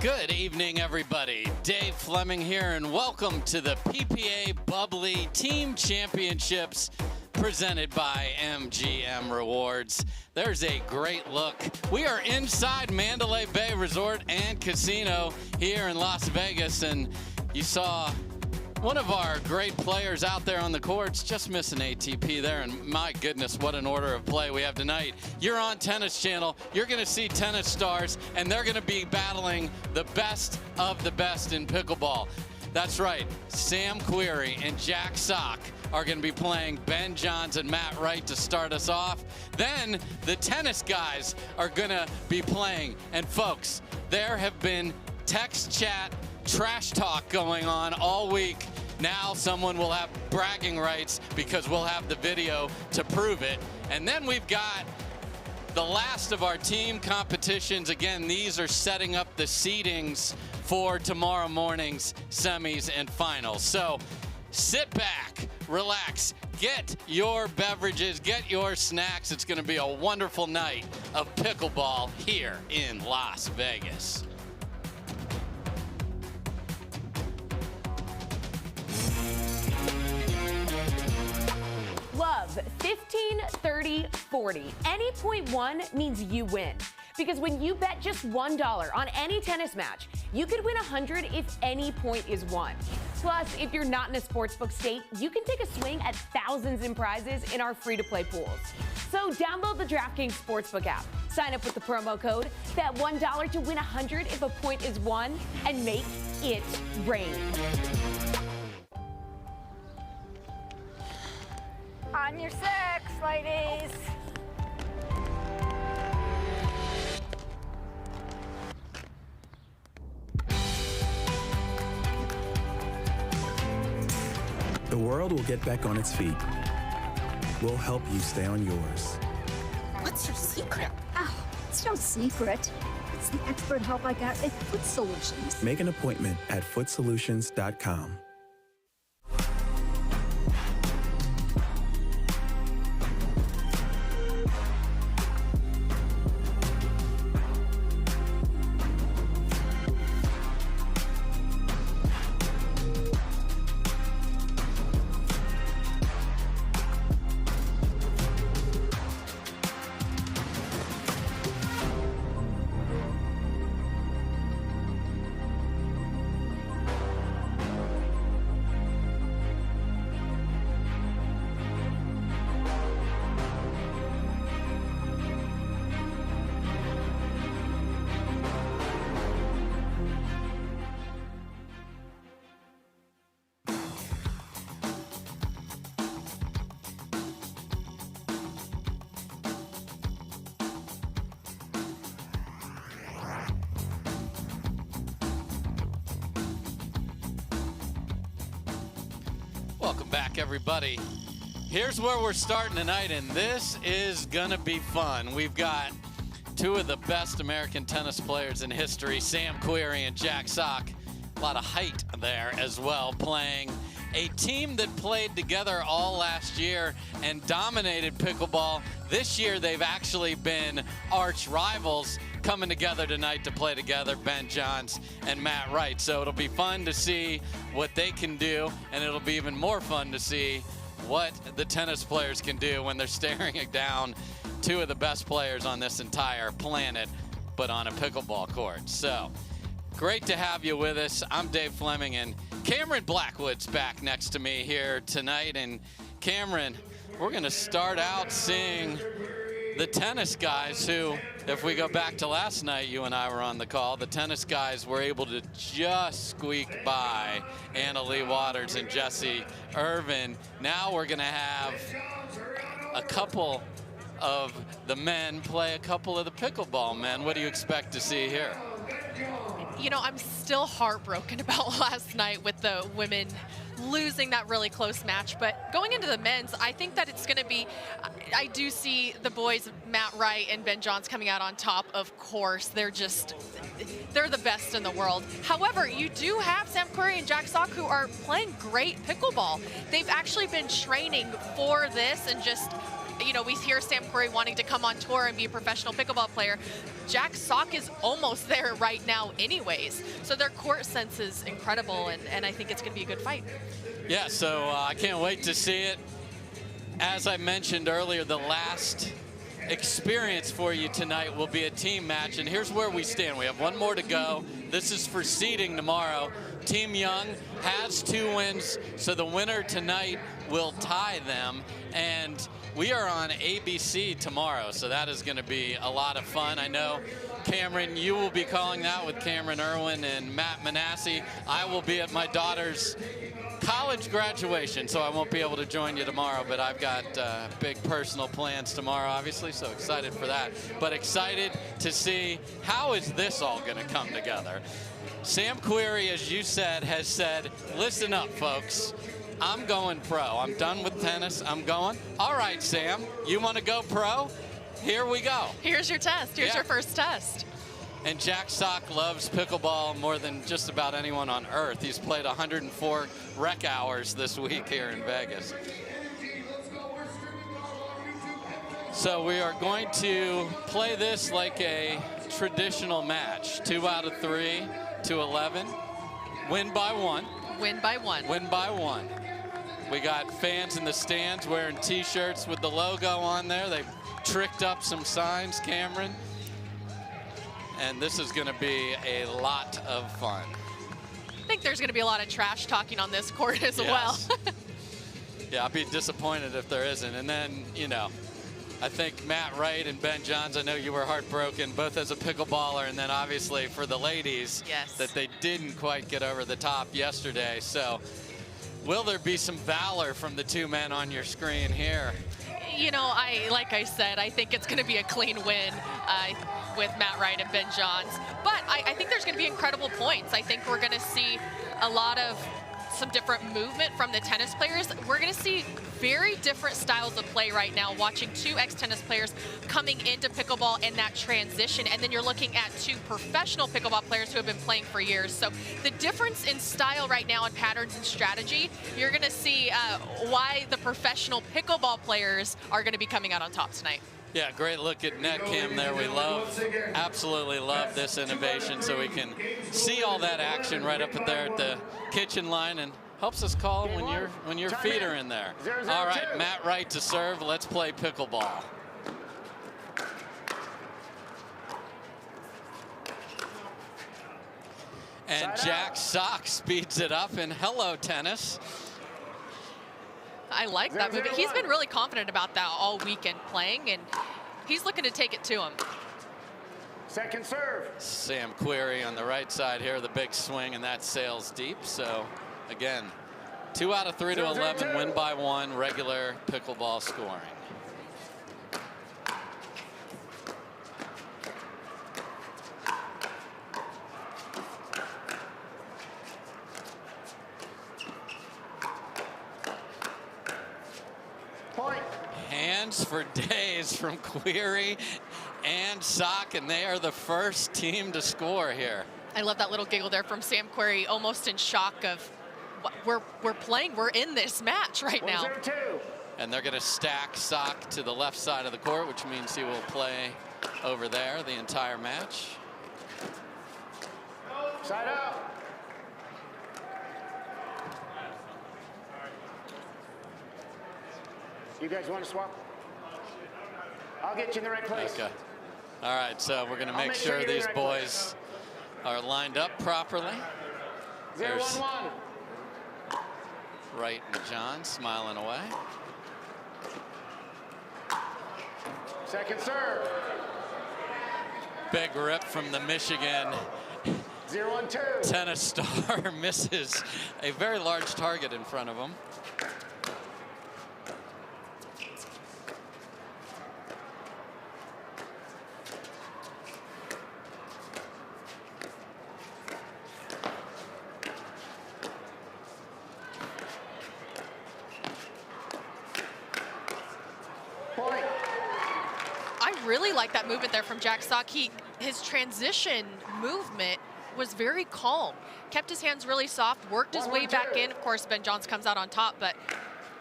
Good evening, everybody. Dave Fleming here, and welcome to the PPA Bubbly Team Championships presented by MGM Rewards. There's a great look. We are inside Mandalay Bay Resort and Casino here in Las Vegas, and you saw one of our great players out there on the courts just miss an ATP there, and my goodness, what an order of play we have tonight. You're on Tennis Channel. You're going to see tennis stars, and they're going to be battling the best of the best in pickleball. That's right. Sam Querrey and Jack Sock are going to be playing Ben Johns and Matt Wright to start us off. Then the tennis guys are going to be playing. And folks, there have been text chat trash talk going on all week. Now someone will have bragging rights because we'll have the video to prove it. And then we've got the last of our team competitions. Again, these are setting up the seedings for tomorrow morning's semis and finals. So sit back, relax, get your beverages, get your snacks. It's going to be a wonderful night of pickleball here in Las Vegas. Love 15, 30, 40. Any point one means you win. Because when you bet just $1 on any tennis match, you could win 100 if any point is won. Plus, if you're not in a sportsbook state, you can take a swing at thousands in prizes in our free-to-play pools. So download the DraftKings Sportsbook app, sign up with the promo code, bet $1 to win 100 if a point is won, and make it rain. On your six, ladies. The world will get back on its feet. We'll help you stay on yours. What's your secret? Oh, it's no secret. It's the expert help I got at Foot Solutions. Make an appointment at footsolutions.com. Welcome back, everybody. Here's where we're starting tonight, and this is gonna be fun. We've got two of the best American tennis players in history, Sam Querrey and Jack Sock. A lot of height there as well, playing a team that played together all last year and dominated pickleball. This year, they've actually been arch rivals, coming together tonight to play together, Ben Johns and Matt Wright. So it'll be fun to see what they can do, and it'll be even more fun to see what the tennis players can do when they're staring down two of the best players on this entire planet, but on a pickleball court. So great to have you with us. I'm Dave Fleming, and Cameron Blackwood's back next to me here tonight. And Cameron, we're going to start out seeing the tennis guys who, if we go back to last night, you and I were on the call, the tennis guys were able to just squeak by Anna Leigh Waters and Jessie Irvin. Now we're going to have a couple of the men play a couple of the pickleball men. What do you expect to see here? You know, I'm still heartbroken about last night with the women losing that really close match. But going into the men's, I think that it's going to be, I do see the boys, Matt Wright and Ben Johns, coming out on top, of course. They're the best in the world. However, you do have Sam Querrey and Jack Sock who are playing great pickleball. They've actually been training for this and just you know, we hear Sam Querrey wanting to come on tour and be a professional pickleball player. Jack Sock is almost there right now anyways. So their court sense is incredible, and I think it's going to be a good fight. Yeah, so I can't wait to see it. As I mentioned earlier, the last experience for you tonight will be a team match, and here's where we stand. We have one more to go. This is for seeding tomorrow. Team Young has 2 wins, so the winner tonight will tie them, and we are on ABC tomorrow, so that is going to be a lot of fun. I know, Cameron, you will be calling that with Cameron Irwin and Matt Manassi. I will be at my daughter's college graduation, so I won't be able to join you tomorrow, but I've got big personal plans tomorrow, obviously, so excited for that. But excited to see how is this all going to come together. Sam Querrey, as you said, has said, listen up, folks. I'm going pro. I'm done with tennis. I'm going. All right, Sam, you want to go pro? Here we go. Here's your test. Here's your first test. And Jack Sock loves pickleball more than just about anyone on earth. He's played 104 rec hours this week here in Vegas. So we are going to play this like a traditional match. 2 out of 3 to 11. Win by 1. Win by 1. Win by 1. We got fans in the stands wearing T-shirts with the logo on there. They've tricked up some signs, Cameron. And this is going to be a lot of fun. I think there's going to be a lot of trash talking on this court as well. Yeah, I'd be disappointed if there isn't. And then, you know, I think Matt Wright and Ben Johns, I know you were heartbroken, both as a pickleballer and then obviously for the ladies, that they didn't quite get over the top yesterday. So will there be some valor from the 2 men on your screen here? You know, like I said, I think it's going to be a clean win with Matt Wright and Ben Johns. But I think there's going to be incredible points. I think we're going to see a lot of some different movement from the tennis players. We're going to see very different styles of play right now, watching 2 ex-tennis players coming into pickleball and that transition. And then you're looking at 2 professional pickleball players who have been playing for years. So the difference in style right now and patterns and strategy, you're going to see why the professional pickleball players are going to be coming out on top tonight. Yeah, great look at net cam there. We absolutely love this innovation, so we can see all that action right up there at the kitchen line, and helps us call when your feet are in there. All right, Matt Wright to serve. Let's play pickleball. And Jack Sock speeds it up, and hello, tennis. I like that movement. He's been really confident about that all weekend playing, and he's looking to take it to him. Second serve. Sam Querrey on the right side here, the big swing, and that sails deep. So again, 2 out of 3 to 11, win by 1, regular pickleball scoring. Hands for days from Querrey and Sock, and they are the first team to score here. I love that little giggle there from Sam Querrey, almost in shock of we're playing, we're in this match right now. And they're going to stack Sock to the left side of the court, which means he will play over there the entire match. Side out. You guys want to swap? I'll get you in the right place. Okay. All right, so we're going to make sure these boys are lined up properly. 0-1-1. Wright and John smiling away. Second serve. Big rip from the Michigan 0-1-2. tennis star. Misses a very large target in front of him. Really like that movement there from Jack Sock. His transition movement was very calm. Kept his hands really soft, worked his way back in. Of course, Ben Johns comes out on top, but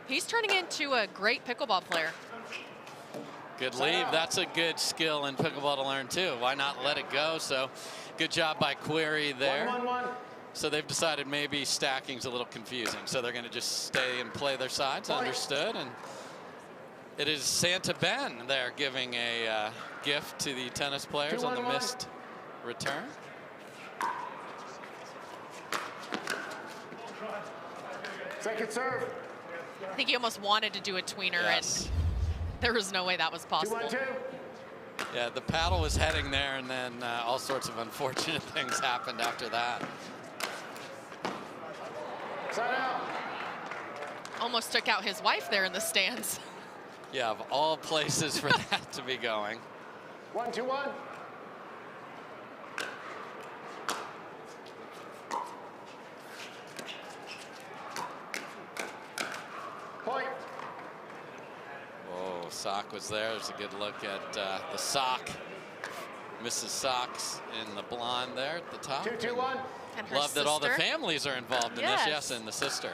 he's turning into a great pickleball player. Good leave. That's a good skill in pickleball to learn too. Why not let it go? So good job by Querrey there. 1-1-1. So they've decided maybe stacking's a little confusing. So they're going to just stay and play their sides. Understood. And it is Santa Ben there giving a gift to the tennis players on the missed return. Second serve. I think he almost wanted to do a tweener, and there was no way that was possible. 2-1-2. Yeah, the paddle was heading there, and then all sorts of unfortunate things happened after that. Side out. Almost took out his wife there in the stands. Yeah, of all places for that to be going. 1-2-1. Point. Oh, Sock was there. There's a good look at the Sock. Mrs. Sock's in the blonde there at the top. 2-2-1. And her Love that all the sister. families are involved in Yes. this. Yes, and the sister.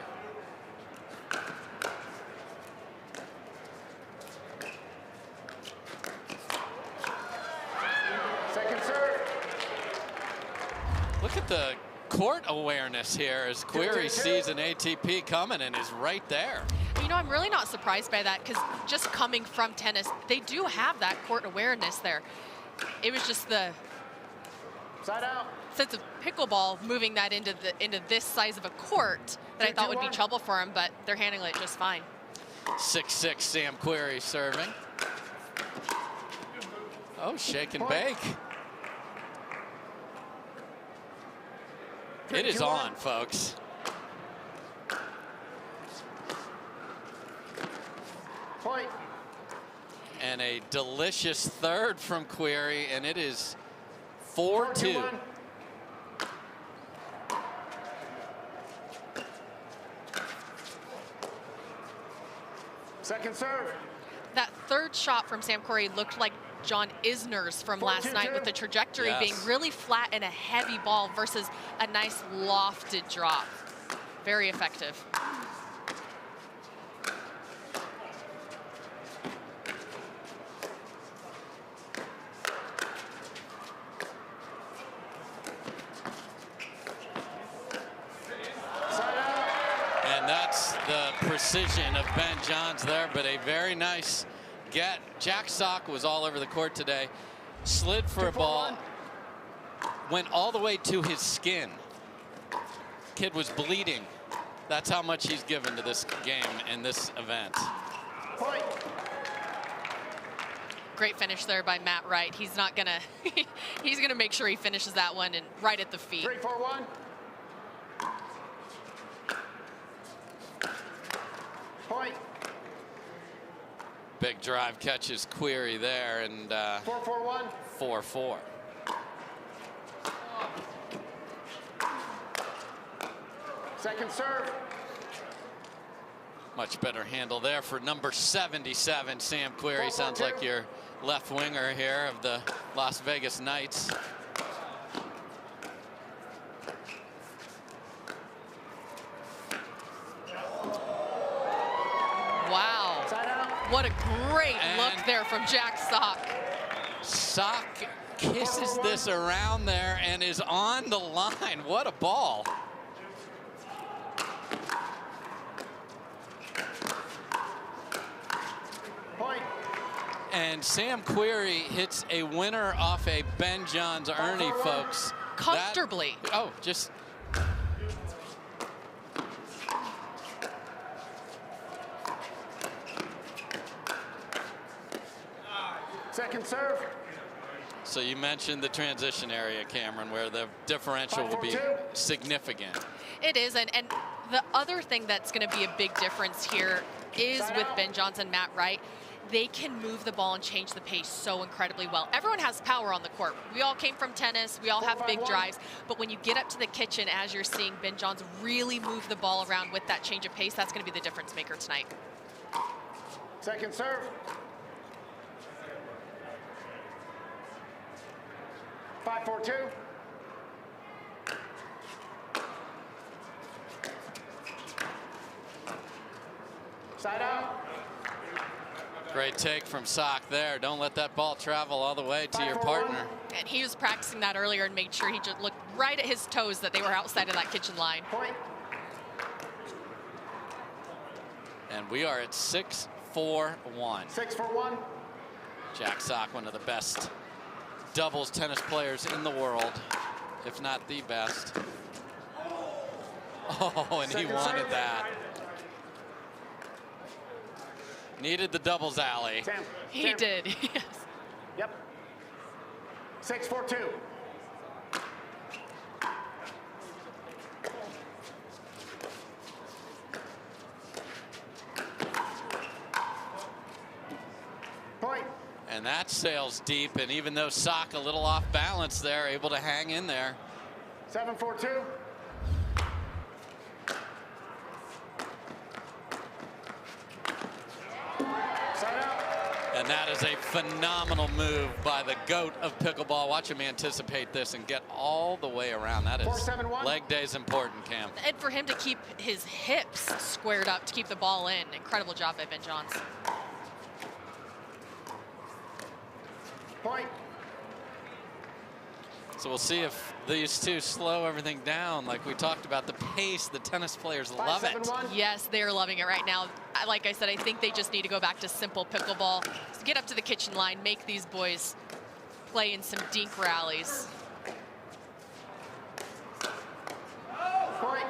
Second serve. Look at the court awareness here as Querrey 2-2-2. sees an ATP coming and is right there. You know, I'm really not surprised by that, because just coming from tennis, they do have that court awareness there. It was just the Side out. sense of pickleball moving that into this size of a court that I thought would be 2-2-1. trouble for him, but they're handling it just fine. 6-6 Sam Querrey serving. Oh, shake and bake. It is 3-2-1. on, folks. Point. And a delicious third from Querrey, and it is 4-2. 4-2-1. Second serve. That third shot from Sam Querrey looked like John Isner's from last 4-2-2. night, with the trajectory Yes. being really flat and a heavy ball versus a nice lofted drop. Very effective. Side out. And that's the precision of Ben Johns there, but a very nice get. Jack Sock was all over the court today. Slid for a ball, went all the way to his skin. Kid was bleeding. That's how much he's given to this game and this event. Point. Great finish there by Matt Wright. He's not gonna, he's gonna make sure he finishes that one and right at the feet. 3-4-1. Point. Big drive catches Querrey there, and 4-4-1. 4-4. Second serve. Much better handle there for number 77, Sam Querrey. Sounds like your left winger here of the Las Vegas Knights. Wow. Side out. What a great look And- there from Jack Sock. Sock kisses this around there and is on the line. What a ball. Point. And Sam Querrey hits a winner off a Ben Johns Ernie, folks. Comfortably. Oh, just. Second serve. So you mentioned the transition area, Cameron, where the differential will be 5-4-2. significant. It is, and the other thing that's going to be a big difference here is with Ben Johns and Matt Wright. They can move the ball and change the pace so incredibly well. Everyone has power on the court. We all came from tennis. We all have big 4-5-1. drives. But when you get up to the kitchen, as you're seeing Ben Johns really move the ball around with that change of pace, that's going to be the difference maker tonight. Second serve. 5-4-2. Side out. Great take from Sock there. Don't let that ball travel all the way to your partner. And he was practicing that earlier and made sure he just looked right at his toes that they were outside of that kitchen line. Point. And we are at 6-4-1. 6-4-1. Jack Sock, one of the best doubles tennis players in the world, if not the best. Oh, and he wanted that. Needed the doubles alley. He did, yes. Yep. 6-4-2. Point. And that sails deep, and even though Sock a little off balance there, able to hang in there. 7-4-2. And that is a phenomenal move by the GOAT of pickleball. Watch him anticipate this and get all the way around. That is 4-7-1. leg day's important, Cam. And for him to keep his hips squared up to keep the ball in, incredible job by Ben Johns. Point. So we'll see if these two slow everything down. Like we talked about, the pace, the tennis players love it. 5-7-1. Yes, they're loving it right now. Like I said, I think they just need to go back to simple pickleball. Just get up to the kitchen line, make these boys play in some dink rallies. Point.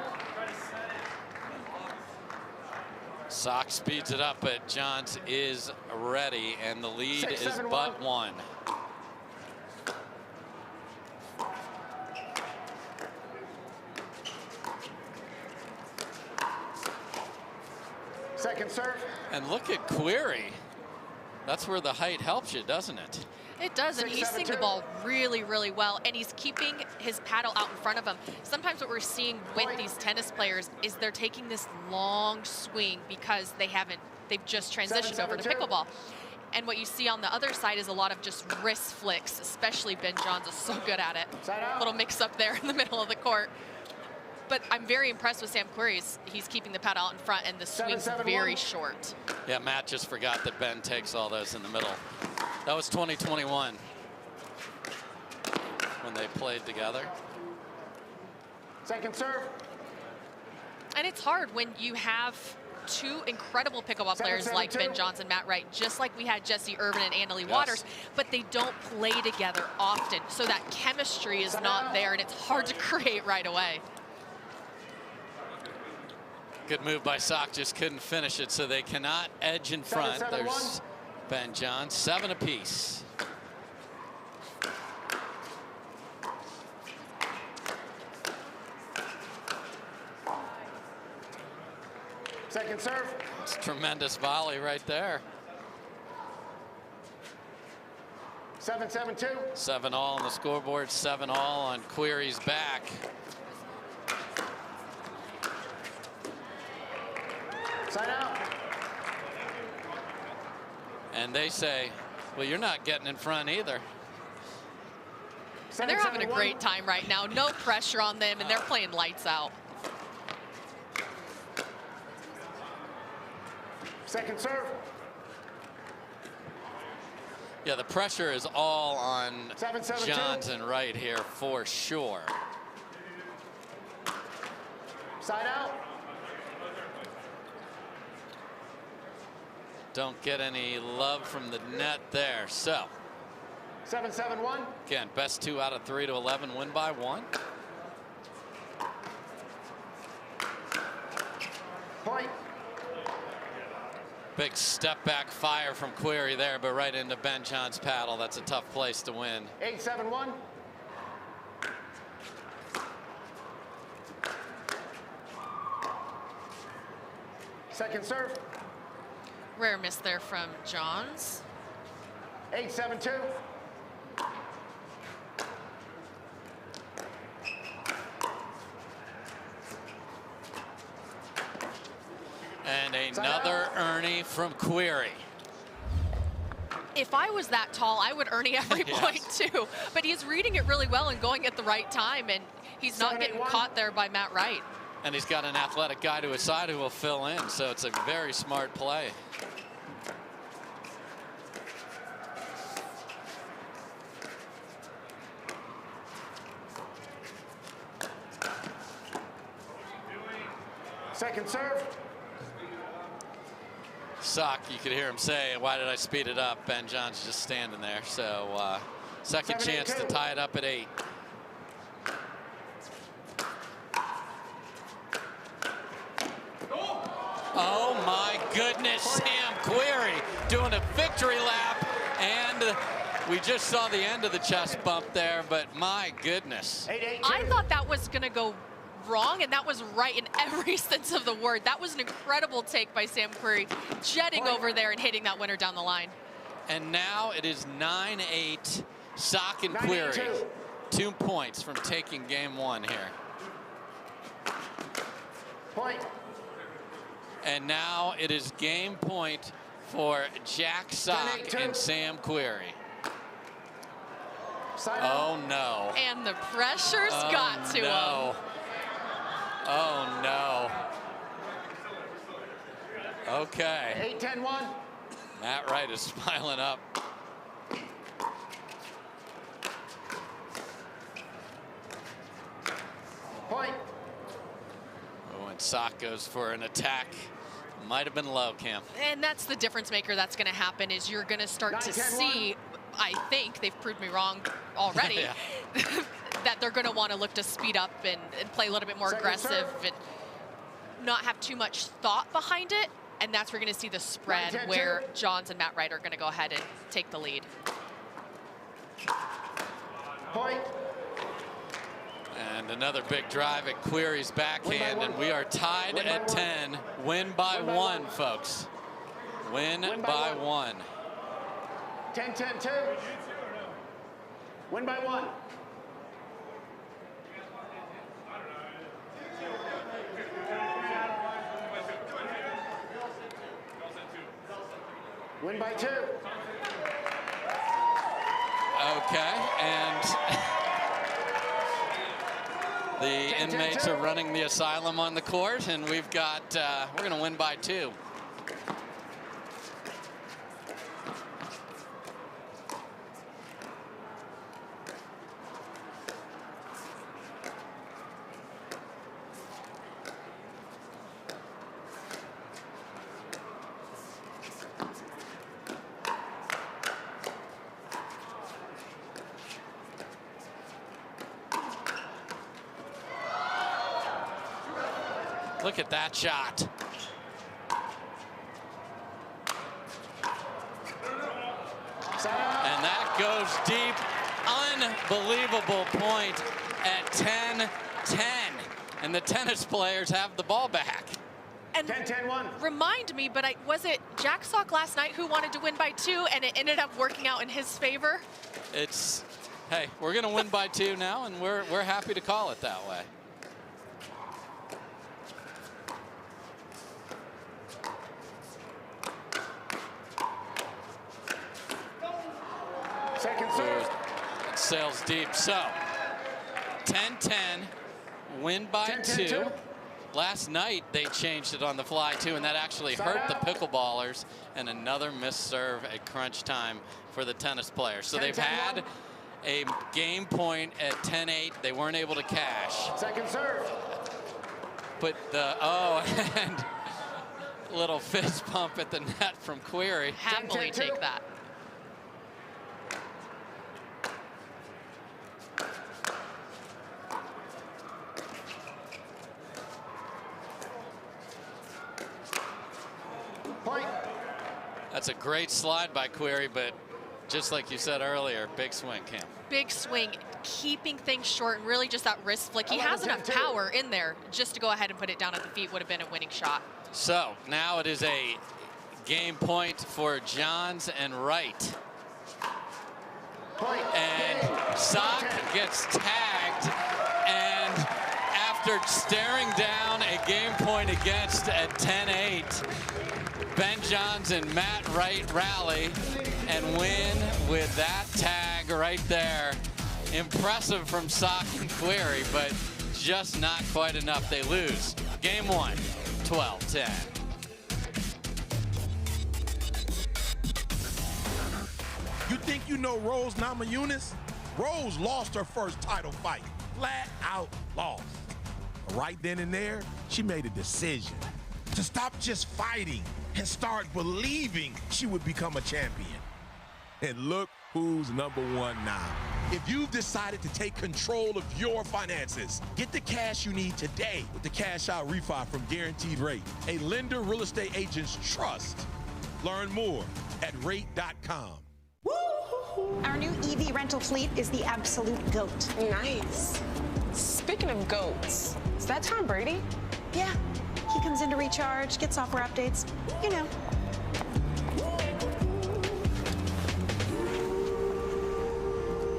Sock speeds it up, but Johns is ready, and the lead 6-7-1. is but one. Second serve. And look at Querrey. That's where the height helps you, doesn't it? It does, and he's seeing the ball really, really well, and he's keeping his paddle out in front of him. Sometimes what we're seeing with these tennis players is they're taking this long swing because they've just transitioned over to pickleball. And what you see on the other side is a lot of just wrist flicks, especially Ben Johns is so good at it. Little mix up there in the middle of the court. But I'm very impressed with Sam Querrey. He's keeping the paddle out in front, and the swing's very short. Yeah, Matt just forgot that Ben takes all those in the middle. That was 2021 when they played together. Second serve. And it's hard when you have two incredible pickleball players like Ben Johns and Matt Wright, just like we had Jesse Urban and Annalie Waters, but they don't play together often. So that chemistry is not there, and it's hard to create right away. Good move by Sock, just couldn't finish it, so they cannot edge in front. 7-7-1. There's Ben Johns, 7 apiece. Second serve. It's a tremendous volley right there. 7-7-2. 7 all on the scoreboard, 7 all on Querrey's back. Side out. And they say, well, you're not getting in front either. And they're having a great time right now. No pressure on them, and they're playing lights out. Second serve. Yeah, the pressure is all on 7-7-2. Johns and Wright here for sure. Side out. Don't get any love from the net there. So 7-7-1. again, best 2 out of 3 to 11 win by 1. Point. Big step back fire from Querrey there, but right into Ben Johns' paddle. That's a tough place to win. 8-7-1. Second serve. Rare miss there from Johns. 8-7-2. And another Ernie from Querrey. If I was that tall, I would Ernie every point too. But he's reading it really well and going at the right time, and he's not getting caught there by Matt Wright. And he's got an athletic guy to his side who will fill in, so it's a very smart play. Second serve. Sock, you could hear him say, why did I speed it up? Ben John's just standing there. So second chance to tie it up at 8. Oh my goodness, Sam Querrey doing a victory lap, and we just saw the end of the chest bump there, but my goodness. I thought that was gonna go wrong, and that was right in every sense of the word. That was an incredible take by Sam Querrey, jetting over there and hitting that winner down the line. And now it is 9-8, Sock and Querrey. 2 points from taking game 1 here. Point. And now it is game point for Jack Sock and Sam Querrey. Oh no. And the pressure's got to him. Oh no. Okay. 8-10-1. Matt Wright is smiling up. Point. Oh, and Sock goes for an attack. Might have been low, Cam. And that's the difference maker that's going to happen, is you're going to start to see, I think, they've proved me wrong already, that they're going to want to look to speed up and play a little bit more aggressive and not have too much thought behind it. And that's where you're going to see the spread where Johns and Matt Wright are going to go ahead and take the lead. Point. And another big drive at Querrey's backhand, and we are tied at 10. Win by 1, folks. Win by 1. 10-10-2. Win by 1. Win by 2. Okay, and the inmates are running the asylum on the court, and we've got, we're going to win by 2. Look at that shot. And that goes deep. Unbelievable point at 10-10. And the tennis players have the ball back. And 10-10-1. Remind me, but was it Jack Sock last night who wanted to win by 2 and it ended up working out in his favor? It's, hey, we're going to win by 2 now, and we're happy to call it that way. Second serve. Sails deep. So 10-10, win by 2. Last night they changed it on the fly too, and that actually hurt the pickleballers. And another missed serve at crunch time for the tennis players. So they've had a game point at 10-8. They weren't able to cash. Second serve. But and little fist pump at the net from Querrey. Happily take that. Point. That's a great slide by Querrey, but just like you said earlier, big swing, Cam. Big swing, keeping things short, and really just that wrist flick. He has enough power in there just to go ahead and put it down at the feet. Would have been a winning shot. So now it is a game point for Johns and Wright. And Sock gets tagged, and after staring down a game point against at 10-8, Ben Johns and Matt Wright rally and win with that tag right there. Impressive from Sock and Querrey, but just not quite enough. They lose. Game 1, 12-10. You think you know Rose Namajunas? Rose lost her first title fight. Flat out lost. Right then and there, she made a decision to stop just fighting and start believing she would become a champion. And look who's #1 now. If you've decided to take control of your finances, get the cash you need today with the Cash Out Refi from Guaranteed Rate, a lender real estate agent's trust. Learn more at rate.com. Our new EV rental fleet is the absolute GOAT. Nice. Speaking of goats, is that Tom Brady? Yeah, he comes in to recharge, get software updates, you know.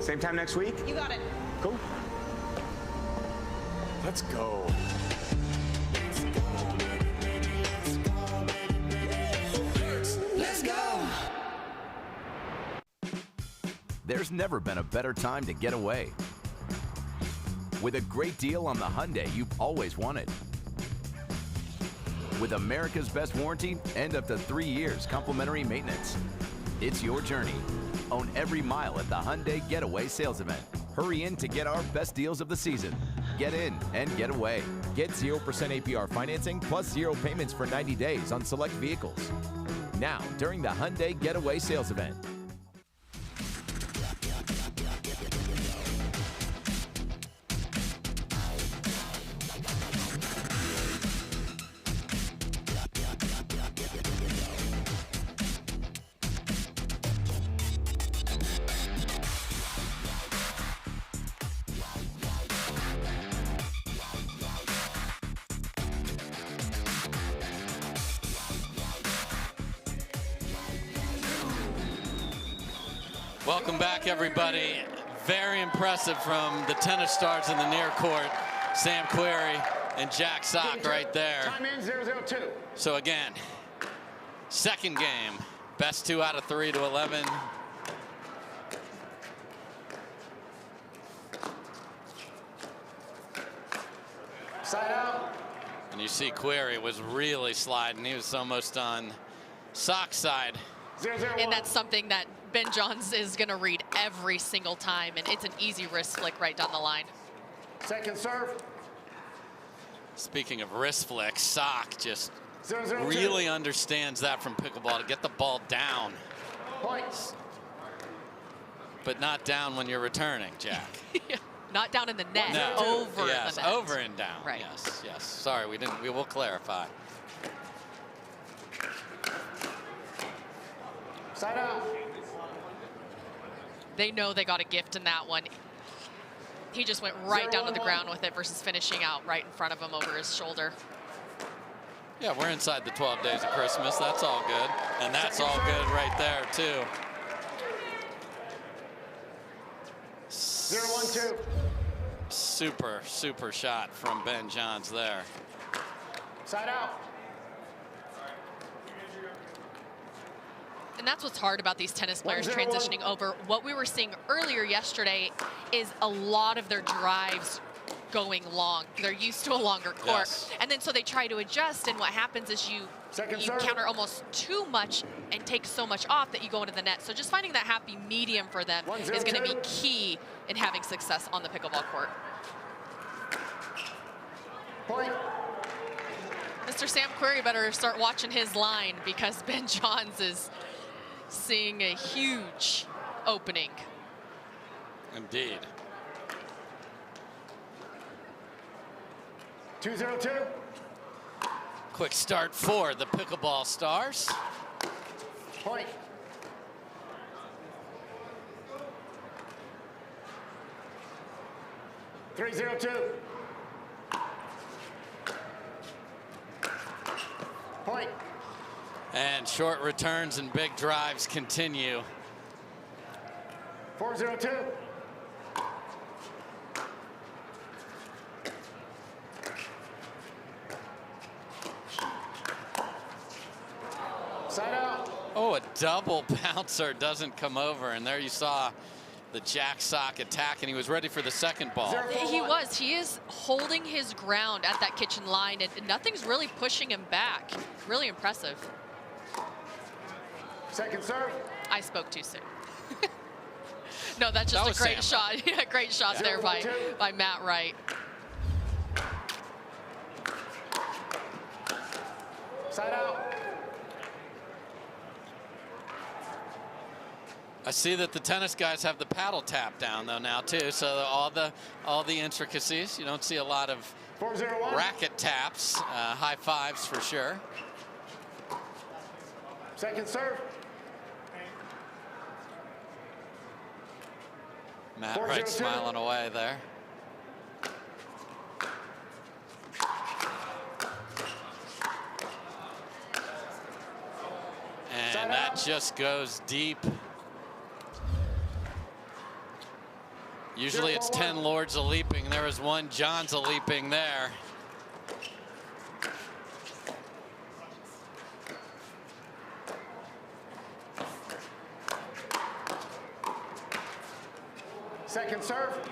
Same time next week? You got it. Cool. Let's go. Let's go. There's never been a better time to get away. With a great deal on the Hyundai you've always wanted. With America's best warranty and up to 3 years complimentary maintenance. It's your journey. Own every mile at the Hyundai Getaway Sales Event. Hurry in to get our best deals of the season. Get in and get away. Get 0% APR financing plus 0 payments for 90 days on select vehicles. Now, during the Hyundai Getaway Sales Event. Welcome back, everybody. Very impressive from the tennis stars in the near court. Sam Querrey and Jack Sock right there. Time in 0-0-2. So again, second game, best 2 out of 3 to 11. Side out. And you see Querrey was really sliding. He was almost on Sock's side. 0-0-1. And that's something that Ben Johns is going to read every single time, and it's an easy wrist flick right down the line. Second serve. Speaking of wrist flicks, Sock just 0-0-2. really understands that from pickleball, to get the ball down. Points. But not down when you're returning, Jack. Not down in the net, No. over yes, the net. over and down. Right. Yes, yes. Sorry, we will clarify. Side out. They know they got a gift in that one. He just went right down to the ground with it versus finishing out right in front of him over his shoulder. Yeah, we're inside the 12 days of Christmas. That's all good. And that's all good right there, too. 0-1-2. Super, super shot from Ben Johns there. Side out. And that's what's hard about these tennis players 1-0-1. transitioning over. What we were seeing earlier yesterday is a lot of their drives going long. They're used to a longer court. Yes. And then so they try to adjust, and what happens is you counter almost too much and take so much off that you go into the net. So just finding that happy medium for them is going to be key in having success on the pickleball court. Point. Mr. Sam Querrey better start watching his line, because Ben Johns is seeing a huge opening. Indeed. 2-0-2. Quick start for the pickleball stars. Point. Three, 0-2. Point. And short returns and big drives continue. 4-0-2. Side out. Oh, a double bouncer doesn't come over. And there you saw the Jack Sock attack, and he was ready for the second ball. He was. He is holding his ground at that kitchen line, and nothing's really pushing him back. Really impressive. Second serve. I spoke too soon. No, that's just a great shot. Yeah, great shot there by Matt Wright. Side out. I see that the tennis guys have the paddle tap down though now too, so all the intricacies. You don't see a lot of 4-0-1. racket taps, high fives for sure. Second serve. Matt Wright smiling away there. And that just goes deep. Usually it's 10 Lords a leaping. There was one John's a leaping there. Second serve.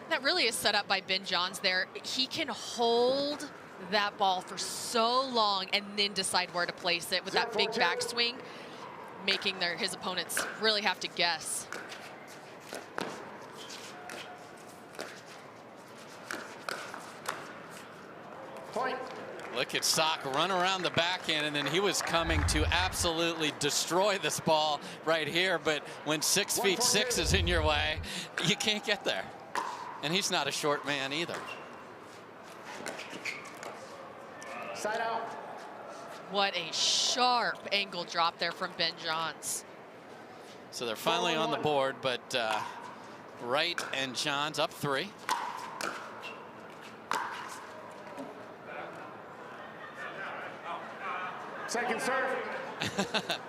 That really is set up by Ben Johns there. He can hold that ball for so long and then decide where to place it with that big backswing, making his opponents really have to guess. Point. Look at Sock run around the backhand, and then he was coming to absolutely destroy this ball right here. But when 6'6" is in your way, you can't get there. And he's not a short man either. Side out. What a sharp angle drop there from Ben Johns. So they're finally on the board, but Wright and Johns up 3. Second serve.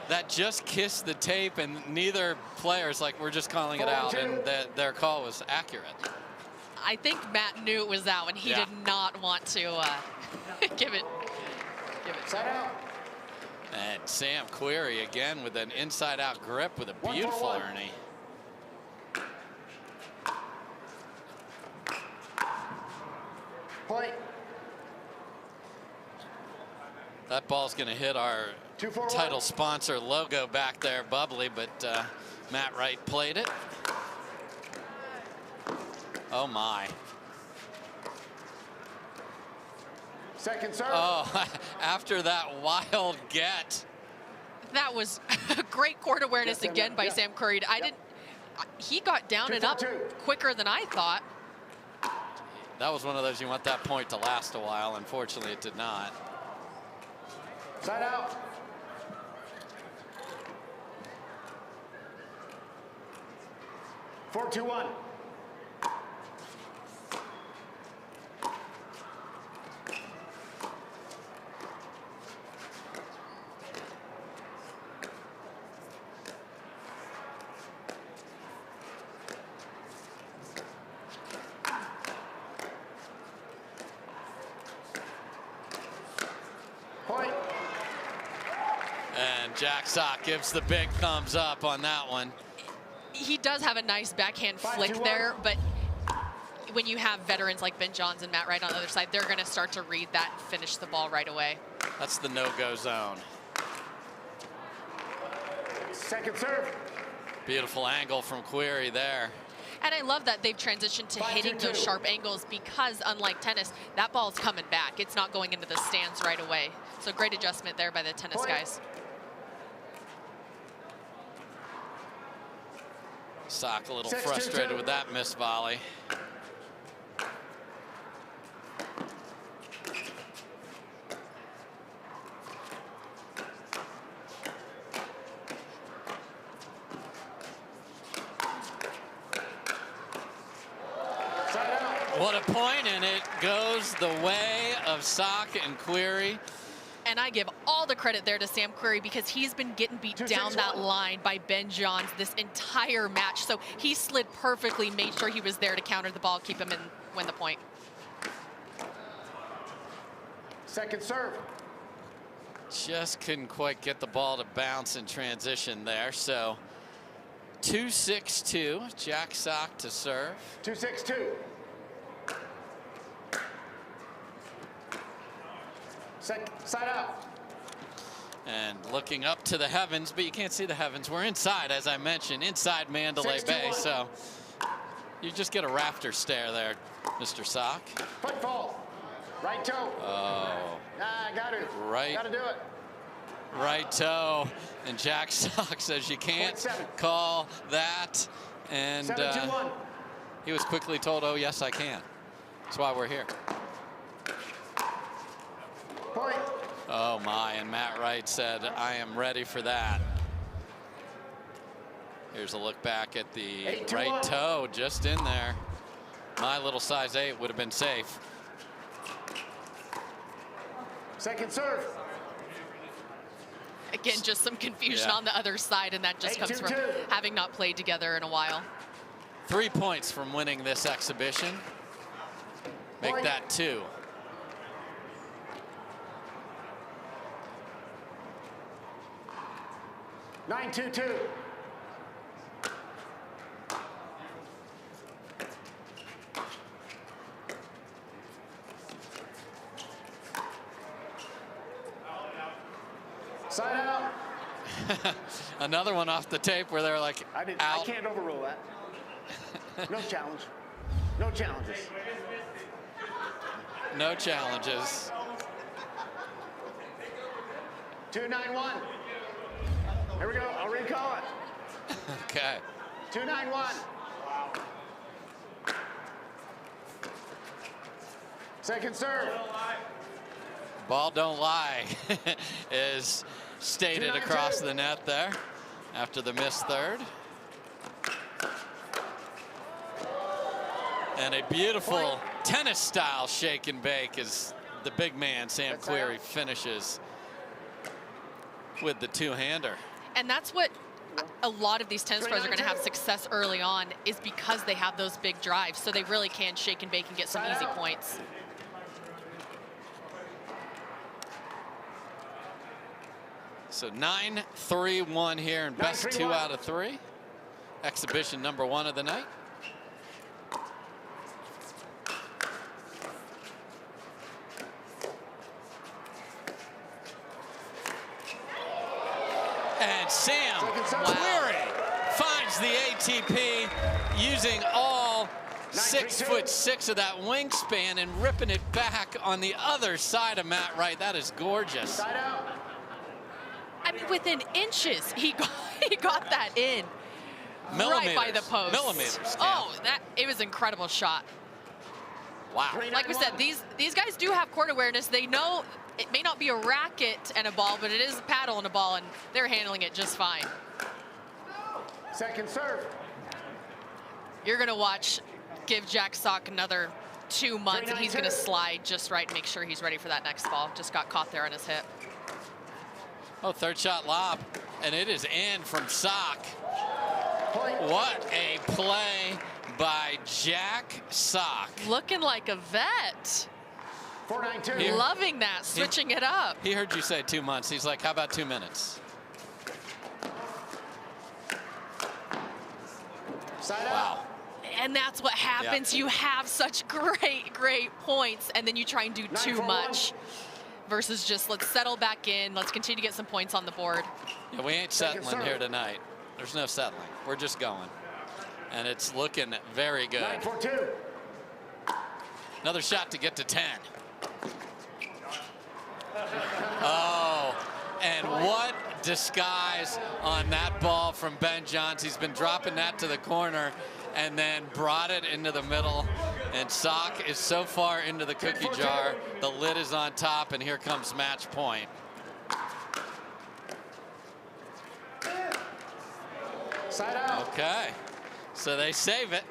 That just kissed the tape, and neither player's like, we're just calling it out, and their call was accurate. I think Matt knew it was out, and he did not want to give it. Side out. And Sam Querrey again with an inside-out grip with a beautiful Ernie. Point. That ball's going to hit our title sponsor logo back there, Bubly, but Matt Wright played it. Oh, my. Second serve. Oh, after that wild get. That was great court awareness again by Sam Querrey. He got down and up quicker than I thought. That was one of those you want that point to last a while. Unfortunately, it did not. Side out. Four, 2-1. Point. And Jack Sock gives the big thumbs up on that one. He does have a nice backhand flick there, but when you have veterans like Ben Johns and Matt Wright on the other side, they're going to start to read that and finish the ball right away. That's the no-go zone. Second serve. Beautiful angle from Querrey there. And I love that they've transitioned to hitting those sharp angles because, unlike tennis, that ball's coming back. It's not going into the stands right away. So great adjustment there by the tennis guys. Sock a little frustrated with that missed volley. What a point, and it goes the way of Sock and Querrey. And I give all the credit there to Sam Querrey because he's been getting beat down that line by Ben Johns this entire match. So he slid perfectly, made sure he was there to counter the ball, keep him in, win the point. Second serve. Just couldn't quite get the ball to bounce in transition there. So 2-6-2, Jack Sock to serve. 2-6-2. Side out. And looking up to the heavens, but you can't see the heavens. We're inside, as I mentioned, inside Mandalay Bay. So you just get a rafter stare there, Mr. Sock. Football. Right toe. Oh. Nah, got it. Right. Got to do it. Right toe. And Jack Sock says you can't call that. And he was quickly told, oh, yes, I can. That's why we're here. Point. Oh, my. And Matt Wright said, I am ready for that. Here's a look back at the right toe just in there. My little size 8 would have been safe. Second serve. Again, just some confusion on the other side, and that just comes from having not played together in a while. 3 points from winning this exhibition. Make that 2. Nine, 2-2. Side out. Another one off the tape where they're like, I can't overrule that. No challenge. No challenges. No challenges. 2-9-1. Here we go. I'll recall it. Okay. 2-9-1. Second serve. Ball don't lie is stated across the net there after the missed third. And a beautiful tennis style shake and bake as the big man Sam Querrey finishes with the two-hander. And that's what a lot of these tennis players are going to have success early on, is because they have those big drives, so they really can shake and bake and get some easy points. So 9-3-1 here, and best 2 out of 3. Exhibition number 1 of the night. And Sam Querrey finds the ATP using all 6'6" of that wingspan and ripping it back on the other side of Matt Wright. That is gorgeous. I mean, within inches, he got that in. Right by the post. Millimeters. Oh, it was an incredible shot. Wow. Like we said, these guys do have court awareness. They know it may not be a racket and a ball, but it is a paddle and a ball, and they're handling it just fine. Second serve. You're going to watch give Jack Sock another 2 months, and he's going to slide just right and make sure he's ready for that next ball. Just got caught there on his hip. Oh, third shot lob, and it is in from Sock. What a play by Jack Sock. Looking like a vet. 4-9-2. Loving that, switching it up. He heard you say 2 months. He's like, how about 2 minutes? Wow. And that's what happens. You have such great points, and then you try and do too much. Versus just let's settle back in. Let's continue to get some points on the board. Yeah, we ain't settling here tonight. There's no settling. We're just going. And it's looking very good. 9-4-2. Another shot to get to 10. Oh, and what disguise on that ball from Ben Johns. He's been dropping that to the corner and then brought it into the middle. And Sock is so far into the cookie jar, the lid is on top, and here comes match point. Side out. Okay, so they save it.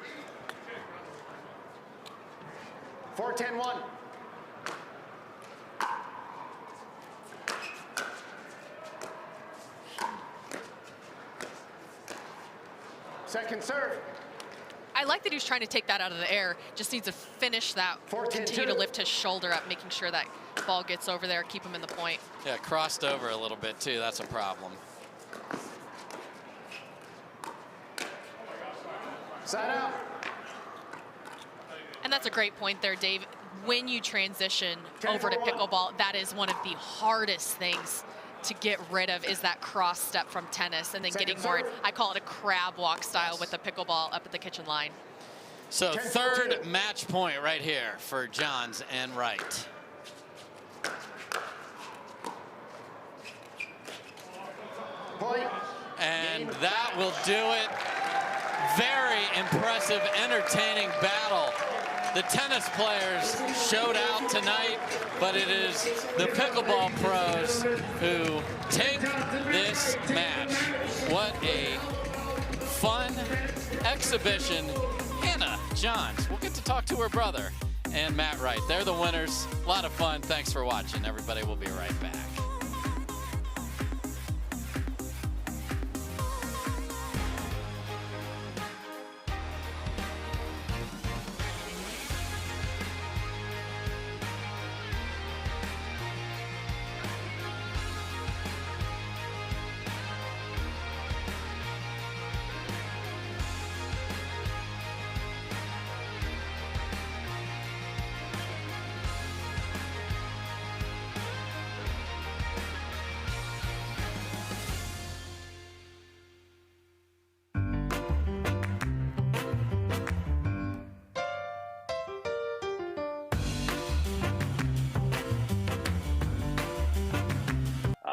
4-10-1. Second serve. I like that he was trying to take that out of the air. Just needs to finish that, continue to lift his shoulder up, making sure that ball gets over there, keep him in the point. Yeah, crossed over a little bit too. That's a problem. Side out. And that's a great point there, Dave. When you transition over to pickleball, that is one of the hardest things to get rid of, is that cross step from tennis, and then getting more, I call it a crab walk style with the pickleball up at the kitchen line. So third match point right here for Johns and Wright. And that will do it. Very impressive, entertaining battle. The tennis players showed out tonight, but it is the pickleball pros who take this match. What a fun exhibition. Hannah Johns, we'll get to talk to her brother, and Matt Wright. They're the winners. A lot of fun. Thanks for watching, everybody. We'll be right back.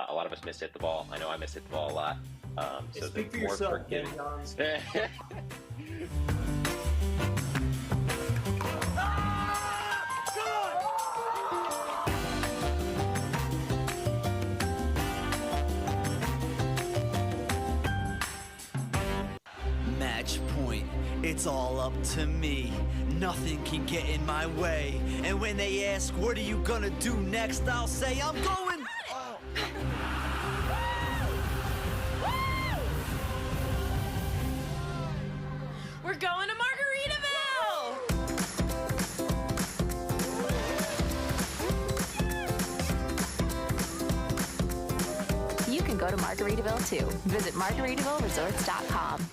A lot of us miss hit the ball. I know I miss hit the ball a lot. So speak for more yourself, forgiving. Match point. It's all up to me. Nothing can get in my way. And when they ask, what are you gonna do next? I'll say, I'm going. We're going to Margaritaville! You can go to Margaritaville too. Visit MargaritavilleResorts.com.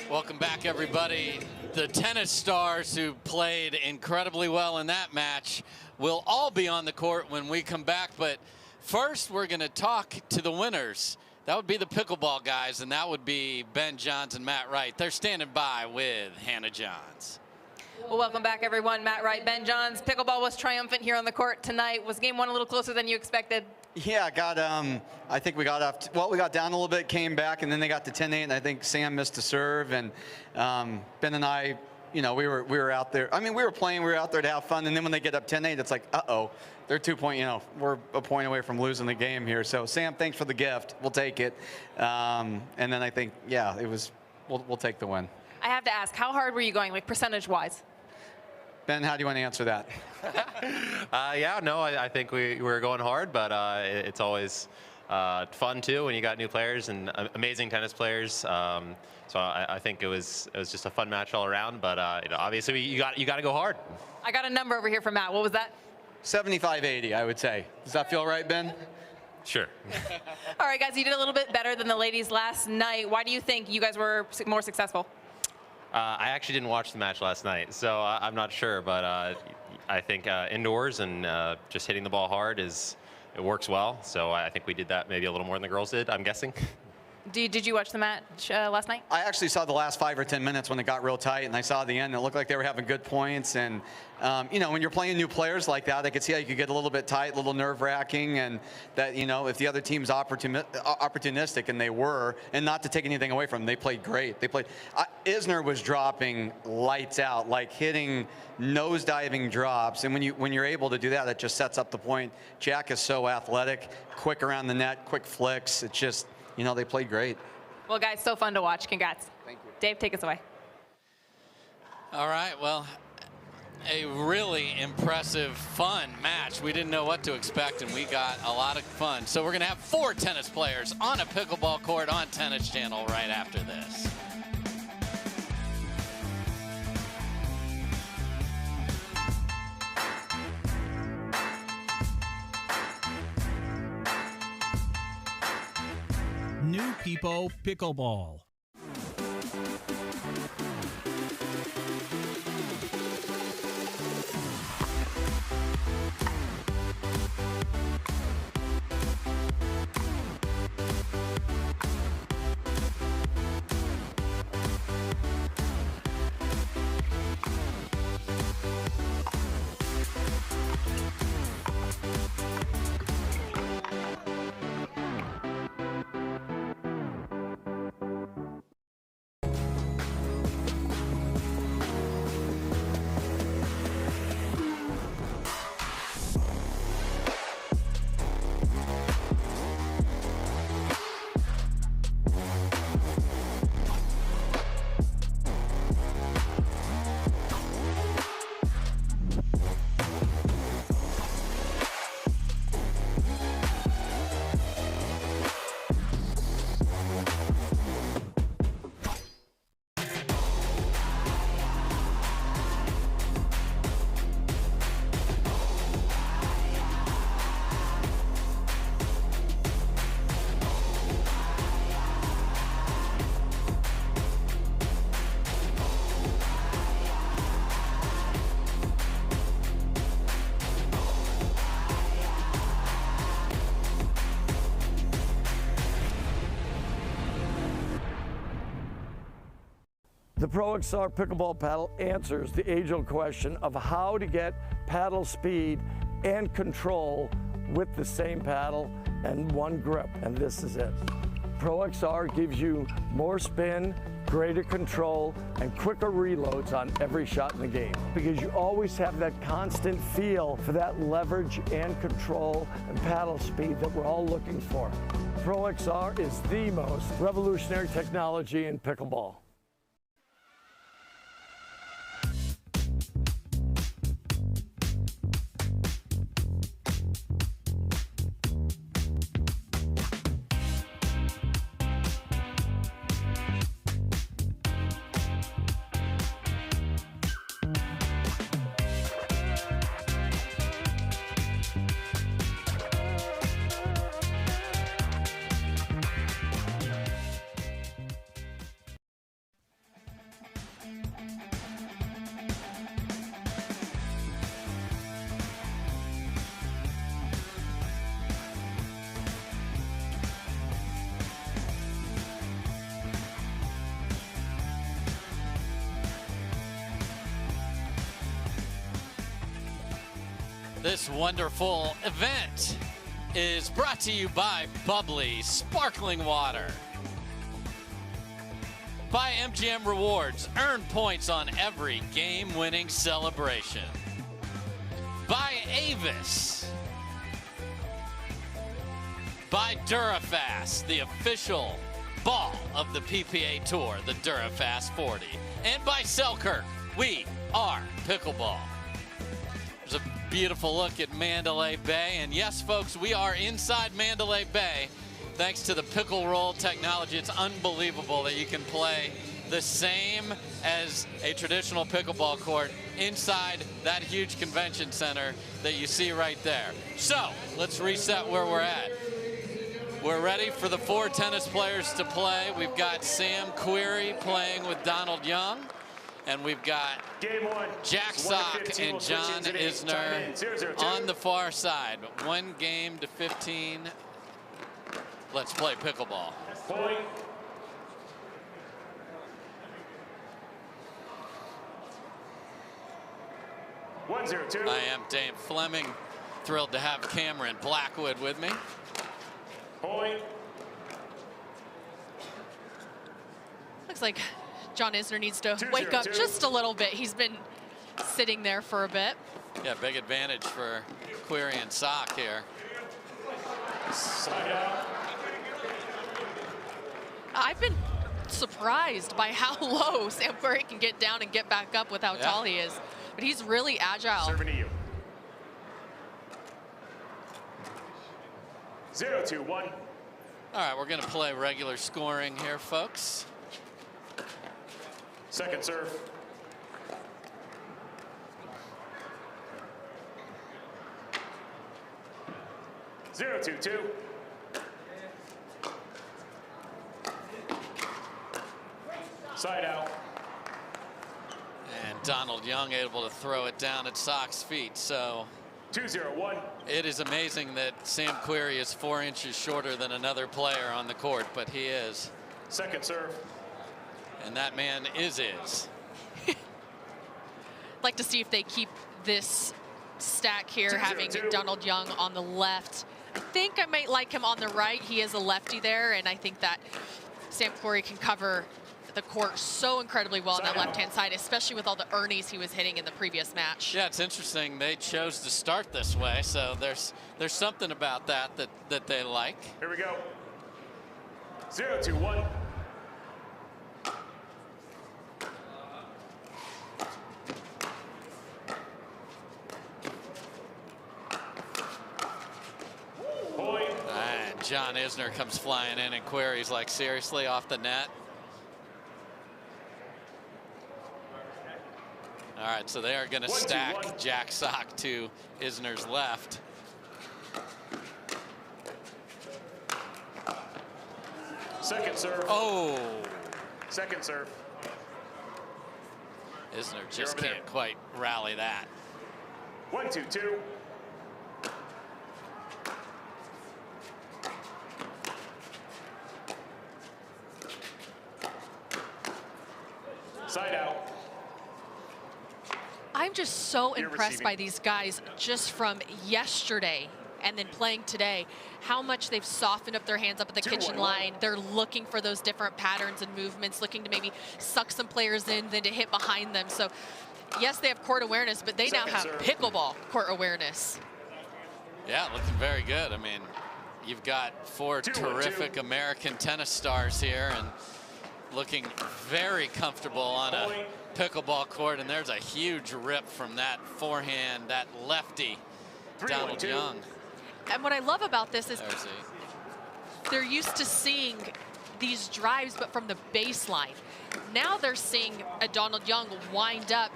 Welcome back, everybody. The tennis stars who played incredibly well in that match will all be on the court when we come back. But first, we're going to talk to the winners. That would be the pickleball guys, and that would be Ben Johns and Matt Wright. They're standing by with Hannah Johns. Well, welcome back, everyone. Matt Wright, Ben Johns. Pickleball was triumphant here on the court tonight. Was game one a little closer than you expected? Yeah, I think we got off, we got down a little bit, came back, and then they got to 10-8, and I think Sam missed a serve, and Ben and I, we were out there. I mean, we were playing, we were out there to have fun, and then when they get up 10-8, it's like, uh-oh, they're 2 point, we're a point away from losing the game here. So, Sam, thanks for the gift. We'll take it. And then I think, yeah, we'll take the win. I have to ask, how hard were you going, like percentage-wise? Ben, how do you want to answer that? I think we were going hard, but it's always fun too when you got new players and amazing tennis players. So I think it was just a fun match all around. But obviously you got to go hard. I got a number over here from Matt. What was that? 75-80, I would say. Does that feel right, Ben? Sure. All right, guys, you did a little bit better than the ladies last night. Why do you think you guys were more successful? I actually didn't watch the match last night, so I'm not sure. But I think indoors and just hitting the ball hard it works well. So I think we did that maybe a little more than the girls did, I'm guessing. Did you watch the match last night? I actually saw the last 5 or 10 minutes when it got real tight, and I saw the end. And it looked like they were having good points. And, when you're playing new players like that, I could see how you could get a little bit tight, a little nerve-wracking, and that, if the other team's opportunistic, and they were, and not to take anything away from them, they played great. Isner was dropping lights out, like hitting nose-diving drops. And when you're able to do that, it just sets up the point. Jack is so athletic, quick around the net, quick flicks. It's just... they played great. Well, guys, so fun to watch. Congrats. Thank you. Dave, take us away. All right, well, a really impressive, fun match. We didn't know what to expect, and we got a lot of fun. So we're going to have 4 tennis players on a pickleball court on Tennis Channel right after this. People Pickleball. The Pro XR pickleball paddle answers the age-old question of how to get paddle speed and control with the same paddle and one grip, and this is it. Pro XR gives you more spin, greater control, and quicker reloads on every shot in the game, because you always have that constant feel for that leverage and control and paddle speed that we're all looking for. Pro XR is the most revolutionary technology in pickleball. This wonderful event is brought to you by Bubly Sparkling Water. By MGM Rewards, earn points on every game-winning celebration. By Avis. By Durafast, the official ball of the PPA Tour, the Durafast 40. And by Selkirk, we are pickleball. There's a beautiful look at Mandalay Bay. And yes, folks, we are inside Mandalay Bay thanks to the pickle roll technology. It's unbelievable that you can play the same as a traditional pickleball court inside that huge convention center that you see right there. So let's reset where we're at. We're ready for the 4 tennis players to play. We've got Sam Querrey playing with Donald Young. And we've got Jack Sock and John Isner on the far side. 1 game to 15. Let's play pickleball. Point. I am Dave Fleming. Thrilled to have Cameron Blackwood with me. Point. Looks like John Isner needs to wake up just a little bit. He's been sitting there for a bit. Yeah, big advantage for Querrey and Sock here. I've been surprised by how low Sam Querrey can get down and get back up with how tall he is. But he's really agile. Serving to you. 0-2-1. All right, we're going to play regular scoring here, folks. Second serve. Side out. And Donald Young able to throw it down at Sock's feet. So 2-0-1. it is amazing that Sam Querrey is 4 inches shorter than another player on the court, but he is. Second serve. And that man is. Like to see if they keep this stack here, having Donald Young on the left. I think I might like him on the right. He is a lefty there, and I think that Sam Querrey can cover the court so incredibly well on that left-hand side, especially with all the earnies he was hitting in the previous match. Yeah, it's interesting. They chose to start this way, so there's something about that they like. Here we go. 0-2-1. And John Isner comes flying in, and Querrey's like, seriously, off the net? All right, so they are going to stack Jack Sock to Isner's left. Second serve. Oh. Second serve. Isner just can't quite rally that. 1-2-2. Side out. I'm just so impressed by these guys just from yesterday and then playing today, how much they've softened up their hands up at the kitchen line. They're looking for those different patterns and movements, looking to maybe suck some players in, then to hit behind them. So yes, they have court awareness, but they now have pickleball court awareness. Yeah, looking very good. I mean, you've got 4 terrific American tennis stars here and looking very comfortable on a pickleball court, and there's a huge rip from that forehand, that lefty, Donald Young. And what I love about this is they're used to seeing these drives, but from the baseline. Now they're seeing a Donald Young wind up,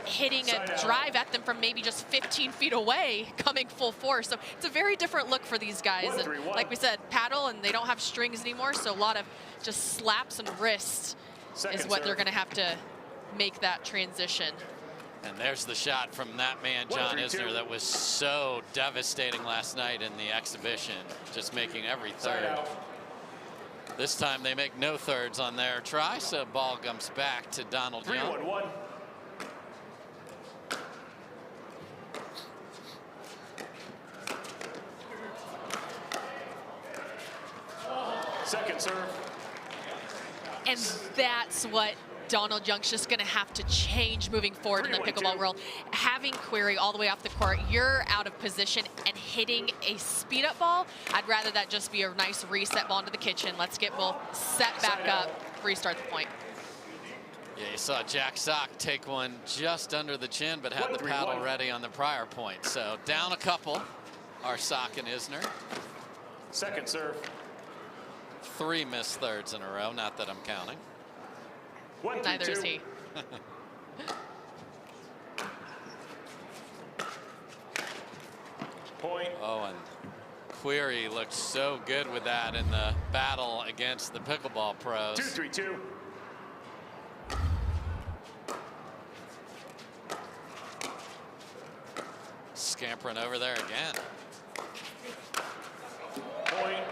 hitting a drive at them from maybe just 15 feet away, coming full force. So it's a very different look for these guys. And like we said, paddle, and they don't have strings anymore, so a lot of just slaps and wrists is what they're going to have to make that transition. And there's the shot from that man, John Isner, that was so devastating last night in the exhibition, just making every third. This time they make no thirds on their try, so ball comes back to Donald Young. 3-1-1. Second serve. And that's what Donald Young's just going to have to change moving forward in the pickleball world. Having Querrey all the way off the court, you're out of position and hitting a speed-up ball. I'd rather that just be a nice reset ball into the kitchen. We'll set back up, restart the point. Yeah, you saw Jack Sock take one just under the chin, but had the paddle ready on the prior point. So down a couple are Sock and Isner. Second serve. 3 missed thirds in a row, not that I'm counting. Neither is he. Point. Oh, and Querrey looked so good with that in the battle against the pickleball pros. 2-3-2. Scampering over there again. Point.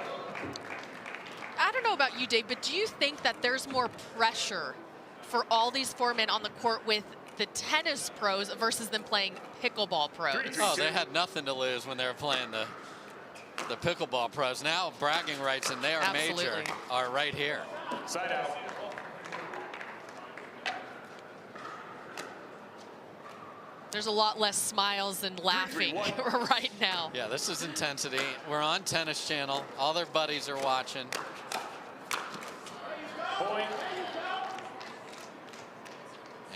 I don't know about you, Dave, but do you think that there's more pressure for all these 4 men on the court with the tennis pros versus them playing pickleball pros? Oh, they had nothing to lose when they were playing the pickleball pros. Now bragging rights, and they are major, are right here. Side out. There's a lot less smiles and laughing right now. Yeah, this is intensity. We're on Tennis Channel. All their buddies are watching. Point.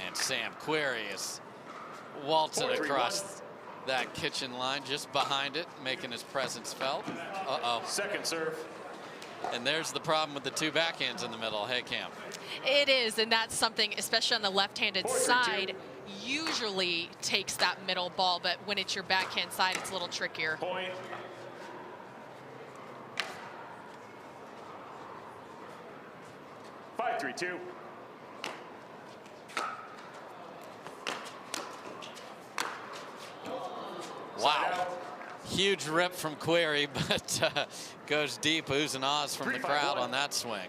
And Sam Querrey is waltzing across that kitchen line, just behind it, making his presence felt. Uh-oh. Second serve. And there's the problem with the 2 backhands in the middle. Hey, Cam. It is, and that's something, especially on the left-handed side, usually takes that middle ball, but when it's your backhand side, it's a little trickier. Point. Five, 3-2. Wow. Huge rip from Querrey, but goes deep, oohs and ahs from the crowd on that swing.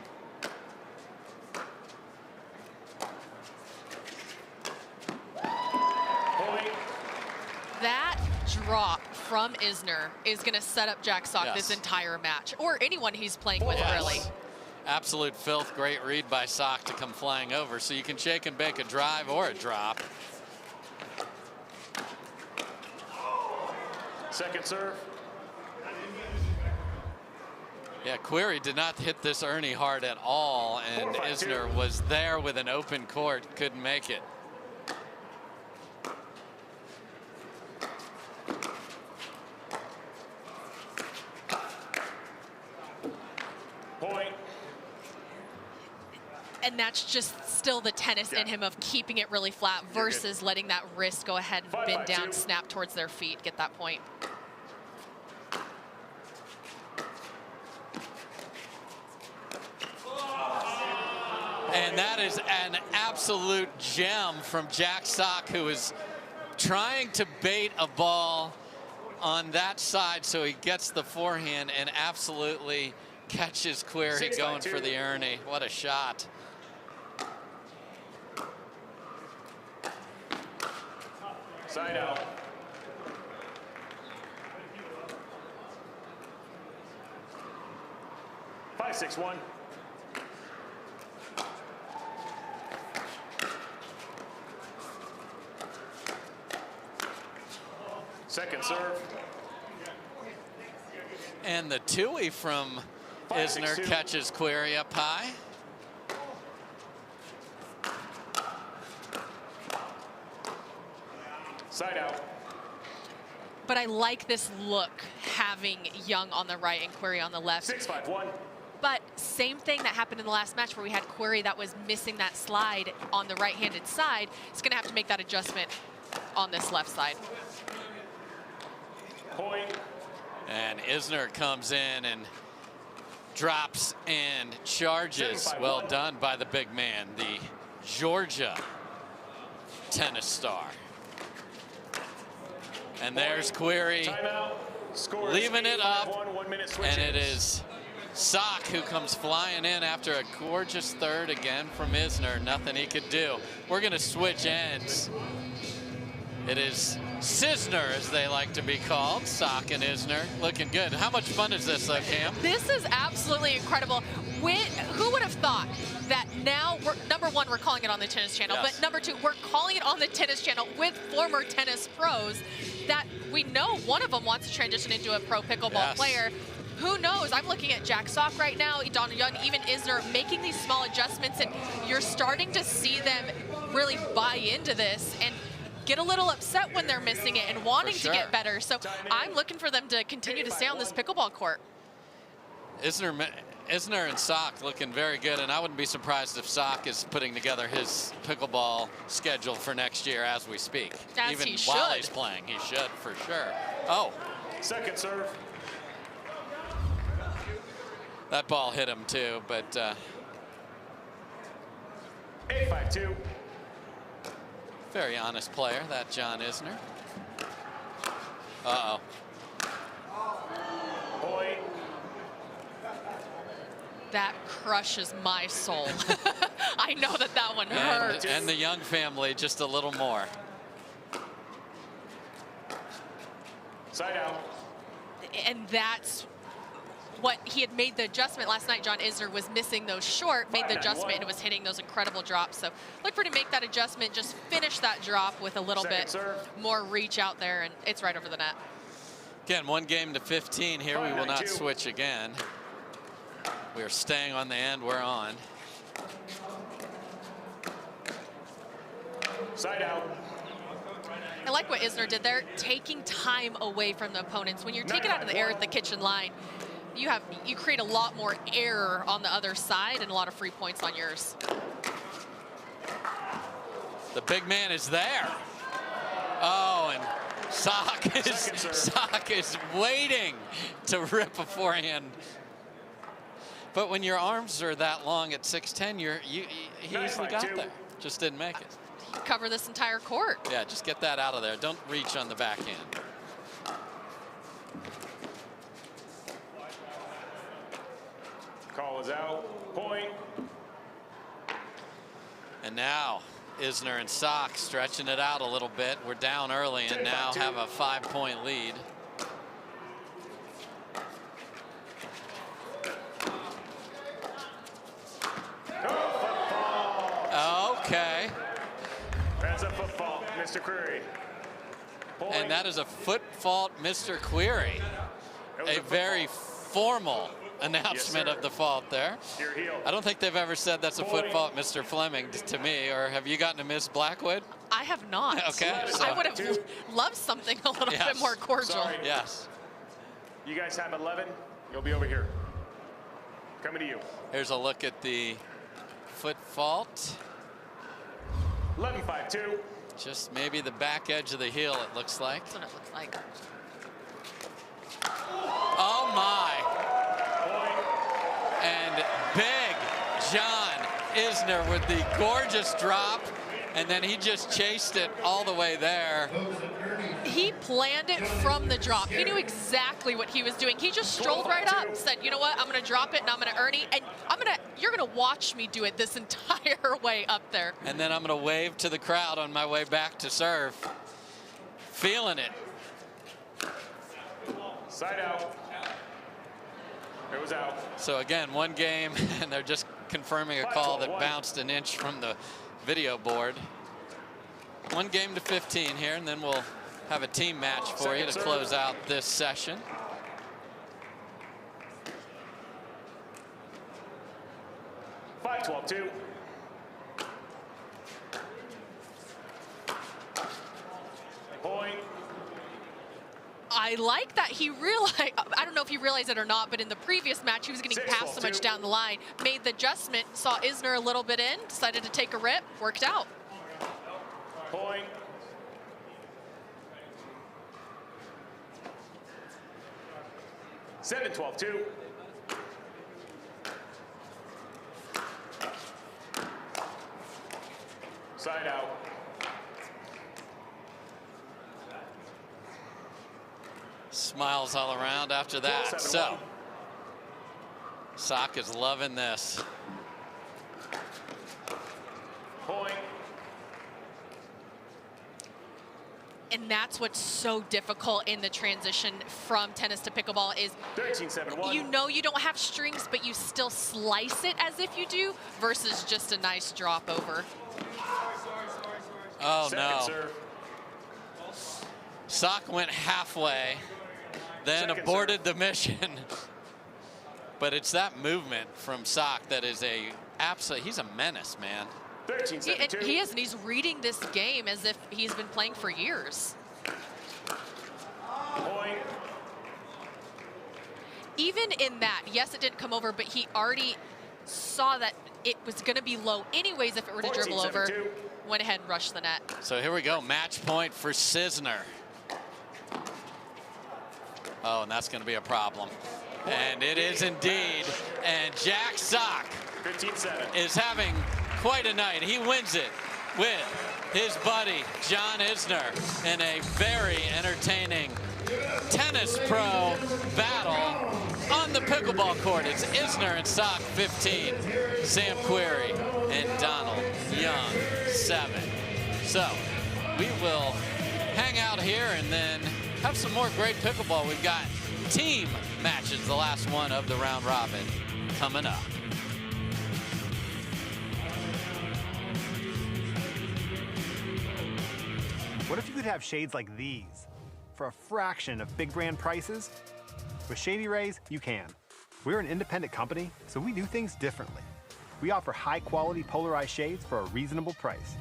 That drop from Isner is going to set up Jack Sock this entire match, or anyone he's playing with, really. Absolute filth. Great read by Sock to come flying over. So you can shake and bake a drive or a drop. Second serve. Yeah, Querrey did not hit this Ernie hard at all, and Isner was there with an open court, couldn't make it. Point. And that's just still the tennis in him of keeping it really flat versus letting that wrist go ahead and bend down, snap towards their feet, get that point. And that is an absolute gem from Jack Sock, who is trying to bait a ball on that side so he gets the forehand and absolutely catches Querrey going for the Ernie. What a shot. Side out. Five, 6-1. Second serve. And the two-way from Isner catches Querrey up high. Side out. But I like this look, having Young on the right and Querrey on the left. 6-5-1. But same thing that happened in the last match where we had Querrey that was missing that slide on the right-handed side. He's going to have to make that adjustment on this left side. Point. And Isner comes in and drops and charges. Well done by the big man, the Georgia tennis star. And there's Querrey leaving it up, and it is Sock who comes flying in after a gorgeous third again from Isner. Nothing he could do. We're going to switch ends. It is Cisner, as they like to be called. Sock and Isner looking good. How much fun is this, though, Cam? This is absolutely incredible. Who would have thought that now, number one, we're calling it on the Tennis Channel, but number two, we're calling it on the Tennis Channel with former tennis pros that we know one of them wants to transition into a pro pickleball player. Who knows? I'm looking at Jack Sock right now, Don Young, even Isner, making these small adjustments, and you're starting to see them really buy into this and get a little upset when they're missing it and wanting to get better. So I'm looking for them to continue to stay on this pickleball court. Isner and Sock looking very good, and I wouldn't be surprised if Sock is putting together his pickleball schedule for next year as we speak. As Even while he's playing, he should for sure. Oh. Second serve. That ball hit him too, but 8-5-2. Very honest player, that John Isner. Uh-oh. Point. That crushes my soul. I know that that one hurts. And the Young family just a little more. Side out. And that's what he had made the adjustment last night. John Isner was missing those short, made the adjustment, and was hitting those incredible drops. So look for him to make that adjustment, just finish that drop with a little bit more reach out there, and it's right over the net. Again, 1-15 here. We will not switch again. We are staying on the end we're on. Side out. I like what Isner did there, taking time away from the opponents. When you're taken out of the air at the kitchen line, you create a lot more error on the other side and a lot of free points on yours. The big man is there. Oh, and Sock is waiting to rip a forehand. But when your arms are that long at 6'10", he easily got there. Just didn't make it. Cover this entire court. Yeah, just get that out of there. Don't reach on the backhand. is out. Point. And now Isner and Sock stretching it out a little bit. We're down early and now have a 5-point lead. Okay. That's a foot fault, Mr. Querrey. Point. And that is a foot fault, Mr. Querrey. A very formal announcement of the fault there. Your heel. I don't think they've ever said that's a foot fault, Mr. Fleming, to me, or have you gotten to Miss Blackwood? I have not. Okay. So. I would have loved something a little bit more cordial. Sorry. Yes. You guys have 11. You'll be over here. Coming to you. Here's a look at the foot fault. 11-5-2. Just maybe the back edge of the heel, it looks like. That's what it looks like. Oh my. And big John Isner with the gorgeous drop, and then he just chased it all the way there. He planned it from the drop. He knew exactly what he was doing. He just strolled right up, said, you know what, I'm gonna drop it and I'm gonna Ernie, and you're gonna watch me do it this entire way up there. And then I'm gonna wave to the crowd on my way back to serve. Feeling it. Side out. It was out. So again, one game, and they're just confirming a call that bounced an inch from the video board. 1 game to 15 here, and then we'll have a team match for you to close out this session. Five, 12-2. Point. I like that he realized, I don't know if he realized it or not, but in the previous match, he was getting passed so much down the line, made the adjustment, saw Isner a little bit in, decided to take a rip, worked out. Point. Seven, 12-2. Side out. Smiles all around after that. So, Sock is loving this. Point. And that's what's so difficult in the transition from tennis to pickleball is 13-7-1. you know you don't have strings, but you still slice it as if you do versus just a nice drop over. Oh no. Sock went halfway, then aborted the mission. But it's that movement from Sock that is he's a menace, man. 13-7-2. He is, and he's reading this game as if he's been playing for years. Point. Even in that, yes, it didn't come over, but he already saw that it was going to be low anyways if it were to dribble over. Went ahead and rushed the net. So here we go, match point for Isner. Oh, and that's going to be a problem. And it is indeed. And Jack Sock 15-7. is having quite a night. He wins it with his buddy John Isner in a very entertaining tennis pro battle on the pickleball court. It's Isner and Sock 15, Sam Querrey and Donald Young 7. So we will hang out here and then have some more great pickleball. We've got team matches, the last one of the round robin, coming up. What if you could have shades like these for a fraction of big brand prices? With Shady Rays, you can. We're an independent company, so we do things differently. We offer high-quality polarized shades for a reasonable price.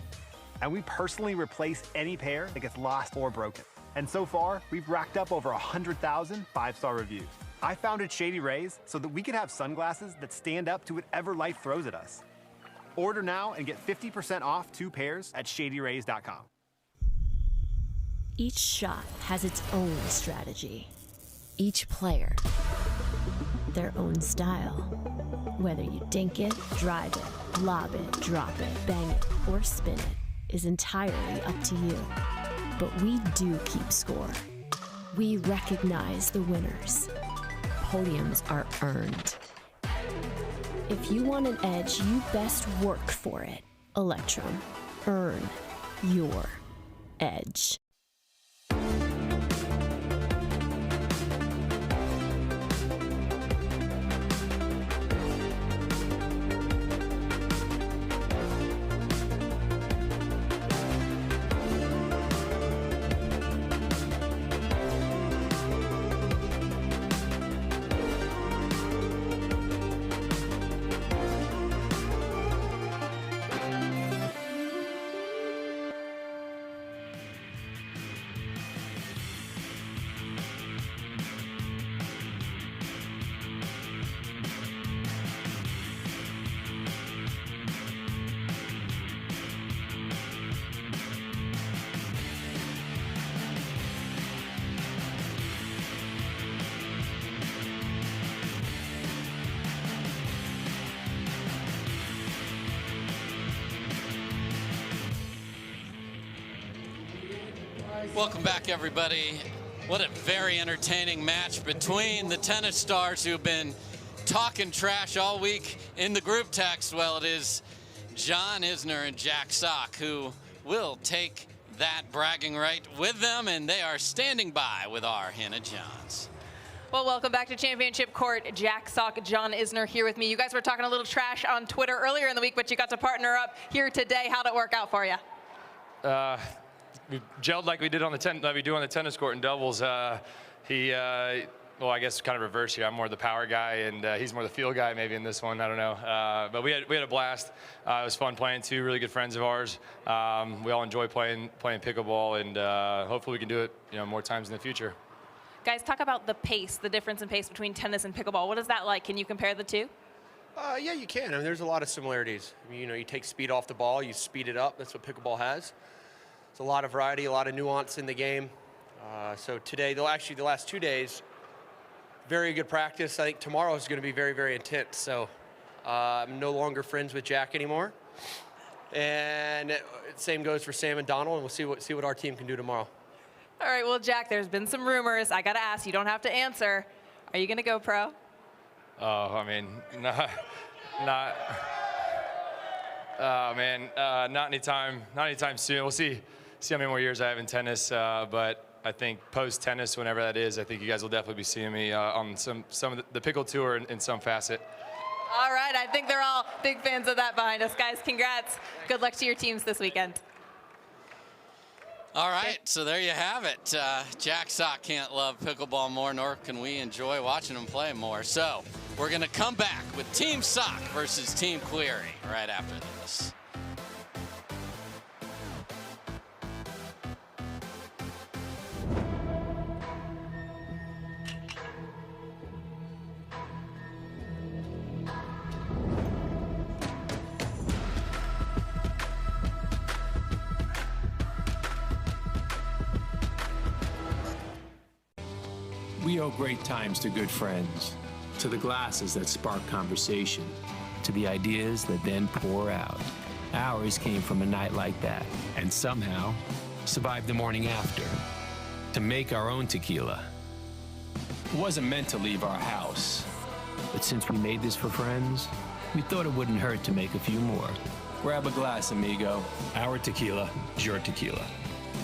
And we personally replace any pair that gets lost or broken. And so far, we've racked up over 100,000 5-star reviews. I founded Shady Rays so that we could have sunglasses that stand up to whatever life throws at us. Order now and get 50% off 2 pairs at shadyrays.com. Each shot has its own strategy. Each player, their own style. Whether you dink it, drive it, lob it, drop it, bang it, or spin it is entirely up to you. But we do keep score. We recognize the winners. Podiums are earned. If you want an edge, you best work for it. Electrum. Earn your edge. Welcome back, everybody. What a very entertaining match between the tennis stars who've been talking trash all week in the group text. Well, it is John Isner and Jack Sock who will take that bragging right with them, and they are standing by with our Hannah Johns. Well, welcome back to Championship Court. Jack Sock, John Isner here with me. You guys were talking a little trash on Twitter earlier in the week, but you got to partner up here today. How'd it work out for you? We gelled like we did on the tennis court in doubles. Well, I guess kind of reverse here. I'm more the power guy, and he's more the feel guy maybe in this one. I don't know. But we had a blast. It was fun playing two really good friends of ours. We all enjoy playing pickleball, and hopefully we can do it more times in the future. Guys, talk about the pace, the difference in pace between tennis and pickleball. What is that like? Can you compare the two? Yeah, you can. I mean, there's a lot of similarities. I mean, you take speed off the ball, you speed it up. That's what pickleball has. It's a lot of variety, a lot of nuance in the game. So today, the last 2 days, very good practice. I think tomorrow is going to be very, very intense. So I'm no longer friends with Jack anymore. And same goes for Sam and Donald, and we'll see what our team can do tomorrow. All right, well, Jack, there's been some rumors. I got to ask, you don't have to answer. Are you going to go pro? Oh, I mean, not anytime soon. We'll see how many more years I have in tennis, but I think post-tennis, whenever that is, I think you guys will definitely be seeing me on some of the pickle tour in some facet. All right, I think they're all big fans of that behind us. Guys, congrats. Good luck to your teams this weekend. All right, so there you have it. Jack Sock can't love pickleball more, nor can we enjoy watching him play more. So we're going to come back with Team Sock versus Team Querrey right after this. We owe great times to good friends, to the glasses that spark conversation, to the ideas that then pour out. Ours came from a night like that, and somehow survived the morning after, to make our own tequila. It wasn't meant to leave our house, but since we made this for friends, we thought it wouldn't hurt to make a few more. Grab a glass, amigo. Our tequila is your tequila.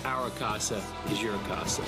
Our casa is your casa.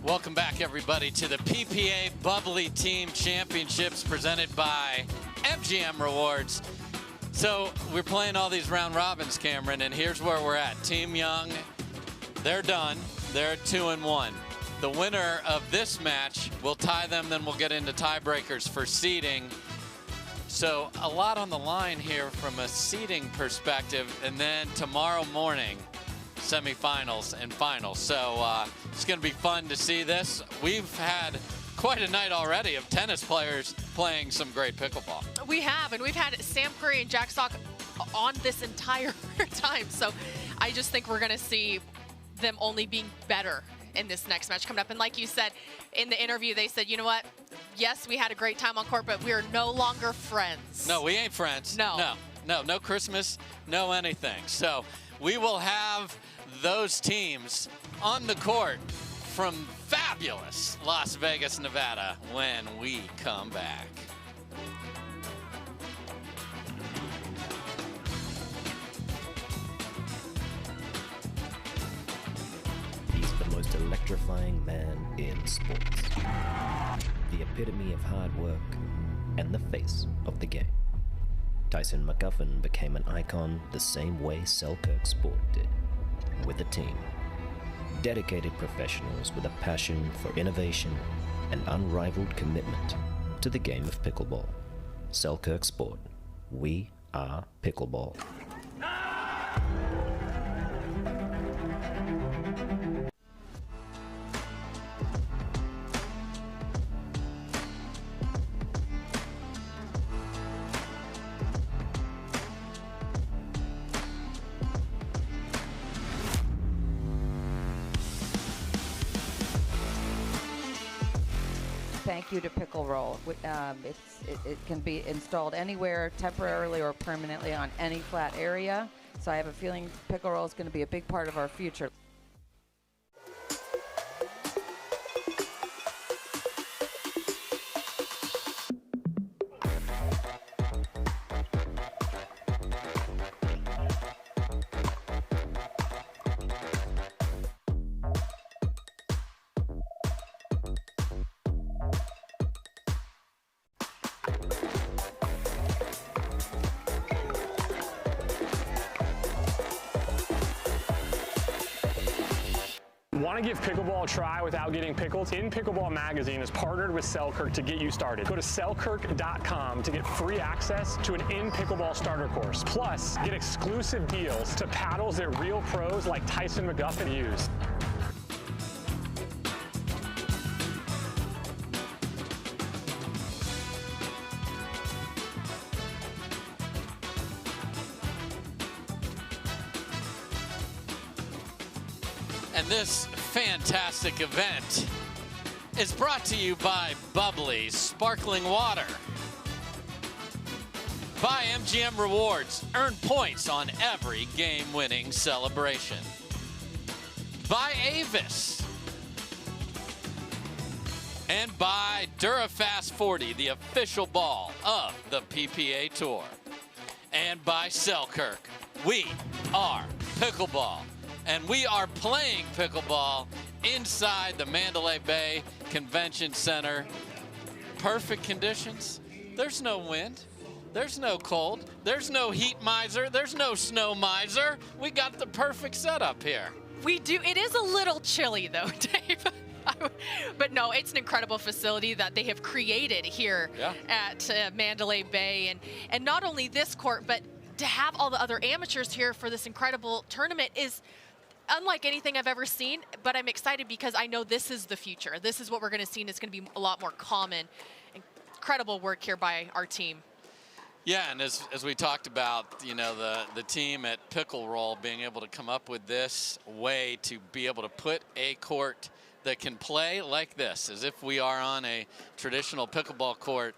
Welcome back, everybody, to the PPA Bubbly Team Championships presented by MGM Rewards. So we're playing all these round robins, Cameron, and here's where we're at. Team Young, they're done. They're 2-1. The winner of this match will tie them, then we'll get into tiebreakers for seeding. So a lot on the line here from a seeding perspective, and then tomorrow morning, semifinals and finals. So it's going to be fun to see this. We've had quite a night already of tennis players playing some great pickleball. We have, and we've had Sam Querrey and Jack Sock on this entire time. So I just think we're going to see them only being better in this next match coming up. And like you said in the interview, they said, you know what? Yes, we had a great time on court, but we are no longer friends. No, we ain't friends. No Christmas, no anything. So we will have those teams on the court from fabulous Las Vegas, Nevada when we come back. He's the most electrifying man in sports. The epitome of hard work and the face of the game. Tyson McGuffin became an icon the same way Selkirk Sport did, with a team. Dedicated professionals with a passion for innovation and unrivaled commitment to the game of pickleball. Selkirk Sport. We are pickleball. Thank you to Pickle Roll. It can be installed anywhere, temporarily or permanently, on any flat area. So I have a feeling Pickle Roll is going to be a big part of our future. Want to give pickleball a try without getting pickled? In Pickleball Magazine is partnered with Selkirk to get you started. Go to selkirk.com to get free access to an in-pickleball starter course. Plus, get exclusive deals to paddles that real pros like Tyson McGuffin use. And this fantastic event is brought to you by Bubly Sparkling Water. By MGM Rewards, earn points on every game-winning celebration. By Avis. And by DuraFast 40, the official ball of the PPA Tour. And by Selkirk, we are pickleball. And we are playing pickleball inside the Mandalay Bay Convention Center. Perfect conditions. There's no wind. There's no cold. There's no heat miser. There's no snow miser. We got the perfect setup here. We do. It is a little chilly, though, Dave. But no, it's an incredible facility that they have created here at Mandalay Bay. And not only this court, but to have all the other amateurs here for this incredible tournament is unlike anything I've ever seen, but I'm excited because I know this is the future. This is what we're going to see, and it's going to be a lot more common. Incredible work here by our team. Yeah, and as we talked about, you know, the team at Pickle Roll being able to come up with this way to be able to put a court that can play like this, as if we are on a traditional pickleball court,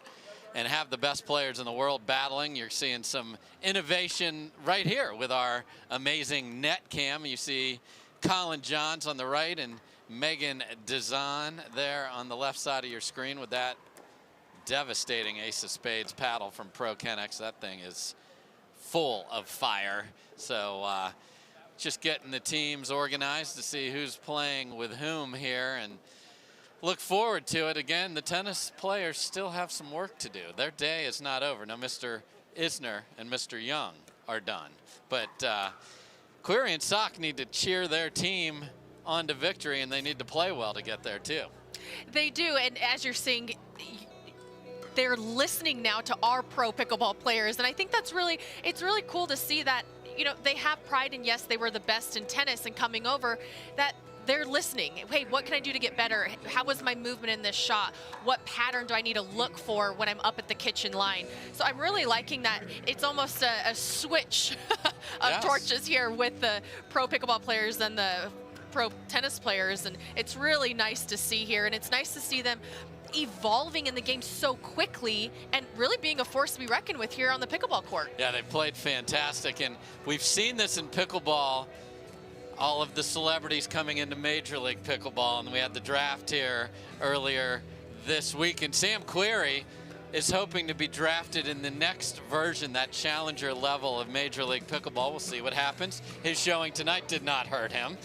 and have the best players in the world battling. You're seeing some innovation right here with our amazing net cam. You see Collin Johns on the right and Meghan Dizon there on the left side of your screen with that devastating ace of spades paddle from Pro Kennex. That thing is full of fire. So just getting the teams organized to see who's playing with whom here. And look forward to it. Again, the tennis players still have some work to do. Their day is not over. Now, Mr. Isner and Mr. Young are done. But Querrey and Sock need to cheer their team on to victory, and they need to play well to get there, too. They do, and as you're seeing, they're listening now to our pro pickleball players, and I think that's really, it's really cool to see that, you know, they have pride, and yes, they were the best in tennis, and coming over, that they're listening. Hey, what can I do to get better? How was my movement in this shot? What pattern do I need to look for when I'm up at the kitchen line? So I'm really liking that. It's almost a switch of torches here with the pro pickleball players and the pro tennis players, and it's really nice to see here, and it's nice to see them evolving in the game so quickly and really being a force to be reckoned with here on the pickleball court. Yeah, they played fantastic, and we've seen this in pickleball, all of the celebrities coming into Major League Pickleball, and we had the draft here earlier this week, and Sam Querrey is hoping to be drafted in the next version, that challenger level of Major League Pickleball. We'll see what happens. His showing tonight did not hurt him.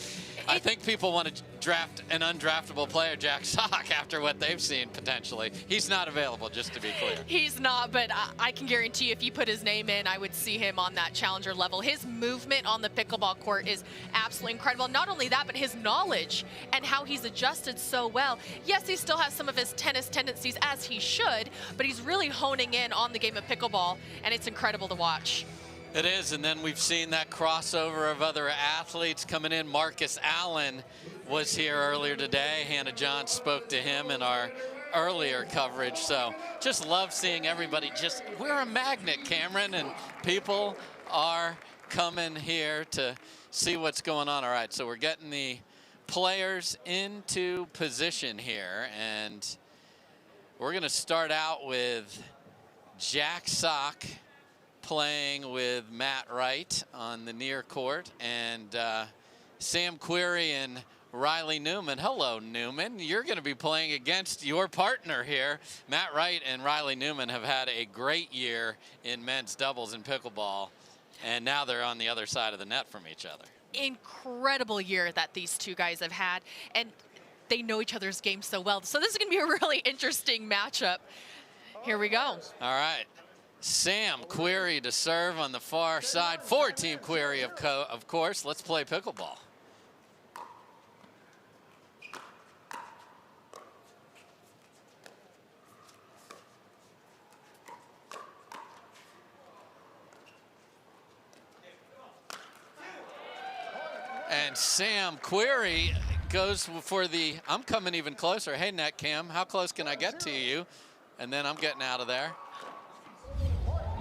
I think people want to draft an undraftable player, Jack Sock, after what they've seen potentially. He's not available, just to be clear. He's not, but I can guarantee you if you put his name in, I would see him on that challenger level. His movement on the pickleball court is absolutely incredible. Not only that, but his knowledge and how he's adjusted so well. Yes, he still has some of his tennis tendencies, as he should, but he's really honing in on the game of pickleball, and it's incredible to watch. It is, and then we've seen that crossover of other athletes coming in. Marcus Allen was here earlier today. Hannah John spoke to him in our earlier coverage. So just love seeing everybody. We're a magnet, Cameron, and people are coming here to see what's going on. All right, so we're getting the players into position here, and we're going to start out with Jack Sock playing with Matt Wright on the near court, and Sam Querrey and Riley Newman. Hello, Newman. You're going to be playing against your partner here. Matt Wright and Riley Newman have had a great year in men's doubles in pickleball, and now they're on the other side of the net from each other. Incredible year that these two guys have had, and they know each other's game so well. So this is going to be a really interesting matchup. Here we go. All right. Sam Querrey to serve on the far side for Team Querrey, of course. Let's play pickleball. And Sam Querrey goes for the, I'm coming even closer. Hey, Net Cam, how close can I get to you? And then I'm getting out of there.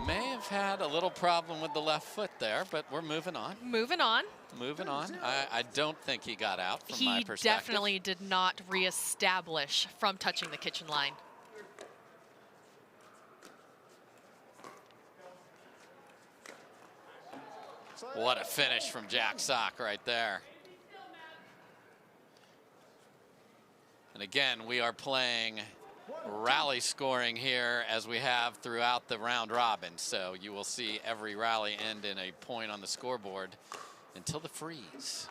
May have had a little problem with the left foot there, but we're moving on. Moving on. Moving on. I don't think he got out from my perspective. He definitely did not reestablish from touching the kitchen line. What a finish from Jack Sock right there. And again, we are playing rally scoring here as we have throughout the round robin. So you will see every rally end in a point on the scoreboard until the freeze.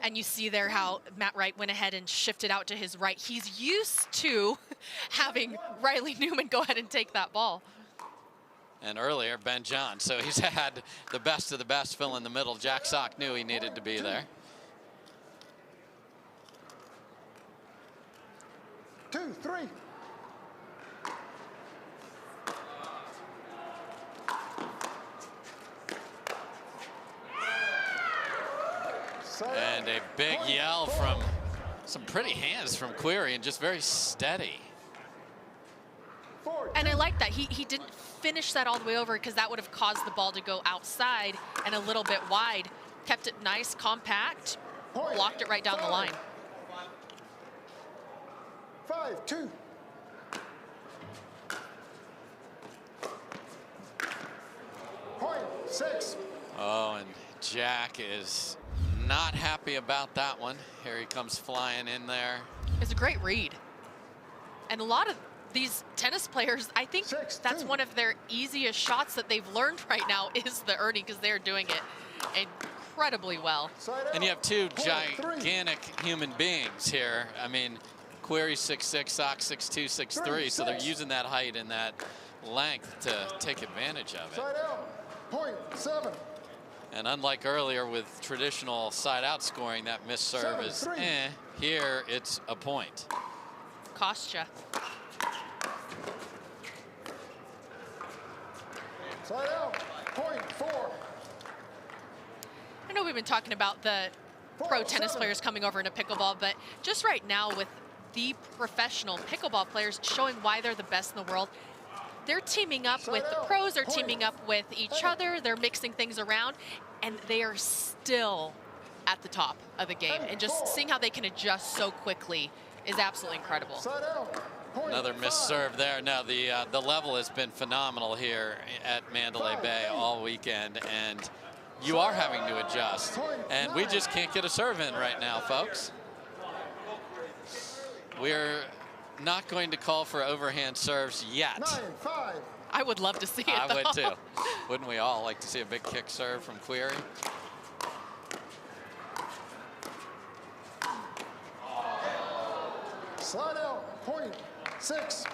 And you see there how Matt Wright went ahead and shifted out to his right. He's used to having Riley Newman go ahead and take that ball. And earlier, Ben John. So he's had the best of the best fill in the middle. Jack Sock knew he needed to be there. 2, 3. And a big yell from some pretty hands from Querrey, and just very steady. And I like that. He didn't finish that all the way over, because that would have caused the ball to go outside and a little bit wide. Kept it nice, compact, blocked it right down the line. 5, 2. Point 6. Oh, and Jack is not happy about that one. Here he comes flying in there. It's a great read. And a lot of these tennis players, I think that's one of their easiest shots that they've learned right now is the Ernie, because they're doing it incredibly well. And you have two gigantic human beings here. I mean, Querrey 6'6", Sock 6'2", 6'3", so they're using that height and that length to take advantage of it. Side out, point 7. And unlike earlier with traditional side-out scoring, that missed serve is here it's a point. Cost ya. Side out, point 4. I know we've been talking about the pro tennis players coming over into pickleball, but just right now with the professional pickleball players showing why they're the best in the world, they're teaming up with the pros, they're teaming up with each other, they're mixing things around, and they are still at the top of the game. And just seeing how they can adjust so quickly is absolutely incredible. Another missed serve there. Now the level has been phenomenal here at Mandalay Bay all weekend, and you are having to adjust. And we just can't get a serve in right now, folks. We're not going to call for overhand serves yet. 9-5. I would love to see it, I though. would too. Wouldn't we all like to see a big kick serve from Querrey? Slide out, point 6.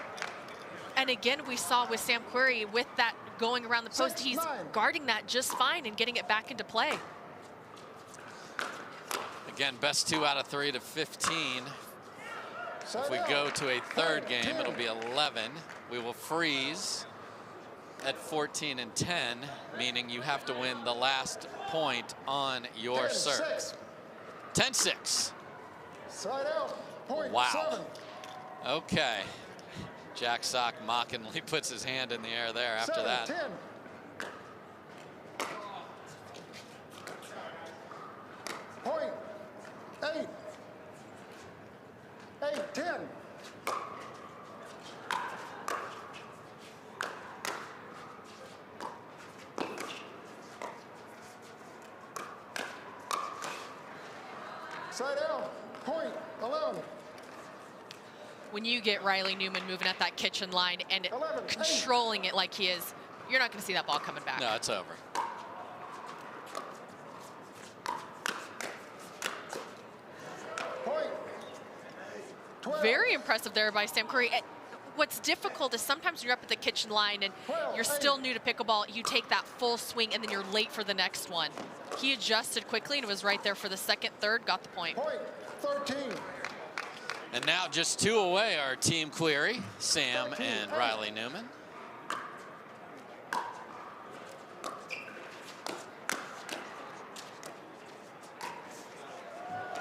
And again, we saw with Sam Querrey with that going around the post, he's guarding that just fine and getting it back into play. Again, best 2 out of 3 to 15. If we go to a third game, it'll be 11. We will freeze at 14 and 10, meaning you have to win the last point on your serve. 10-6. Side out, point Wow. 7. Okay. Jack Sock mockingly puts his hand in the air there after that. 10. Point 8. 8-10. Side out, point 11. When you get Riley Newman moving at that kitchen line and controlling it like he is, you're not going to see that ball coming back. No, it's over. Very impressive there by Sam Querrey. What's difficult is sometimes you're up at the kitchen line and you're still new to pickleball. You take that full swing and then you're late for the next one. He adjusted quickly and was right there for the second, third, got the point. Point 13. And now just 2 away are Team Querrey, Sam and Riley Newman.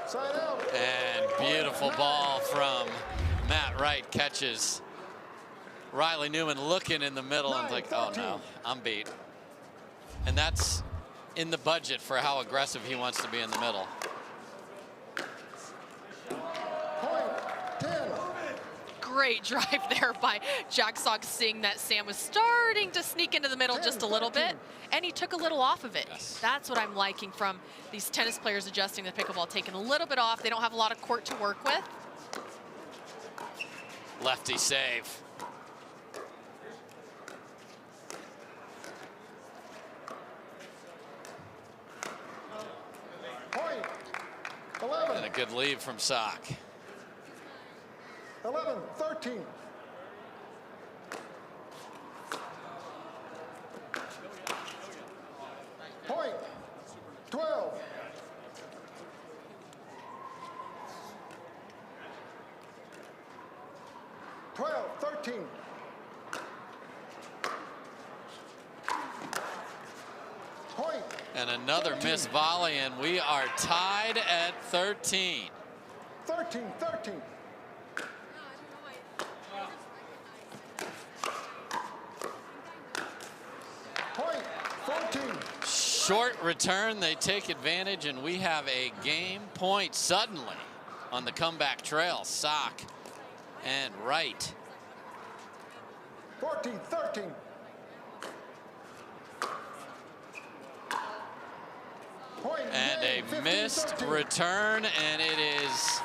Side out. And beautiful ball from Matt Wright, catches Riley Newman looking in the middle and like, oh no, I'm beat. And that's in the budget for how aggressive he wants to be in the middle. Great drive there by Jack Sock, seeing that Sam was starting to sneak into the middle just a little bit, and he took a little off of it. That's what I'm liking from these tennis players adjusting the pickleball, taking a little bit off. They don't have a lot of court to work with. Lefty save. Point 11. And a good lead from Sock. 11-13. Point 12. And another missed volley, and we are tied at 13. 13-13. Point 14. Short return, they take advantage, and we have a game point suddenly on the comeback trail. Sock and Wright. 14-13. And a missed return, and it is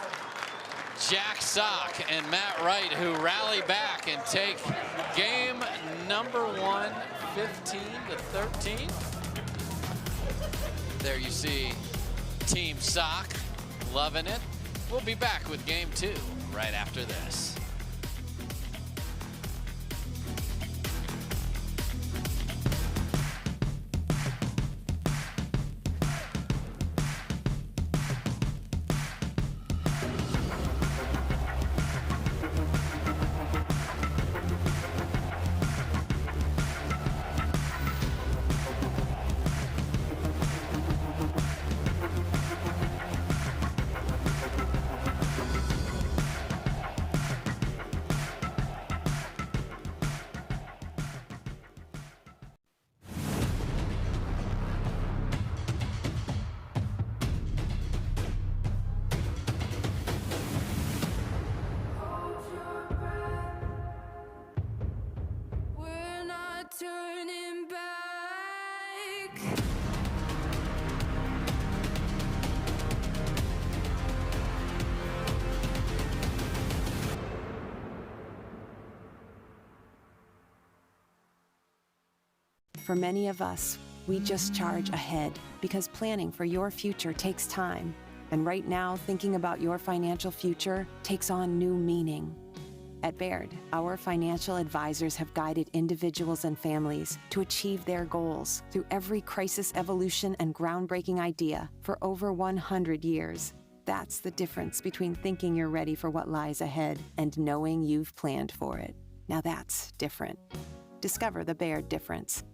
Jack Sock and Matt Wright who rally back and take game number 1, 15-13. There you see Team Sock loving it. We'll be back with game 2 right after this. Turning back. For many of us, we just charge ahead because planning for your future takes time. And right now, thinking about your financial future takes on new meaning. At Baird, our financial advisors have guided individuals and families to achieve their goals through every crisis evolution and groundbreaking idea for over 100 years. That's the difference between thinking you're ready for what lies ahead and knowing you've planned for it. Now that's different. Discover the Baird difference.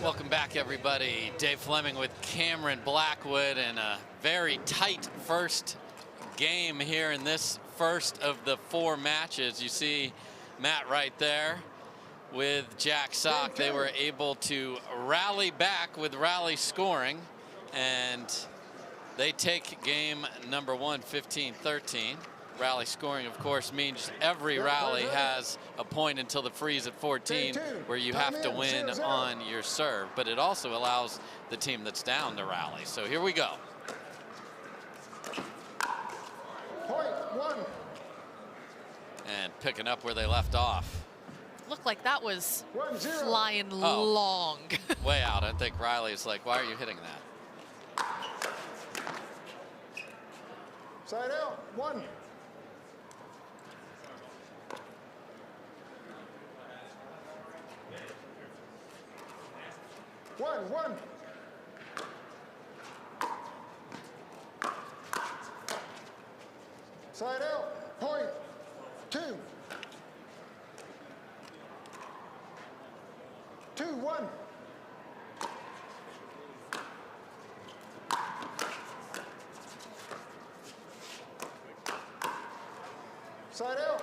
Welcome back, everybody. Dave Fleming with Cameron Blackwood, and a very tight first game here in this first of the 4 matches. You see Matt right there with Jack Sock. They were able to rally back with rally scoring, and they take game number 1, 15-13. Rally scoring, of course, means every rally has a point until the freeze at 14 where you have to win on your serve. But it also allows the team that's down to rally. So here we go. Point 1. And picking up where they left off. Looked like that was 1-0. flying long. Way out. I think Riley's like, why are you hitting that? Side out. 1. One. Side out. Point 2. 2-1. Side out.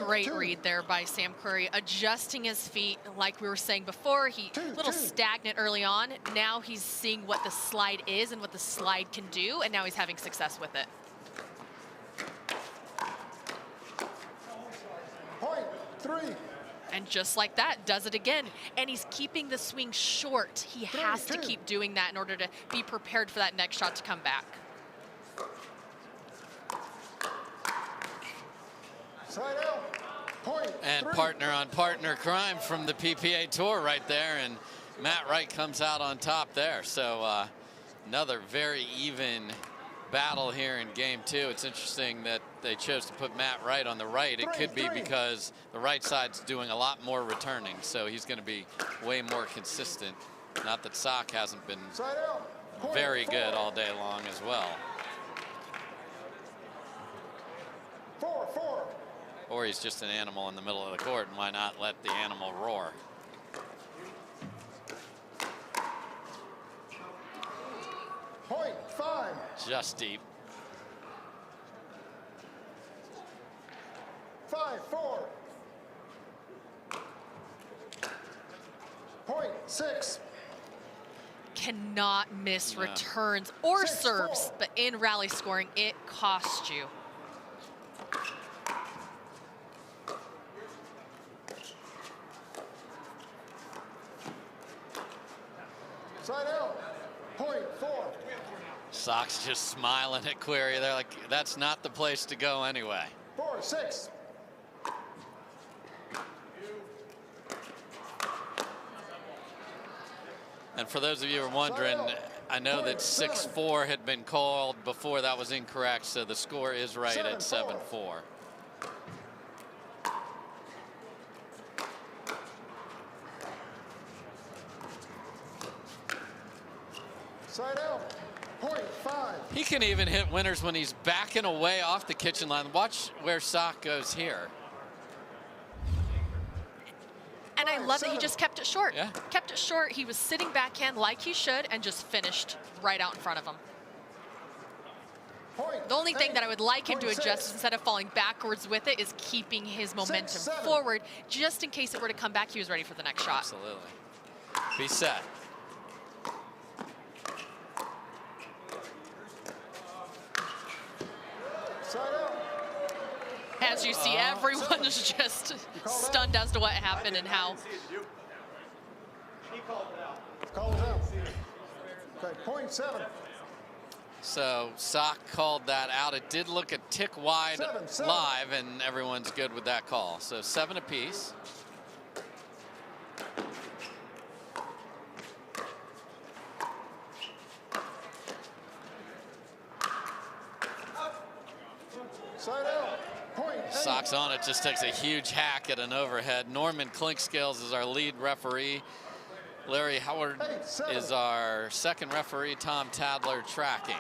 Great read there by Sam Querrey, adjusting his feet. Like we were saying before, he a little stagnant early on. Now he's seeing what the slide is and what the slide can do, and now he's having success with it. Point 3. And just like that, does it again. And he's keeping the swing short. He has to keep doing that in order to be prepared for that next shot to come back. Side out. Point And 3. partner on partner crime from the PPA Tour right there. And Matt Wright comes out on top there. So another very even battle here in game 2. It's interesting that they chose to put Matt Wright on the right. It could be because the right side's doing a lot more returning. So he's going to be way more consistent. Not that Sock hasn't been very good all day long as well. 4. Or he's just an animal in the middle of the court, and why not let the animal roar? Point 5. Just deep. 5-4. Point 6. cannot miss returns or serves, but in rally scoring, it costs you. Side out. Point 4. Sox just smiling at Querrey. They're like, that's not the place to go anyway. 4-6. And for those of you who are wondering, I know that 6-4 had been called before. That was incorrect, so the score is right at 7-4. Side out. Point 5. He can even hit winners when he's backing away off the kitchen line. Watch where Sock goes here. And I love that he just kept it short. Yeah. Kept it short. He was sitting backhand like he should and just finished right out in front of him. The only thing that I would like him to adjust instead of falling backwards with it is keeping his momentum forward, just in case it were to come back, he was ready for the next shot. Absolutely. Be set. As you see, everyone's just stunned as to what happened and how. Call it out. Okay, point 7. So Sock called that out. It did look a tick wide live, and everyone's good with that call. So 7 apiece. Side out. Sock's on it, just takes a huge hack at an overhead. Norman Clinkscales is our lead referee. Larry Howard is our second referee. Tom Tadler tracking.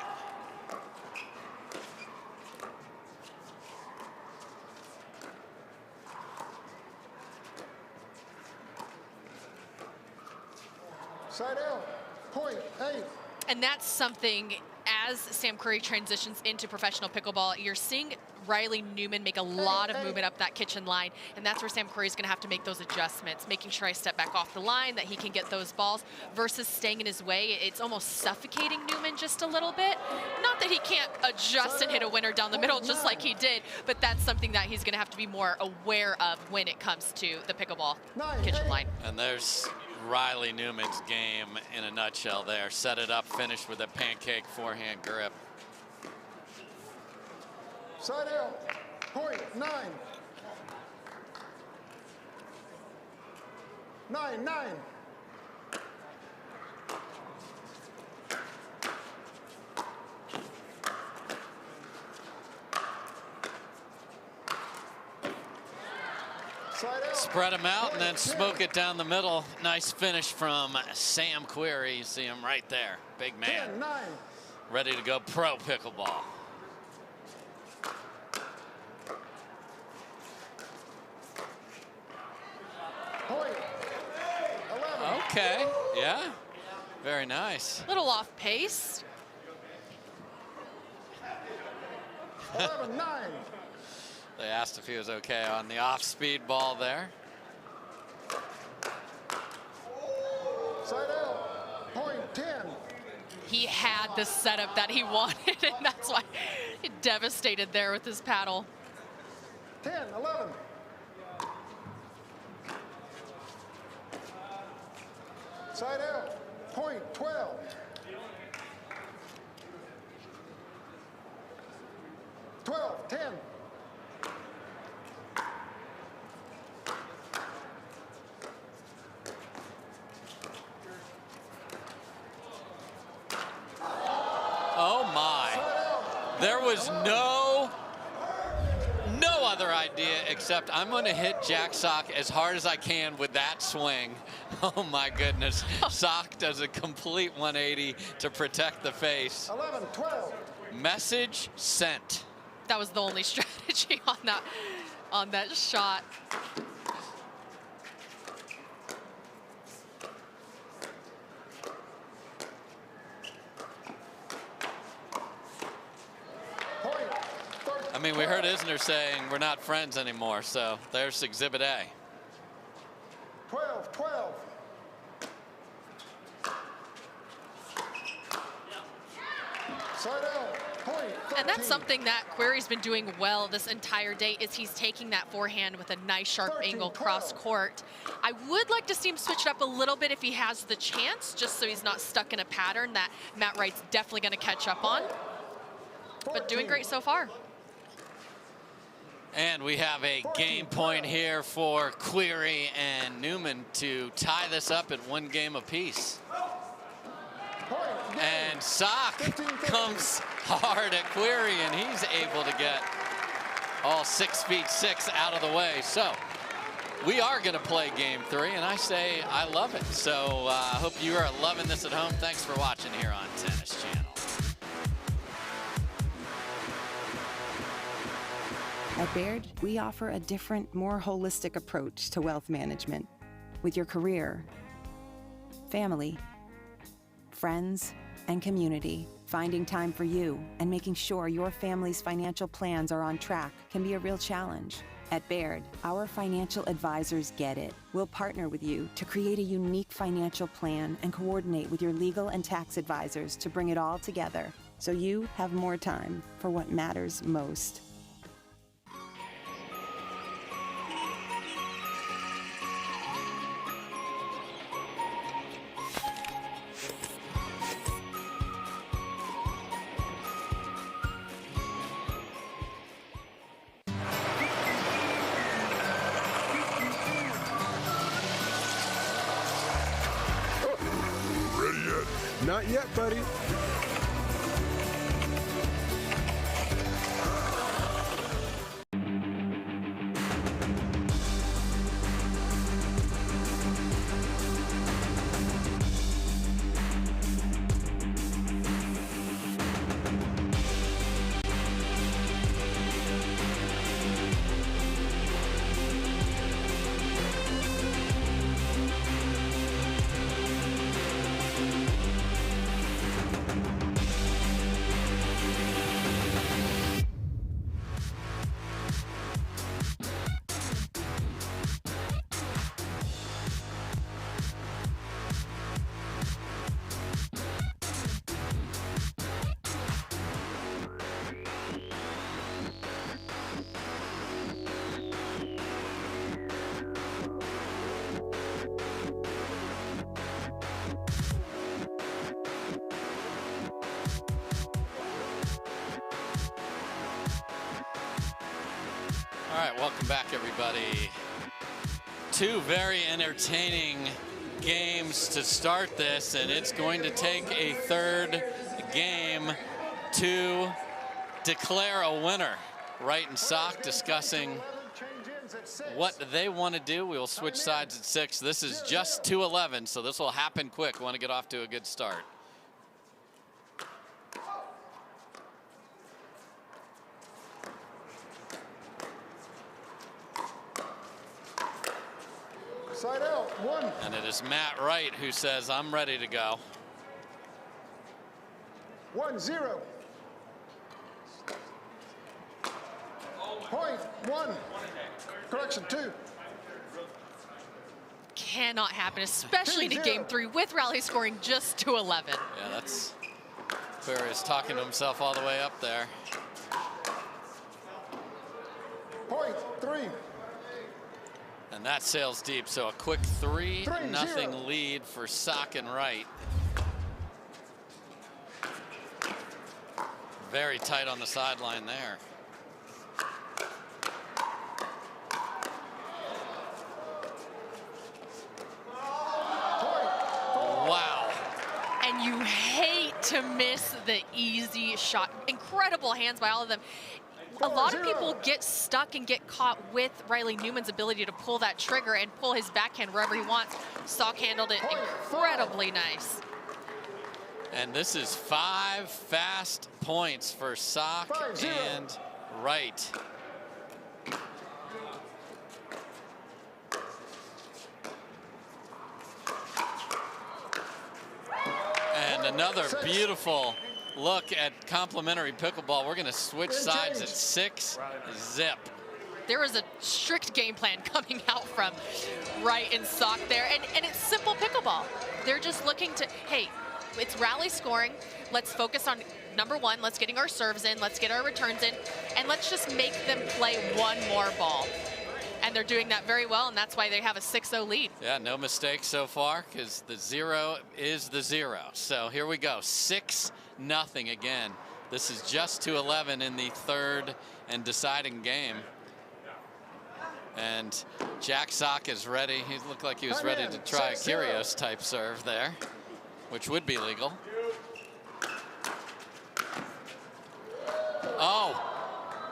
Side out. Point 8. And that's something, as Sam Querrey transitions into professional pickleball, you're seeing Riley Newman make a lot of movement up that kitchen line, and that's where Sam Querrey's going to have to make those adjustments, making sure I step back off the line, that he can get those balls, versus staying in his way. It's almost suffocating Newman just a little bit. Not that he can't adjust and hit a winner down the middle just like he did, but that's something that he's going to have to be more aware of when it comes to the pickleball kitchen line. And there's Riley Newman's game in a nutshell there. Set it up, finished with a pancake forehand grip. Side out. Point 9. 9-9. Spread him out and then smoke it down the middle. Nice finish from Sam Querrey. You see him right there. Big man. 10-9. Ready to go pro pickleball. Point 11. Okay, yeah. Very nice. Little off pace. 11-9. They asked if he was okay on the off-speed ball there. Side out. Point 10. He had the setup that he wanted, and that's why he devastated there with his paddle. 10-11. Side out. Point 12. Twelve, 10. Oh my. There was no other idea except I'm going to hit Jack Sock as hard as I can with that swing. Oh my goodness. Sock does a complete 180 to protect the face. 11-12. Message sent. That was the only strategy on that shot. I mean, we heard Isner saying we're not friends anymore, so there's Exhibit A. 12-12. Side out. Point. And that's something that Querrey's been doing well this entire day, is he's taking that forehand with a nice sharp angle cross court. I would like to see him switch it up a little bit if he has the chance, just so he's not stuck in a pattern that Matt Wright's definitely going to catch up on. But doing great so far. And we have a game point here for Querrey and Newman to tie this up at 1 game apiece. And Sock comes hard at Querrey, and he's able to get all 6'6" out of the way. So we are going to play game 3, and I say I love it. So I hope you are loving this at home. Thanks for watching here on Tennis Channel. At Baird, we offer a different, more holistic approach to wealth management. With your career, family, friends, and community, finding time for you and making sure your family's financial plans are on track can be a real challenge. At Baird, our financial advisors get it. We'll partner with you to create a unique financial plan and coordinate with your legal and tax advisors to bring it all together so you have more time for what matters most. Not yet, buddy. All right, welcome back, everybody. 2 very entertaining games to start this, and it's going to take a 3rd game to declare a winner. Wright and Sock discussing what they want to do. We will switch sides at 6. This is just 2-11, so this will happen quick. We want to get off to a good start. Side out. 1. And it is Matt Wright who says, I'm ready to go. 1-0. Point. 1. Correction. 2. Cannot happen, especially to game 3 with rally scoring just to 11. Yeah, that's Querrey is talking to himself all the way up there. Point. 3. And that sails deep, so a quick 3-0 lead for Sock and Wright. Very tight on the sideline there. Wow. And you hate to miss the easy shot. Incredible hands by all of them. A lot of people get stuck and get caught with Riley Newman's ability to pull that trigger and pull his backhand wherever he wants. Sock handled it incredibly nice. And this is 5 fast points for Sock and Wright. And another beautiful look at complimentary pickleball. We're going to switch sides at 6. Zip. There is a strict game plan coming out from Wright and Sock there. And it's simple pickleball. They're just looking to, hey, it's rally scoring. Let's focus on number one, let's getting our serves in, let's get our returns in, and let's just make them play one more ball. And they're doing that very well, and that's why they have a 6-0 lead. Yeah, no mistakes so far, because the 0 is the 0. So here we go, 6-0 again. This is just to 11 in the third and deciding game. And Jack Sock is ready. He looked like he was ready to try a Kyrgios type serve there, which would be legal. Oh.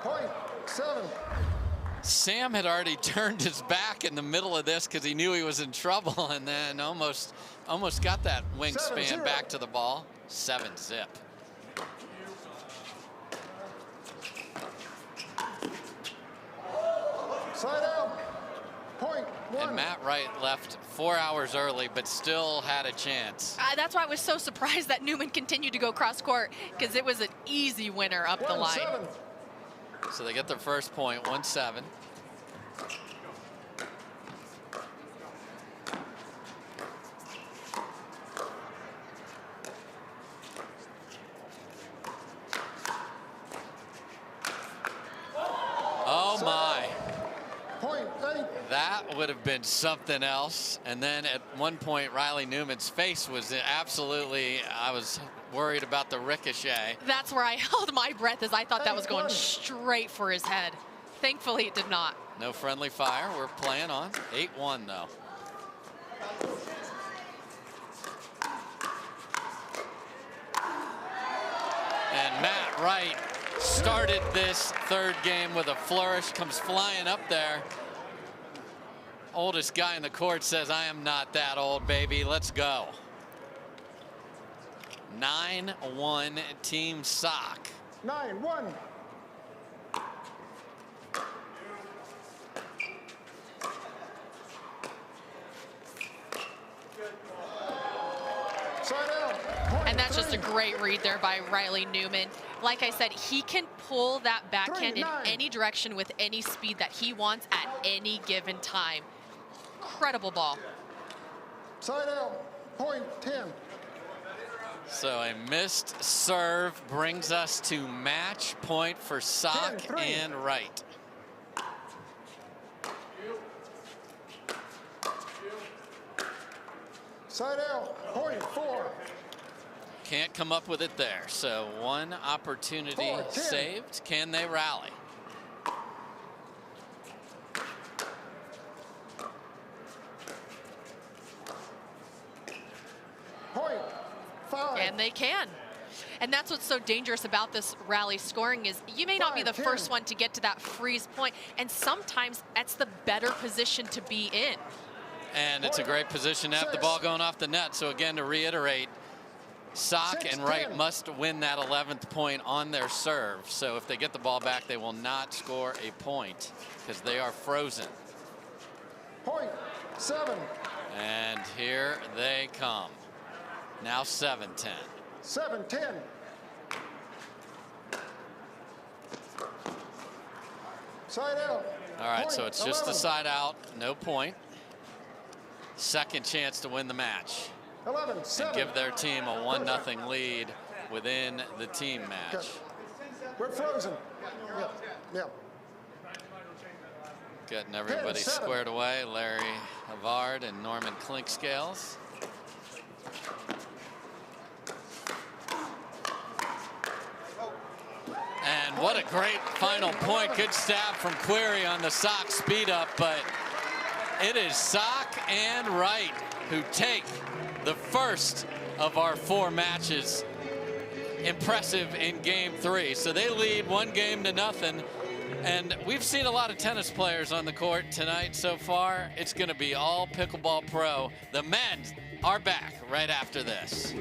Point 7. Sam had already turned his back in the middle of this because he knew he was in trouble, and then almost got that wingspan back to the ball. 7-zip. Side out. Point 1. And Matt Wright left 4 hours early, but still had a chance. That's why I was so surprised that Newman continued to go cross court, because it was an easy winner up the line. 1-7. So they get their first point, 1-7. Oh my. Point 8. That would have been something else. And then at one point, Riley Newman's face was absolutely, I was worried about the ricochet. That's where I held my breath, as I thought that was going straight for his head. Thankfully, it did not. No friendly fire. We're playing on. 8-1, though. And Matt Wright started this third game with a flourish, comes flying up there. Oldest guy in the court says, I am not that old, baby. Let's go. 9-1 Team Sock. 9-1. And that's just a great read there by Riley Newman. Like I said, he can pull that backhand in any direction with any speed that he wants at any given time. Incredible ball. Side out. Point 10. So a missed serve brings us to match point for Sock and Wright. Side out. Point 4. Can't come up with it there. So one opportunity saved. Can they rally? Point 5. And they can. And that's what's so dangerous about this rally scoring is you may not be the first one to get to that freeze point, and sometimes that's the better position to be in. And it's a great position to have the ball going off the net. So again, to reiterate, Sock and Wright must win that 11th point on their serve. So if they get the ball back, they will not score a point because they are frozen. Point 7. And here they come. Now 7-10. 7-10. Side out. All right, so it's just the side out, no point. Second chance to win the match. 11-7. And give their team a 1-0 lead within the team match. Okay. We're frozen. Yeah. Getting everybody squared away. Larry Havard and Norman Clinkscales. And what a great final point. Good stab from Querrey on the Sock speed up, but it is Sock and Wright who take the first of our 4 matches. Impressive in game 3. So they lead 1-0. And we've seen a lot of tennis players on the court tonight so far. It's going to be all pickleball pro. The men are back right after this.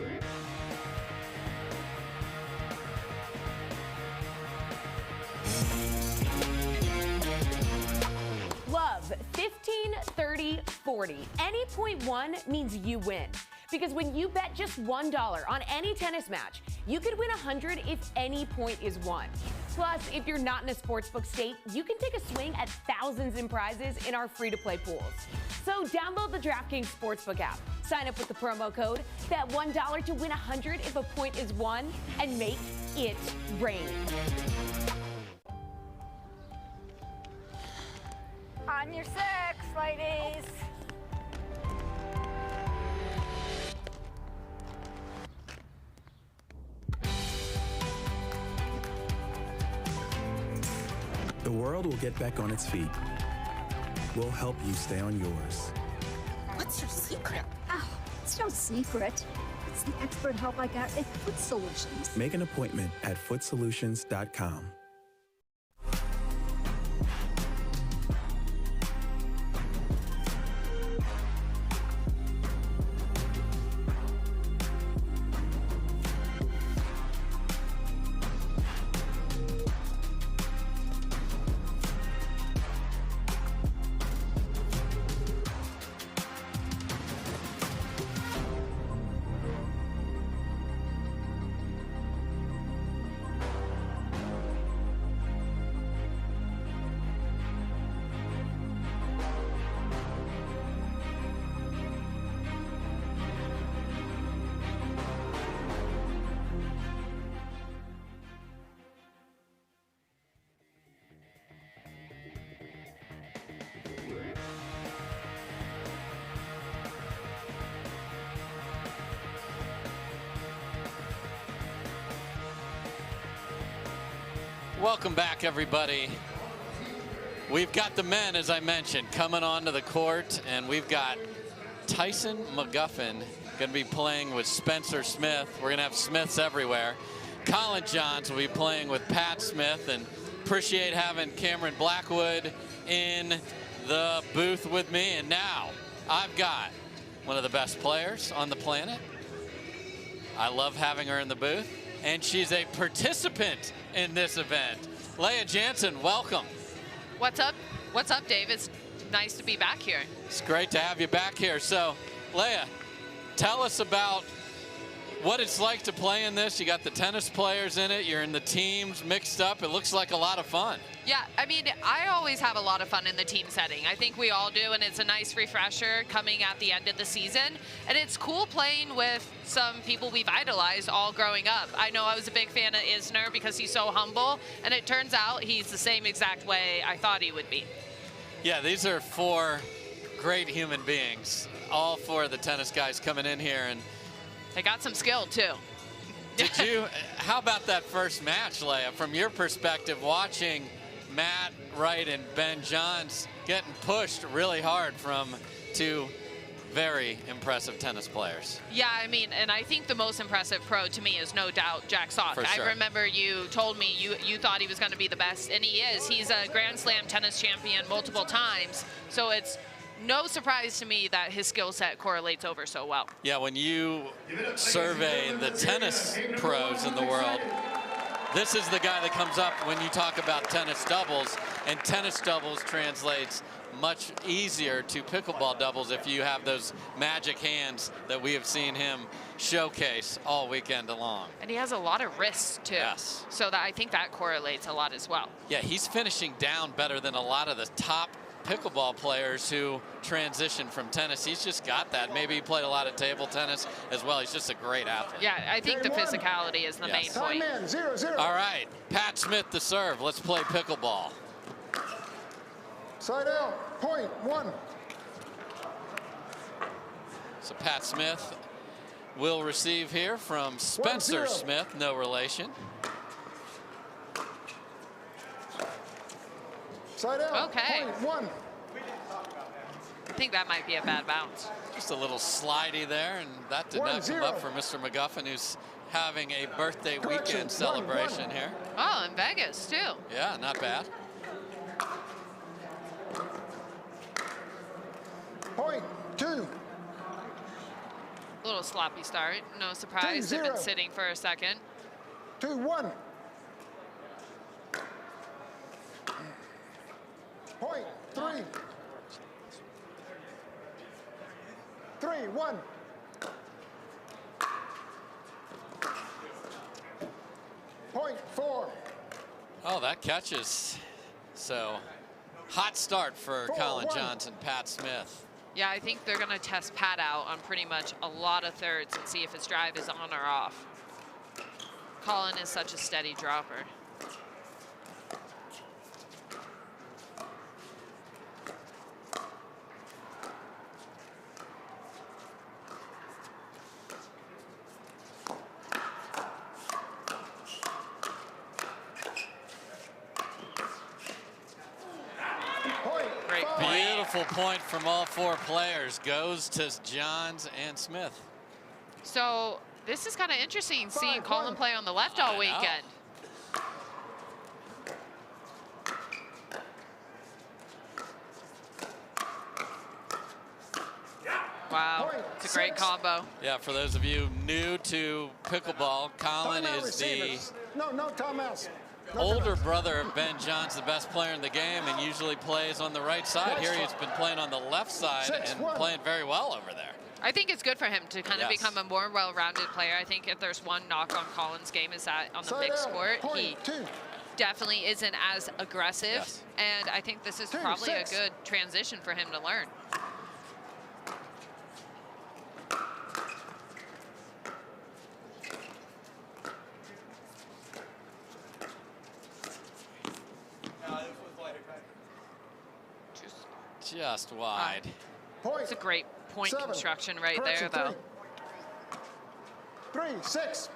Love 15, 30, 40. Any point one means you win. Because when you bet just $1 on any tennis match, you could win 100 if any point is won. Plus, if you're not in a sportsbook state, you can take a swing at thousands in prizes in our free-to-play pools. So download the DraftKings Sportsbook app, sign up with the promo code, bet $1 to win 100 if a point is won, and make it rain. On your six, ladies. The world will get back on its feet. We'll help you stay on yours. What's your secret? Oh, it's no secret. It's the expert help I got at Foot Solutions. Make an appointment at footsolutions.com. Welcome back, everybody. We've got the men, as I mentioned, coming onto the court, and we've got Tyson McGuffin going to be playing with Spencer Smith. We're going to have Smiths everywhere. Collin Johns will be playing with Pat Smith, and appreciate having Cameron Blackwood in the booth with me. And now I've got one of the best players on the planet. I love having her in the booth, and she's a participant in this event. Leah Jansen, welcome. What's up? What's up, Dave? It's nice to be back here. It's great to have you back here. So, Leah, tell us about what it's like to play in this. You got the tennis players in it. You're in the teams mixed up. It looks like a lot of fun. Yeah, I mean, I always have a lot of fun in the team setting. I think we all do, and it's a nice refresher coming at the end of the season. And it's cool playing with some people we've idolized all growing up. I know I was a big fan of Isner because he's so humble, and it turns out he's the same exact way I thought he would be. Yeah, these are four great human beings. All four of the tennis guys coming in here, and they got some skill too. Did you, how about that first match, Leah? From your perspective, watching Matt Wright and Ben Johns getting pushed really hard from two very impressive tennis players. Yeah, I mean, and I think the most impressive pro to me is no doubt Jack Sock. For sure. I remember you told me you thought he was going to be the best, and he is. He's a Grand Slam tennis champion multiple times, so it's no surprise to me that his skill set correlates over so well. Yeah, when you survey the tennis pros in the world, this is the guy that comes up when you talk about tennis doubles, and tennis doubles translates much easier to pickleball doubles if you have those magic hands that we have seen him showcase all weekend long. And he has a lot of wrists too. Yes. So that I think that correlates a lot as well. Yeah, he's finishing down better than a lot of the top pickleball players who transition from tennis. He's just got that. Maybe he played a lot of table tennis as well. He's just a great athlete. Yeah, I think the physicality is the main point. All right, Pat Smith the serve. Let's play pickleball. Side out, point, 1. So Pat Smith will receive here from Spencer Smith, no relation. Side out, okay. point, 1. I think that might be a bad bounce. Just a little slidey there, and that did not come up for Mr. McGuffin, who's having a birthday weekend celebration here. Oh, in Vegas too. Yeah, not bad. Point, 2. A little sloppy start. No surprise. They've been sitting for a second. 2-1. Point, 3. 3-1. Point, 4. Oh, that catches. So, hot start for Collin Johns and Pat Smith. Yeah, I think they're going to test Pat out on pretty much a lot of thirds and see if his drive is on or off. Collin is such a steady dropper. Great point. Beautiful point from all 4 players. Goes to Johns and Smith. So this is kind of interesting seeing Collin play on the left all weekend. Wow, it's a great combo. Yeah, for those of you new to pickleball, Collin is the No timeouts. older brother of Ben Johns, the best player in the game, and usually plays on the right side. Here he's been playing on the left side and playing very well over there. I think it's good for him to kind of become a more well-rounded player. I think if there's one knock on Collin's game is that on the mixed court, he definitely isn't as aggressive. And I think this is probably a good transition for him to learn. Just wide. It's a great point construction right there, though. 3-6.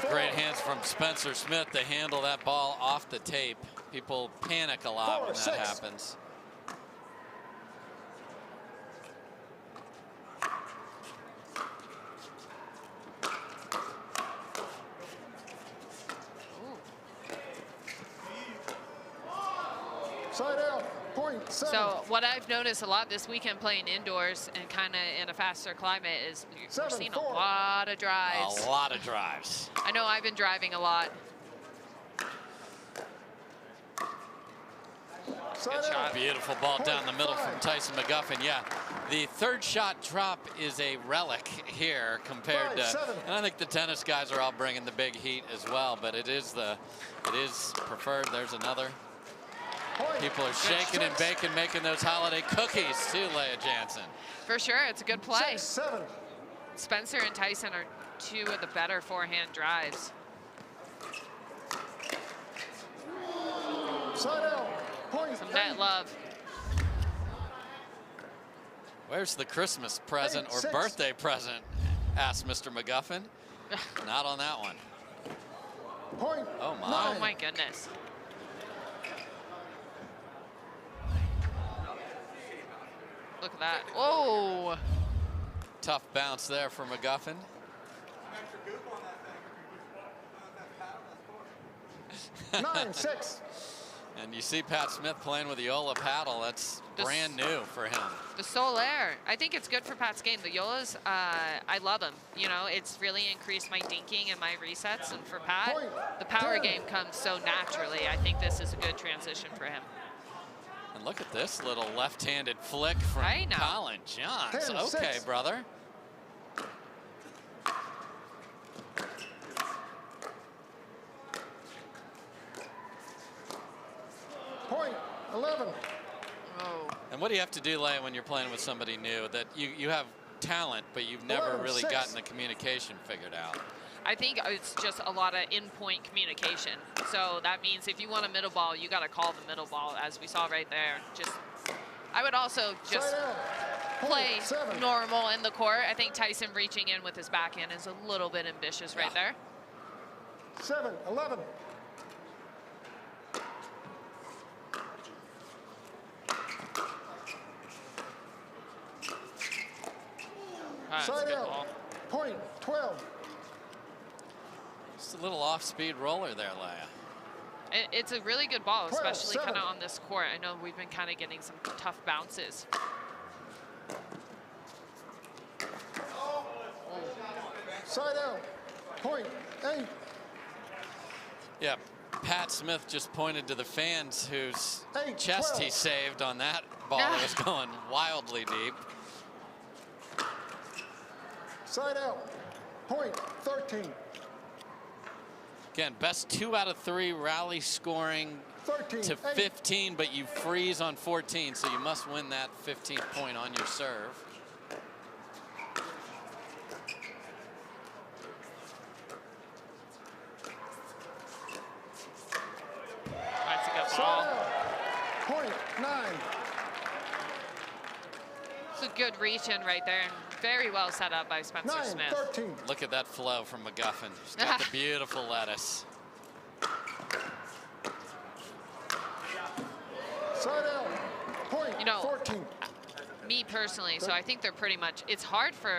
Great hands from Spencer Smith to handle that ball off the tape. People panic a lot when that happens. Side out, point 7. So what I've noticed a lot this weekend playing indoors and kind of in a faster climate is we're seeing a lot of drives. A lot of drives. I know I've been driving a lot. Good shot. Beautiful ball down the middle from Tyson McGuffin. Yeah, the third shot drop is a relic here compared to, and I think the tennis guys are all bringing the big heat as well, but it is preferred. There's another. People are shaking and baking, making those holiday cookies too, Leah Jansen. For sure, it's a good play. Spencer and Tyson are 2 of the better forehand drives. Side out, point. Some net love. Where's the Christmas present or birthday present? Asked Mr. McGuffin. Not on that one. Point. Oh my. Oh my goodness. Look at that. Whoa. Tough bounce there for McGuffin. 9-6. And you see Pat Smith playing with the Yola paddle. That's brand new for him. The Solaire. I think it's good for Pat's game. The Yolas, I love them. You know, it's really increased my dinking and my resets. And for Pat, the power game comes so naturally. I think this is a good transition for him. And look at this little left-handed flick from Collin Johns. Okay, brother. Point 11. Oh. And what do you have to do, Leia, when you're playing with somebody new? That you have talent, but you've never really gotten the communication figured out. I think it's just a lot of in-point communication. So that means if you want a middle ball, you got to call the middle ball, as we saw right there. I would also just play normal in the court. I think Tyson reaching in with his backhand is a little bit ambitious right there. 7-11. Side out. Point 12. Just a little off-speed roller there, Leia. It's a really good ball, especially kind of on this court. I know we've been kind of getting some tough bounces. Side out. Point 8. Yeah, Pat Smith just pointed to the fans whose chest he saved on that ball that was going wildly deep. Side out. Point 13. Again, best 2 out of 3 rally scoring 13, to 15, but you freeze on 14, so you must win that 15th point on your serve. That's a good ball. Point 9. It's a good reach in right there, and very well set up by Spencer 9, Smith. 13. Look at that flow from McGuffin. He's got the beautiful lettuce. Side out. Point, You know, 14. Me personally, so I think they're pretty much, it's hard for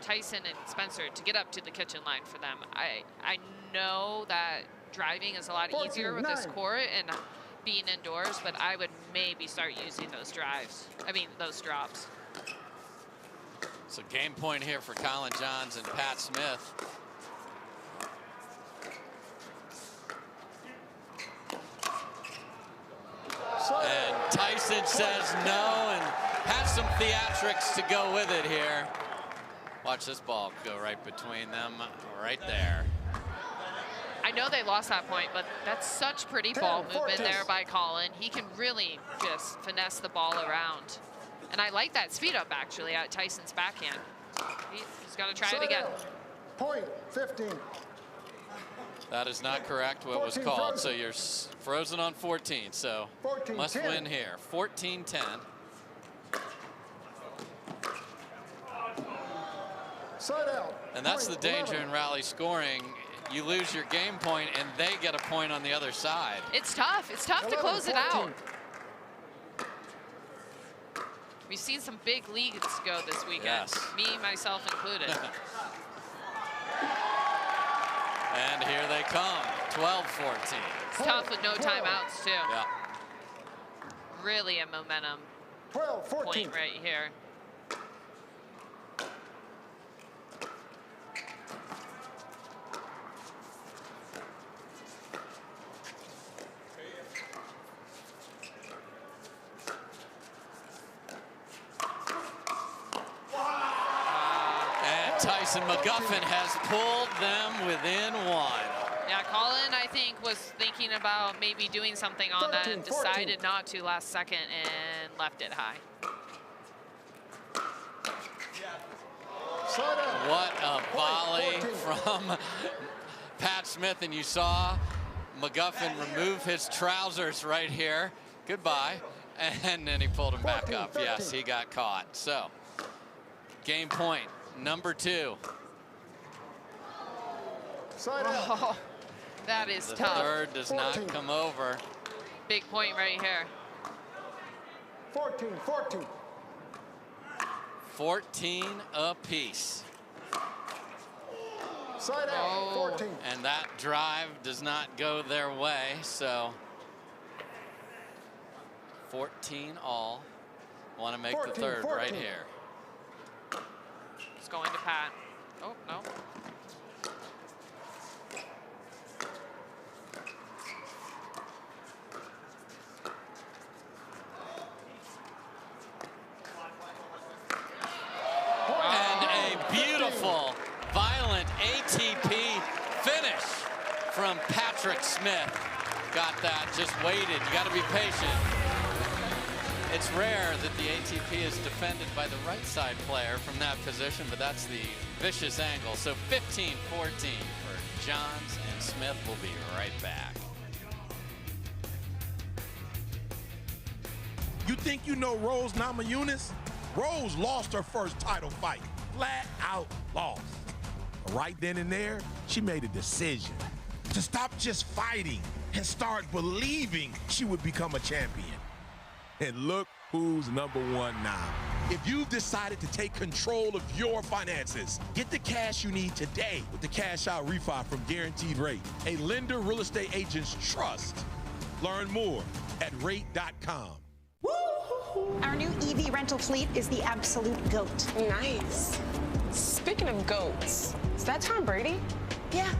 Tyson and Spencer to get up to the kitchen line for them. I know that driving is a lot 14, easier with this 9. court and being indoors, but I would maybe start using those drives. I mean, those drops. So game point here for Collin Johns and Pat Smith. And Tyson says no and has some theatrics to go with it here. Watch this ball go right between them, right there. I know they lost that point, but that's such pretty 10, ball movement 14. there by Collin. He can really just finesse the ball around. And I like that speed up, actually, at Tyson's backhand. He's got to try it again. Point 15. That is not correct, what was 14 called. frozen. So you're frozen on 14, so 14, must 10. win here. 14-10. Side out. And that's the Point danger 11. in rally scoring. You lose your game point, and they get a point on the other side. It's tough. It's tough to 11, close it out. 14. We've seen some big leagues go this weekend. Yes. Me, myself included. And here they come, 12-14. It's tough with no timeouts, too. Yeah. Really a momentum 12, 14. point right here. And Tyson McGuffin has pulled them within 1. Yeah, Collin, I think, was thinking about maybe doing something on that 13, and decided 14. not to last second and left it high. Side out. What a volley 14. from Pat Smith, and you saw McGuffin remove his trousers right here. Goodbye. And then he pulled him back 14, up. 13. Yes, he got caught. So, game point, number 2. Side out. Oh, that is The tough. third does 14. not come over. Big point right here. 14, 14. 14 apiece. Side out. Oh. 14. And that drive does not go their way, so 14 all. Want to make 14, the third 14. right here. It's going to Pat. Oh, no. And a beautiful, violent ATP finish from Patrick Smith. Got that, just waited. You got to be patient. It's rare that the ATP is defended by the right side player from that position, but that's the vicious angle. So 15-14 for Johns, and Smith will be right back. You think you know Rose Namajunas? Rose lost her first title fight, flat out lost. But right then and there, she made a decision to stop just fighting and start believing she would become a champion. And look who's number 1 now. If you've decided to take control of your finances, get the cash you need today with the Cash Out Refi from Guaranteed Rate, a lender real estate agent's trust. Learn more at rate.com. Our new EV rental fleet is the absolute GOAT. Nice. Speaking of goats, is that Tom Brady? Yeah,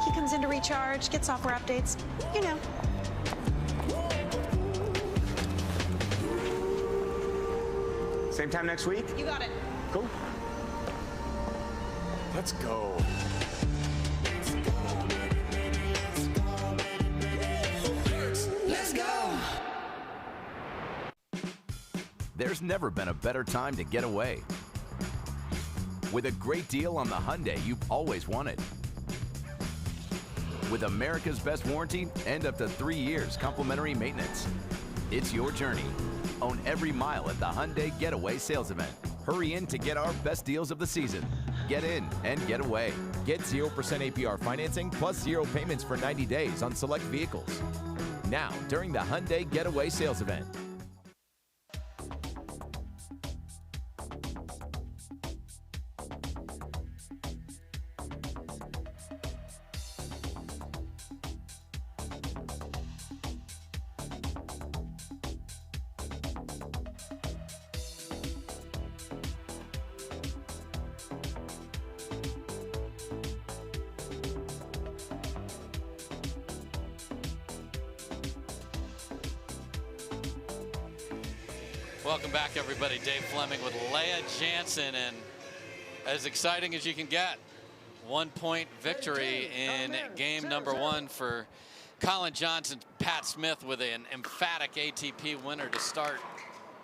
he comes in to recharge, get software updates, you know. Same time next week? You got it. Cool. Let's go. there's never been a better time to get away. With a great deal on the Hyundai you've always wanted. With America's best warranty and up to 3 years complimentary maintenance. It's your journey. Own every mile at the Hyundai Getaway Sales Event. Hurry in to get our best deals of the season. Get in and get away. Get 0% APR financing plus 0 payments for 90 days on select vehicles. Now, during the Hyundai Getaway Sales Event. Welcome back, everybody. Dave Fleming with Leah Jansen, and as exciting as you can get. 1-point victory in game number 1 for Collin Johnson. Pat Smith with an emphatic ATP winner to start.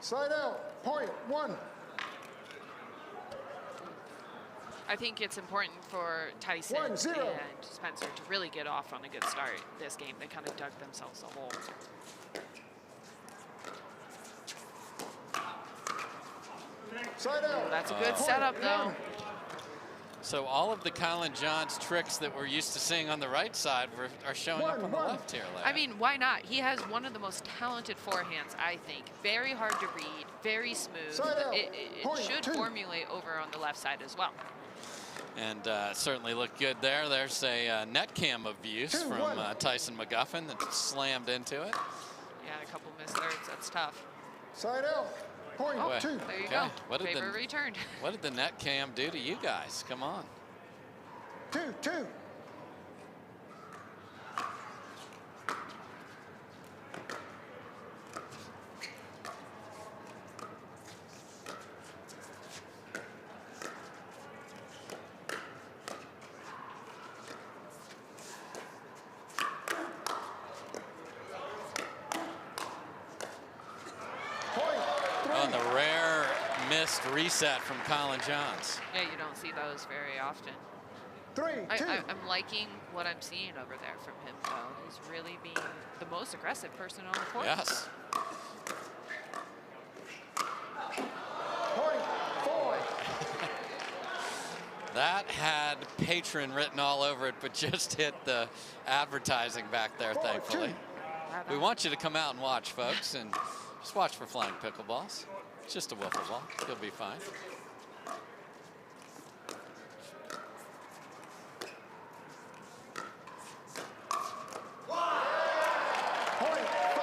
Side out, point 1. I think it's important for Tyson and Spencer to really get off on a good start this game. They kind of dug themselves a hole. Ooh, that's a good setup, though. So all of the Collin Johns tricks that we're used to seeing on the right side are showing up on the left here, Leah. I mean, why not? He has one of the most talented forehands, I think. Very hard to read, very smooth. It should formulate over on the left side as well. And certainly looked good there. There's a net cam of use from Tyson McGuffin that slammed into it. Yeah, a couple missed thirds. That's tough. Side out. Point 2. There you go. Favor returned. What did the net cam do to you guys? Come on. 2-2. On the rare missed reset from Collin Johns. Yeah, you don't see those very often. 3-2. I'm liking what I'm seeing over there from him, though. He's really being the most aggressive person on the court. Yes. Point 4. That had patron written all over it, but just hit the advertising back there, thankfully. We want you to come out and watch, folks, and just watch for flying pickleballs. It's just a wiffle ball. You'll be fine.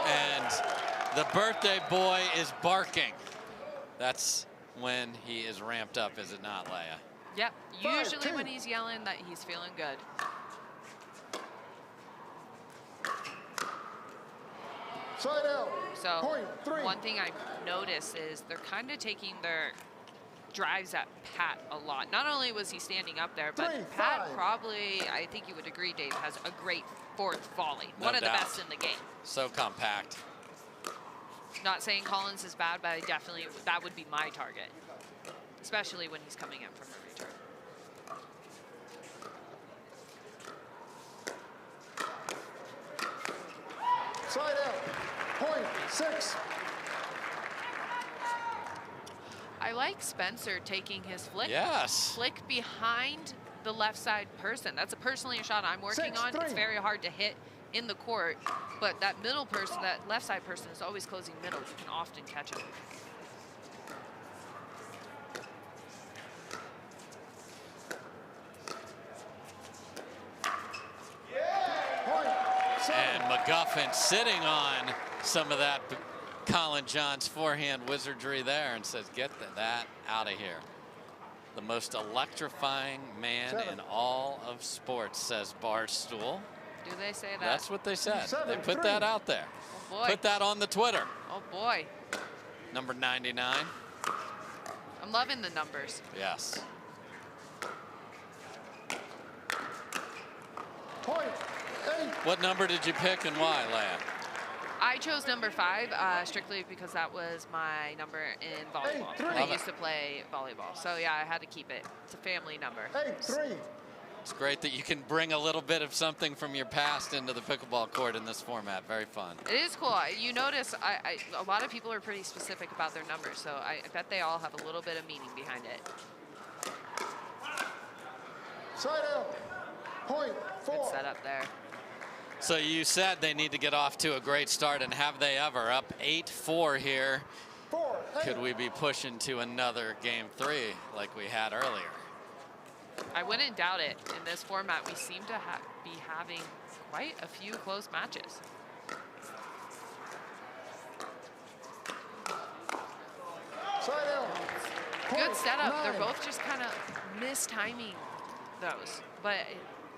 And the birthday boy is barking. That's when he is ramped up, is it not, Leah? Yep. Usually when he's yelling that he's feeling good. Side out. So point 3. One thing I've noticed is they're kind of taking their drives at Pat a lot. Not only was he standing up there, but Pat probably, I think you would agree, Dave, has a great fourth volley. One of the best in the game. So compact. Not saying Collins is bad, but I definitely, that would be my target, especially when he's coming in from a return. Side out. Point 6. I like Spencer taking his flick. Yes. Flick behind the left side person. That's personally a shot I'm working on. It's very hard to hit in the court, but that middle person, that left side person is always closing middle. You can often catch him. And McGuffin sitting on some of that Collin Johns forehand wizardry there and says, get that out of here. The most electrifying man in all of sports, says Barstool. Do they say that? That's what they said. They put that out there. Oh boy. Put that on the Twitter. Oh boy. Number 99. I'm loving the numbers. Yes. Point 8. What number did you pick and why, Leah? I chose number 5 strictly because that was my number in volleyball. I used to play volleyball, so yeah, I had to keep it. It's a family number. 8-3. It's great that you can bring a little bit of something from your past into the pickleball court in this format. Very fun. It is cool. You notice a lot of people are pretty specific about their numbers, so I bet they all have a little bit of meaning behind it. Side out. Point 4. Good setup there. So you said they need to get off to a great start, and have they ever? Up 8-4 here. 4, 8. Could we be pushing to another game 3 like we had earlier? I wouldn't doubt it. In this format, we seem to be having quite a few close matches. Side out. Good setup. They're both just kind of mistiming those. But,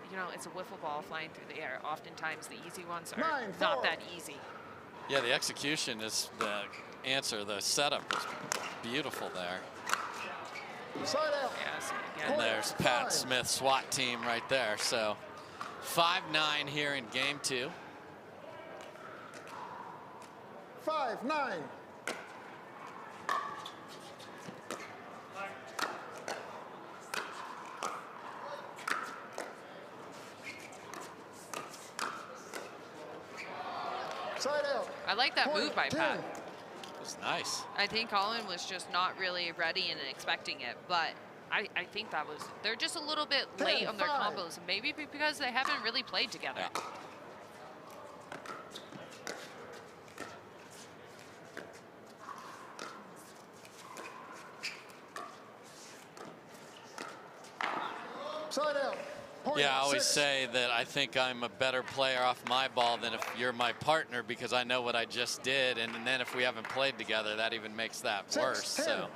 you know, it's a wiffle ball flying through the air. Oftentimes, the easy ones are not that easy. Yeah, the execution is the answer. The setup was beautiful there. Side out. Yes, and there's Pat Smith's SWAT team right there. So 5-9 here in game 2. 5-9. Side out. I like that move by Pat. It was nice. I think Collin was just not really ready and expecting it, but I think that was, they're just a little bit late on their combos, maybe because they haven't really played together. Yeah. Side out. Yeah, I always say that I think I'm a better player off my ball than if you're my partner, because I know what I just did, and then if we haven't played together, that even makes that worse. So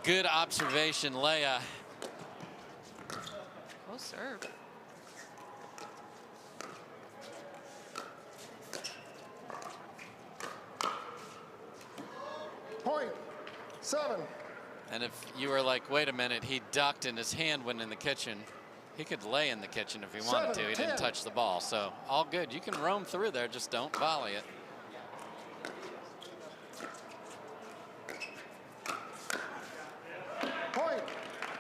good observation, Leia. Oh, serve. Point 7. And if you were like, wait a minute, he ducked and his hand went in the kitchen, he could lay in the kitchen if he wanted to. He didn't touch the ball. So all good. You can roam through there, just don't volley it. Point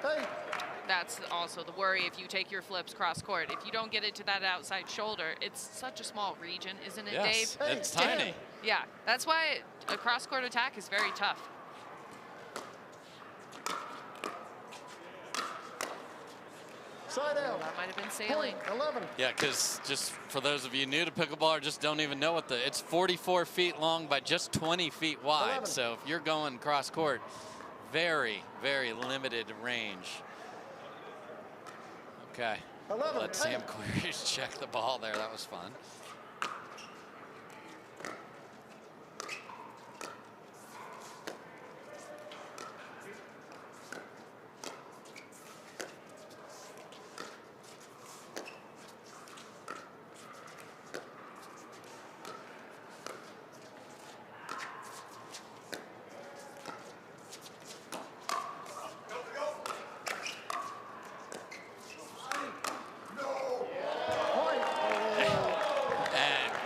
8. That's also the worry if you take your flips cross court. If you don't get it to that outside shoulder, it's such a small region, isn't it, yes, Dave? It's tiny. Yeah, that's why a cross court attack is very tough. Side out. That might have been sailing. Point 11. Yeah, because just for those of you new to pickleball or just don't even know what it's 44 feet long by just 20 feet wide. 11. So if you're going cross court, very, very limited range. Okay. 11. Let Sam Querrey check the ball there. That was fun.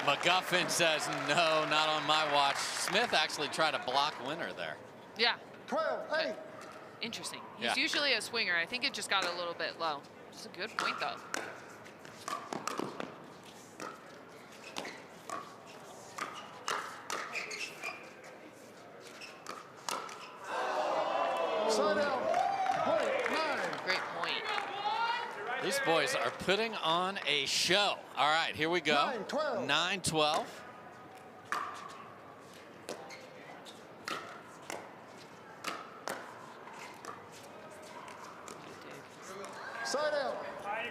McGuffin says, no, not on my watch. Smith actually tried to block winner there. Yeah. 12-8. Interesting. Yeah. He's usually a swinger. I think it just got a little bit low. It's a good point, though. Side out. Point 9. Great point. These boys are putting on a show. All right, here we go. 9-12. 9-12. Side out.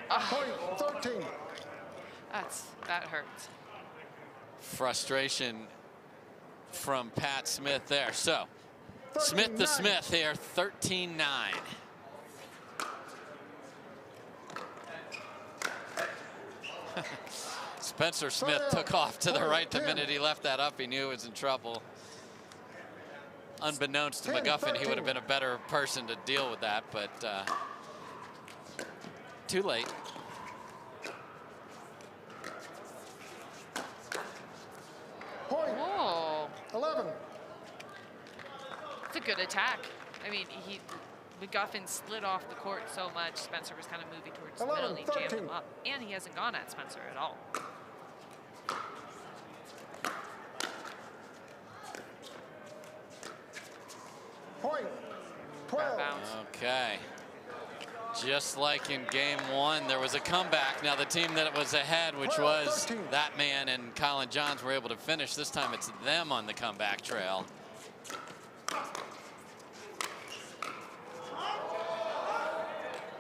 Point 13. That hurts. Frustration from Pat Smith there. So, Smith to Smith here, 13-9. Spencer Smith took off to the right the minute he left that up. He knew he was in trouble. Unbeknownst to McGuffin, he would have been a better person to deal with that, but too late. Point. Whoa. 11. It's a good attack. I mean, McGuffin slid off the court so much. Spencer was kind of moving towards the middle, and he jammed him up. And he hasn't gone at Spencer at all. Point. 12. Okay. Just like in game 1, there was a comeback. Now the team that was ahead, which was that man and Collin Johns, were able to finish. This time it's them on the comeback trail.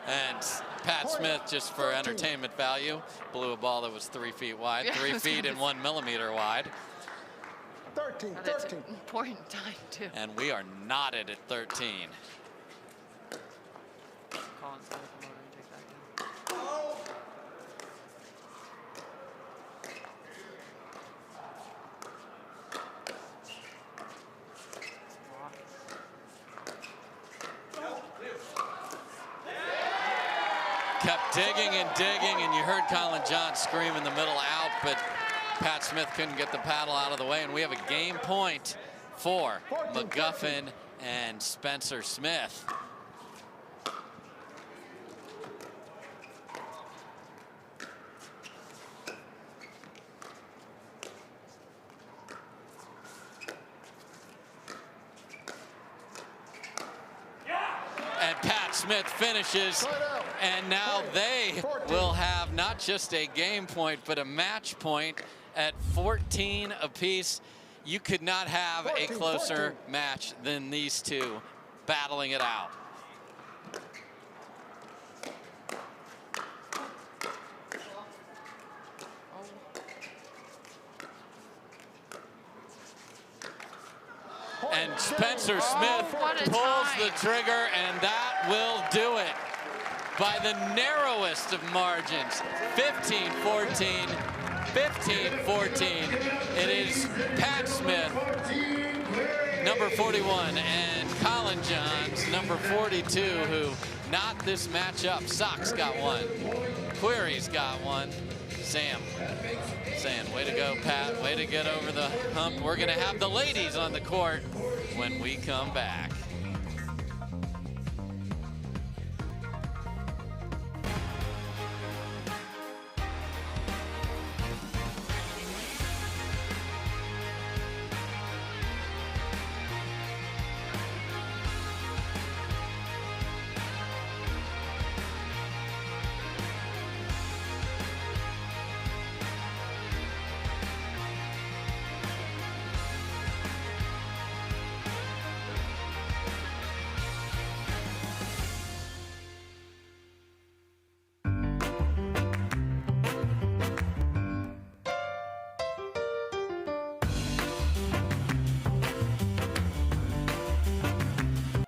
And Pat Smith, just for entertainment value, blew a ball that was 3 feet wide, 3 feet and 1 millimeter wide. 13. That's an important time, too. And we are knotted at 13. Collin's gonna come over and take that game. Kept digging and digging, and you heard Collin Johns scream in the middle out, but Pat Smith couldn't get the paddle out of the way, and we have a game point for McGuffin and Spencer Smith. And Pat Smith finishes, and now they will have not just a game point, but a match point at 14 apiece. You could not have a closer match than these two battling it out. And Spencer Smith pulls the trigger, and that will do it by the narrowest of margins. 15-14, 15-14. It is Pat Smith, number 41, and Collin Johns, number 42, who knot this matchup. Sock's got one. Querrey's got one. Sam saying, way to go, Pat. Way to get over the hump. We're going to have the ladies on the court when we come back.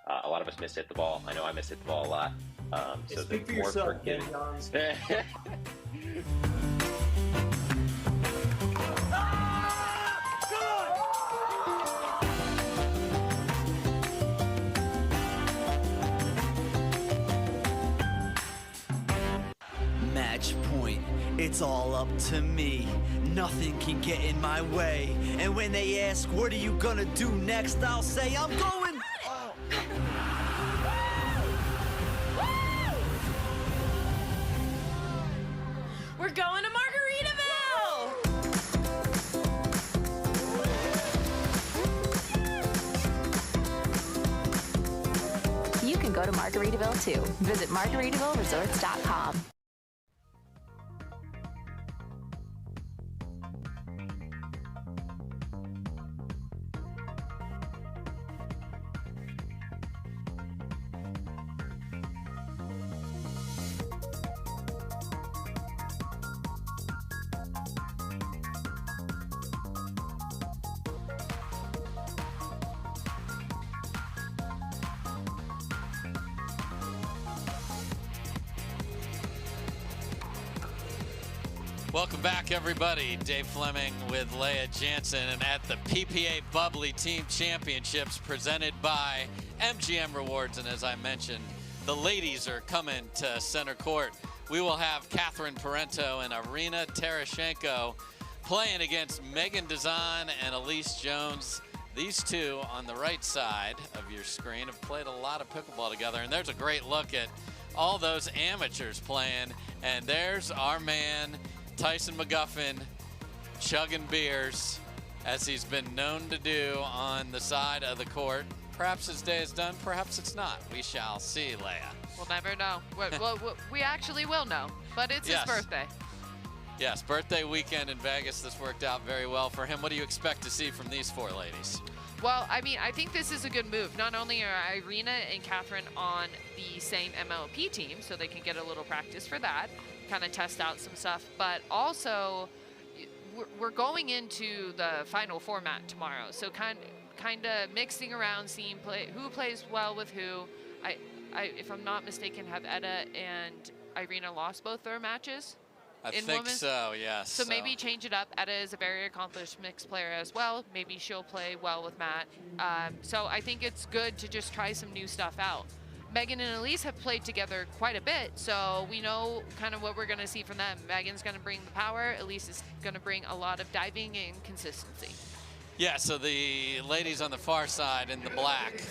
A lot of us mishit the ball. I know I mishit the ball a lot. So speak for more yourself, forgiving. Match point. It's all up to me. Nothing can get in my way. And when they ask, what are you gonna do next? I'll say, I'm going. We're going to Margaritaville! You can go to Margaritaville too. Visit MargaritavilleResorts.com. Welcome back, everybody. Dave Fleming with Leah Jansen, and at the PPA Bubly Team Championships presented by MGM Rewards. And as I mentioned, the ladies are coming to center court. We will have Parenteau and Irina Tereschenko playing against Meghan Dizon and Allyce Jones. These two on the right side of your screen have played a lot of pickleball together, and there's a great look at all those amateurs playing. And there's our man, Tyson McGuffin, chugging beers, as he's been known to do on the side of the court. Perhaps his day is done, perhaps it's not. We shall see, Leia. We'll never know. Well, we actually will know, but it's his birthday. Yes, birthday weekend in Vegas. This worked out very well for him. What do you expect to see from these four ladies? Well, I mean, I think this is a good move. Not only are Irina and Catherine on the same MLP team, so they can get a little practice for that, kind of test out some stuff, but also we're going into the final format tomorrow. So kind of mixing around, seeing who plays well with who. If I'm not mistaken, have Etta and Irina lost both their matches? I think so, yes. So maybe change it up. Etta is a very accomplished mixed player as well. Maybe she'll play well with Matt. So I think it's good to just try some new stuff out. Meghan and Allyce have played together quite a bit, so we know kind of what we're going to see from them. Meghan's going to bring the power. Allyce is going to bring a lot of diving and consistency. Yeah, so the ladies on the far side in the black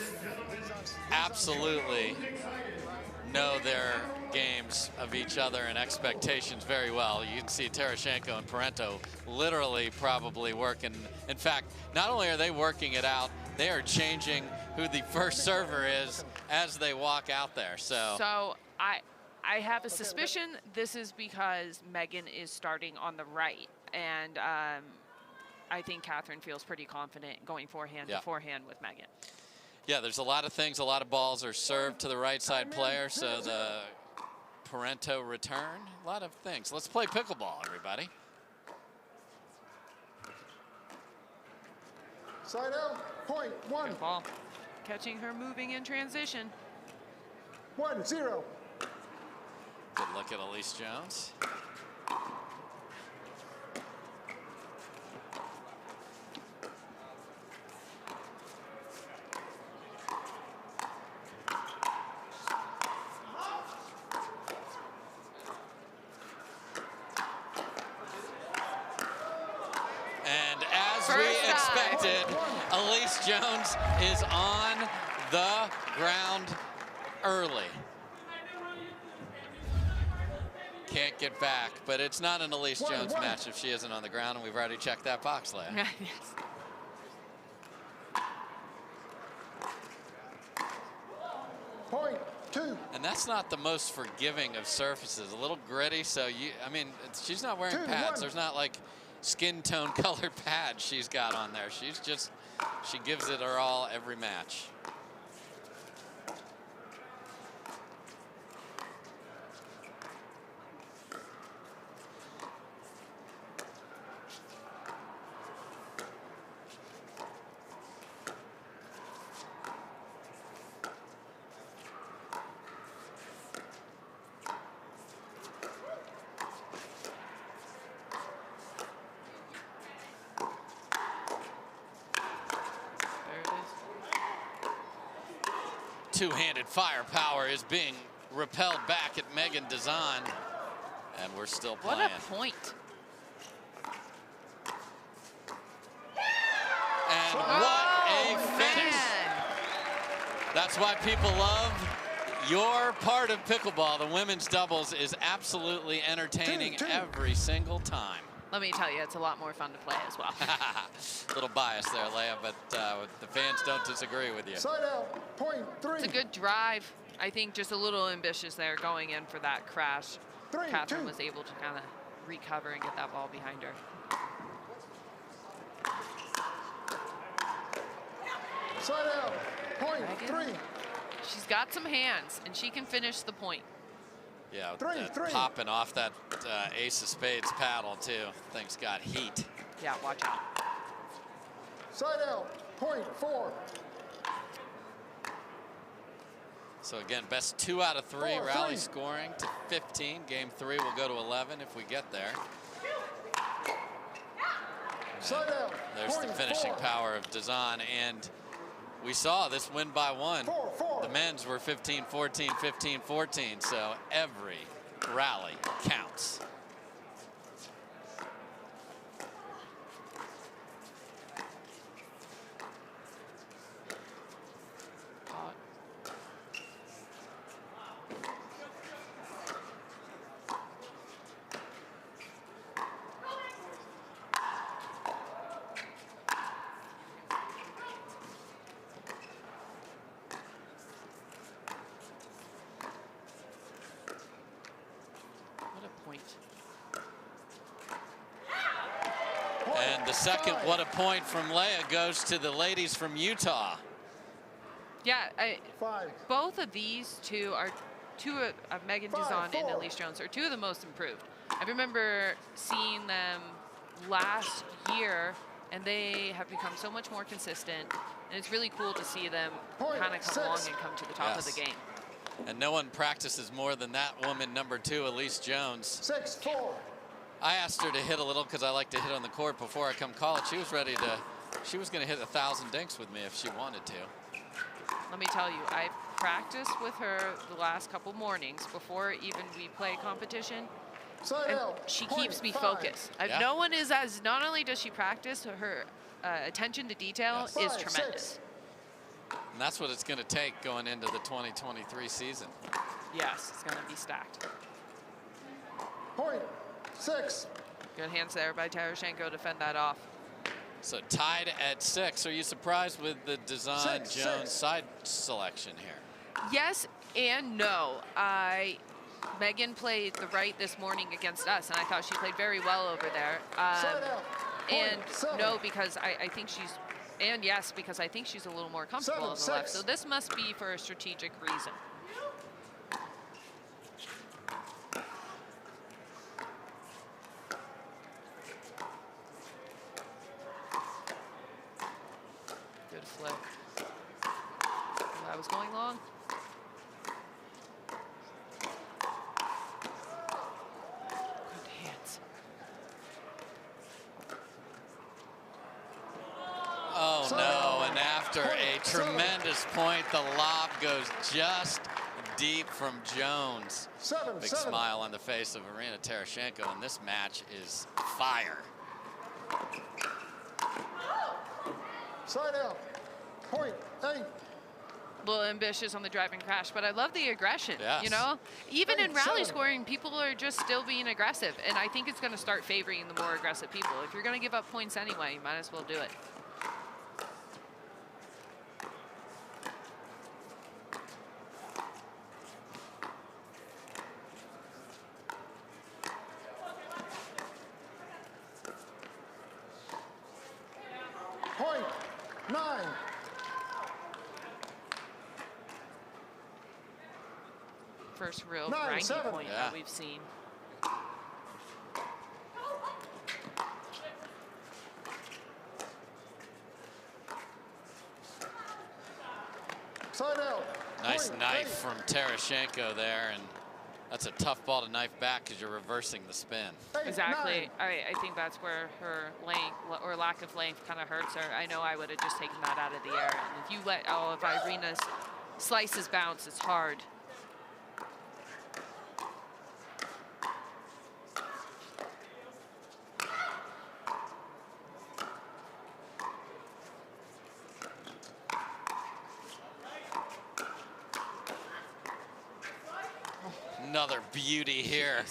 absolutely know their games of each other and expectations very well. You can see Tereschenko and Parenteau literally probably working. In fact, not only are they working it out, they are changing who the first server is as they walk out there. So I have a suspicion this is because Meghan is starting on the right, and I think Catherine feels pretty confident going forehand to forehand with Meghan. Yeah, there's a lot of things. A lot of balls are served to the right side player, so the Parenteau return, a lot of things. Let's play pickleball, everybody. Side out, point, 1. Good ball. Catching her moving in transition. 1-0. Good look at Allyce Jones. Allyce Jones is on the ground early. Can't get back, but it's not an Allyce Jones match if she isn't on the ground, and we've already checked that box, Leia. Yes. Point 2. And that's not the most forgiving of surfaces. A little gritty, so I mean, she's not wearing pads. There's not like skin tone color pads she's got on there. She gives it her all every match. Two-handed firepower is being repelled back at Meghan Dizon, and we're still playing. What a point. And what a finish. Man. That's why people love your part of pickleball. The women's doubles is absolutely entertaining every single time. Let me tell you, it's a lot more fun to play as well. A little biased there, Leia, but the fans don't disagree with you. Side out, point 3. It's a good drive. I think just a little ambitious there going in for that crash. Catherine was able to kind of recover and get that ball behind her. Side out, point 3. She's got some hands, and she can finish the point. Yeah, popping off that ace of spades paddle, too. Thing's got heat. Yeah, watch out. Side out, point 4. So again, best 2 out of 3 rally scoring to 15. Game 3 will go to 11 if we get there. Side out, there's the finishing power of Dizon, and we saw this win by 1. The men's were 15-14, 15-14, so every rally counts. And the second what a point from Leah goes to the ladies from Utah. Yeah, both of these two are two of Meghan, Dizon, and Allyce Jones are two of the most improved. I remember seeing them last year, and they have become so much more consistent. And it's really cool to see them kind of come along and come to the top of the game. And no one practices more than that woman, number 2, Allyce Jones. 6-4. I asked her to hit a little because I like to hit on the court before I come call it. She was ready to, she was going to hit 1,000 dinks with me if she wanted to. Let me tell you, I practiced with her the last couple mornings before even we play competition. And she keeps me focused. No one is as, not only does she practice, her attention to detail is tremendous. And that's what it's going to take going into the 2023 season. Yes, it's going to be stacked. Point 6. Good hands there by Tereschenko to fend that off. So tied at 6. Are you surprised with the Dizon Jones side selection here? Yes and no. Meghan played the Wright this morning against us, and I thought she played very well over there. And no, because I think she's, and yes, because I think she's a little more comfortable on the left. So this must be for a strategic reason. Good flip. That was going long. Good hands. Oh no, and after a tremendous point, the lob goes just deep from Jones. Big smile on the face of Irina Tereschenko, and this match is fire. Side out. Point 8. A little ambitious on the driving crash, but I love the aggression. Yes. You know, even in rally scoring, people are just still being aggressive, and I think it's going to start favoring the more aggressive people. If you're going to give up points anyway, you might as well do it. Point 9. First real grindy point that we've seen. Side out. Nice knife from Tereschenko there, and that's a tough ball to knife back because you're reversing the spin. Exactly. I think that's where her length or lack of length kind of hurts her. I know I would have just taken that out of the air. And if you let all of Irina's slices bounce, it's hard. Another beauty here.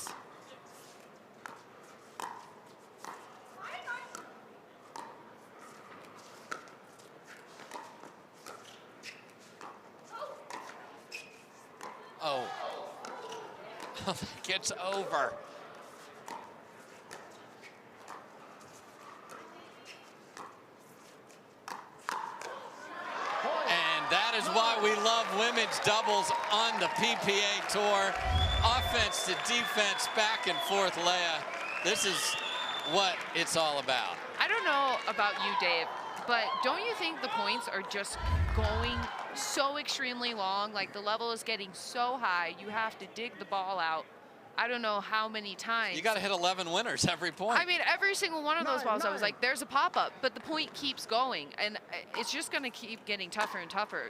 Oh, that gets over. And that is why we love women's doubles on the PPA Tour. Offense to defense, back and forth, Leah. This is what it's all about. I don't know about you, Dave, but don't you think the points are just going so extremely long? Like, the level is getting so high, you have to dig the ball out. I don't know how many times. You got to hit 11 winners every point. I mean, every single one of those balls, I was like, there's a pop-up, but the point keeps going, and it's just going to keep getting tougher and tougher.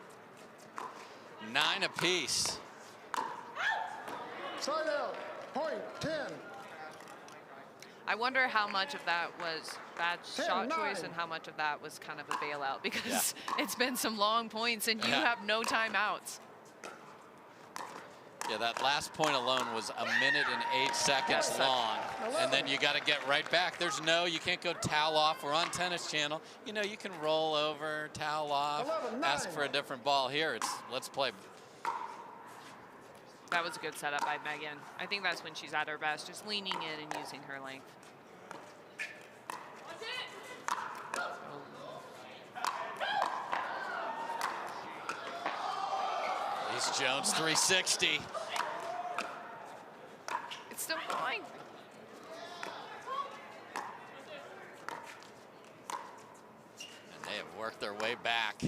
9 apiece. Side out. Point 10. I wonder how much of that was bad shot choice and how much of that was kind of a bailout, because it's been some long points and you have no timeouts. Yeah, that last point alone was 1 minute and 8 seconds long. And then you got to get right back. There's no, you can't go towel off. We're on Tennis Channel. You know, you can roll over, towel off, ask for a different ball. Here, it's let's play. That was a good setup by Meghan. I think that's when she's at her best, just leaning in and using her length. Jones 360. It's still going. And they have worked their way back.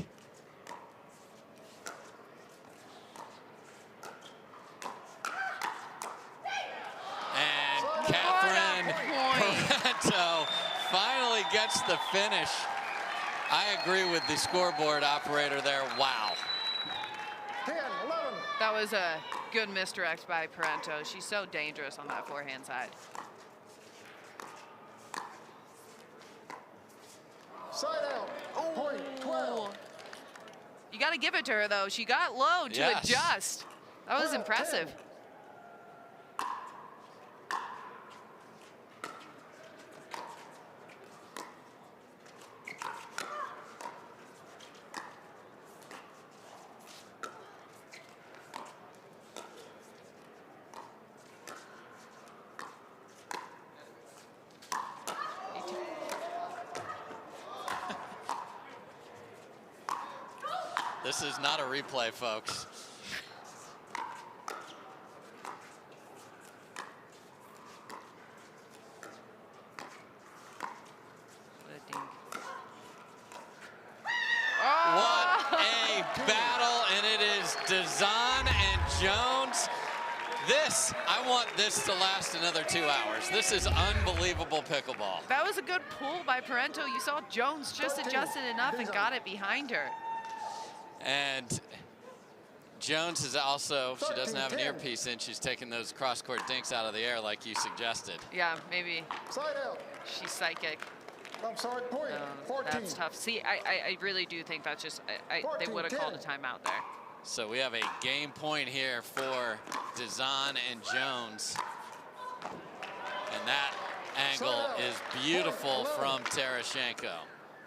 And Catherine Parenteau finally gets the finish. I agree with the scoreboard operator there. Wow. 10, 11. That was a good misdirect by Parenteau. She's so dangerous on that forehand side. Side out. Point 12. You got to give it to her, though. She got low to adjust. That was impressive. 10. This is not a replay, folks. What a battle, and it is Dizon and Jones. I want this to last another 2 hours. This is unbelievable pickleball. That was a good pull by Parenteau. You saw Jones just adjusted enough and got it behind her. And Jones is also, she doesn't have an earpiece in, she's taking those cross-court dinks out of the air like you suggested. Yeah, maybe Side out. she's psychic. I'm sorry, point 14. That's tough. See, I really do think that's just, they would have called a timeout there. So we have a game point here for Dizon and Jones. And that angle is beautiful from Tereschenko.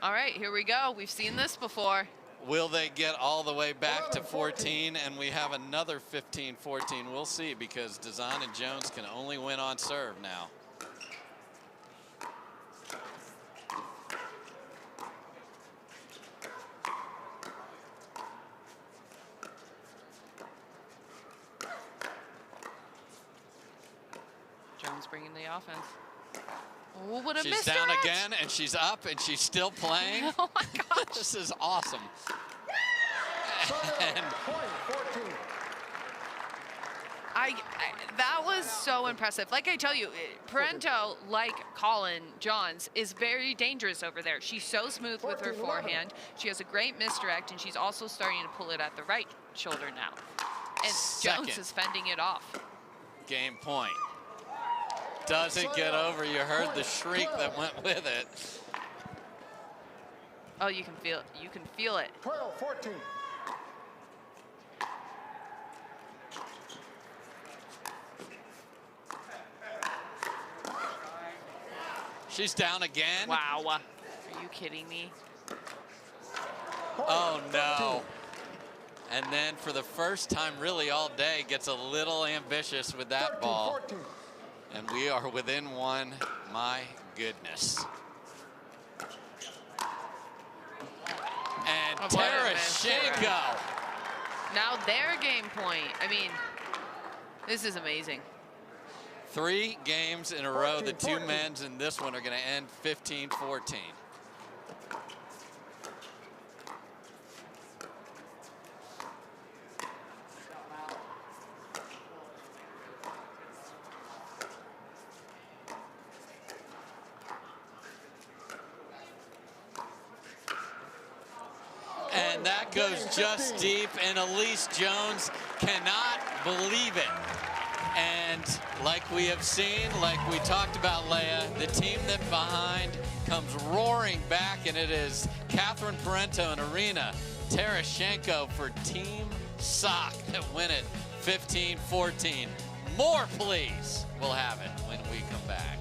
All right, here we go. We've seen this before. Will they get all the way back to 14? And we have another 15-14. We'll see, because Dizon and Jones can only win on serve now. Jones bringing the offense. Oh, what a She's mismatch. down again, and she's up, and she's still playing. Oh my gosh. This is awesome. And that was so impressive. Like I tell you, Parenteau, like Collin Johns, is very dangerous over there. She's so smooth with her forehand. She has a great misdirect, and she's also starting to pull it at the right shoulder now. And Jones is fending it off. Game point. Doesn't get over. You heard the shriek that went with it. Oh, you can feel it. You can feel it. 12, 14. She's down again. Wow. Are you kidding me? Oh, no. And then for the first time really all day, gets a little ambitious with that 13, ball. 14. And we are within one. My goodness. And Tereschenko. Now their game point. I mean, this is amazing. 3 games in a row. The 2 men's and this one are going to end 15-14. And that goes just deep, and Allyce Jones cannot believe it. And like we have seen, like we talked about, Leia, the team that behind comes roaring back, and it is Catherine Parenteau and Irina Tereschenko for Team Sock that win it 15-14. More, please. We'll have it when we come back.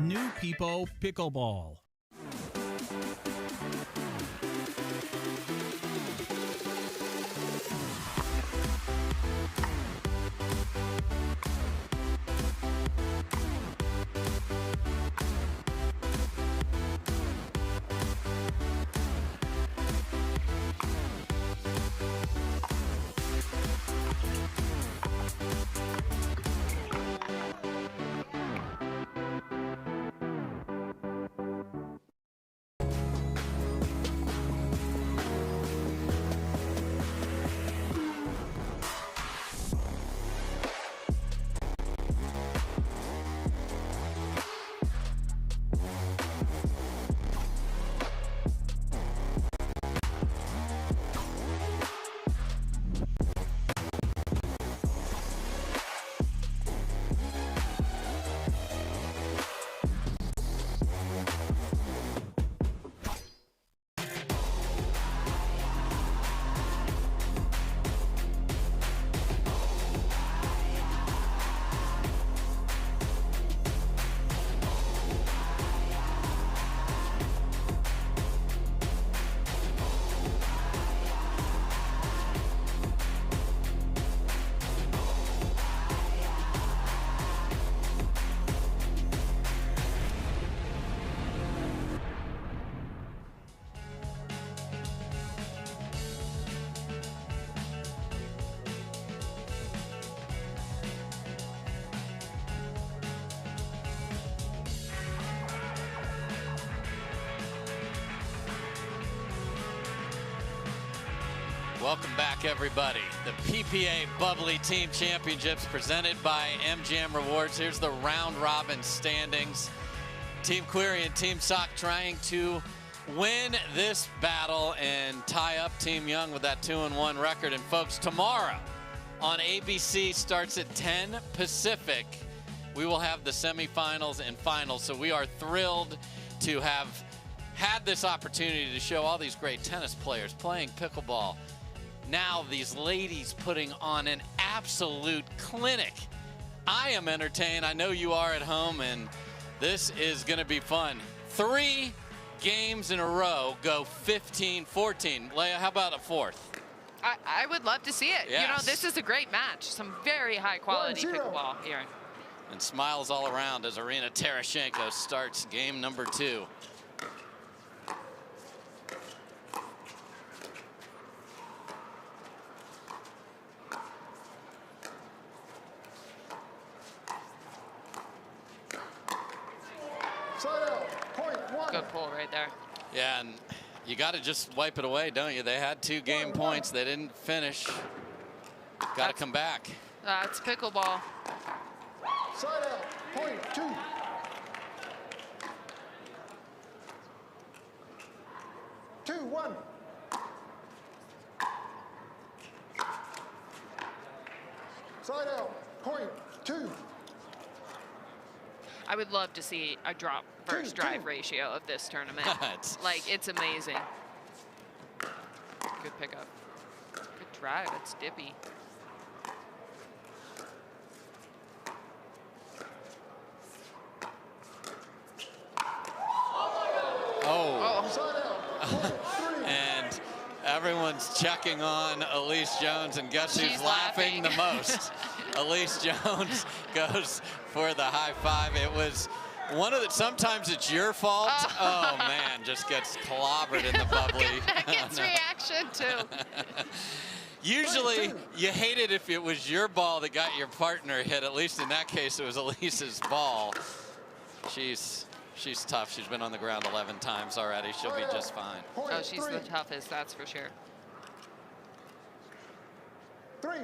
New People Pickleball. Welcome back, everybody. The PPA Bubbly Team Championships presented by MGM Rewards. Here's the round robin standings. Team Querrey and Team Sock trying to win this battle and tie up Team Young with that 2-1 record. And folks, tomorrow on ABC starts at 10 Pacific. We will have the semifinals and finals. So we are thrilled to have had this opportunity to show all these great tennis players playing pickleball. Now these ladies putting on an absolute clinic. I am entertained. I know you are at home, and this is going to be fun. 3 games in a row go 15-14. Leia, how about a fourth? I would love to see it. Yes. You know, this is a great match. Some very high quality pickleball here. And smiles all around as Irina Tereschenko starts game number 2. Good pull right there. Yeah, and you got to just wipe it away, don't you? They had 2 game points. They didn't finish. Got to come back. That's pickleball. Side out, point 2. Two, 1. Side out, point 2. I would love to see a drop first drive ratio of this tournament. Like, it's amazing. Good pickup. Good drive. It's dippy. And everyone's checking on Allyce Jones, and guess who's laughing the most? Allyce Jones goes for the high five. It was one of the, sometimes it's your fault. Oh man, just gets clobbered in the bubbly. Meghan's reaction too. Usually you hate it if it was your ball that got your partner hit. At least in that case, it was Allyce's ball. She's tough. She's been on the ground 11 times already. She'll be just fine. Oh, she's the toughest, that's for sure. 3.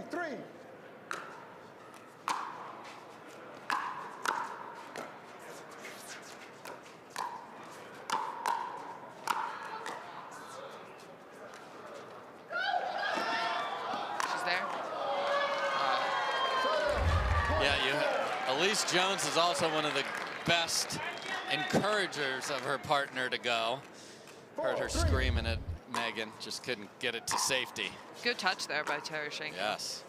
She's there. Yeah, Allyce Jones is also one of the best encouragers of her partner to go. Heard her screaming at Meghan, just couldn't get it to safety. Good touch there by Tereschenko. Yes.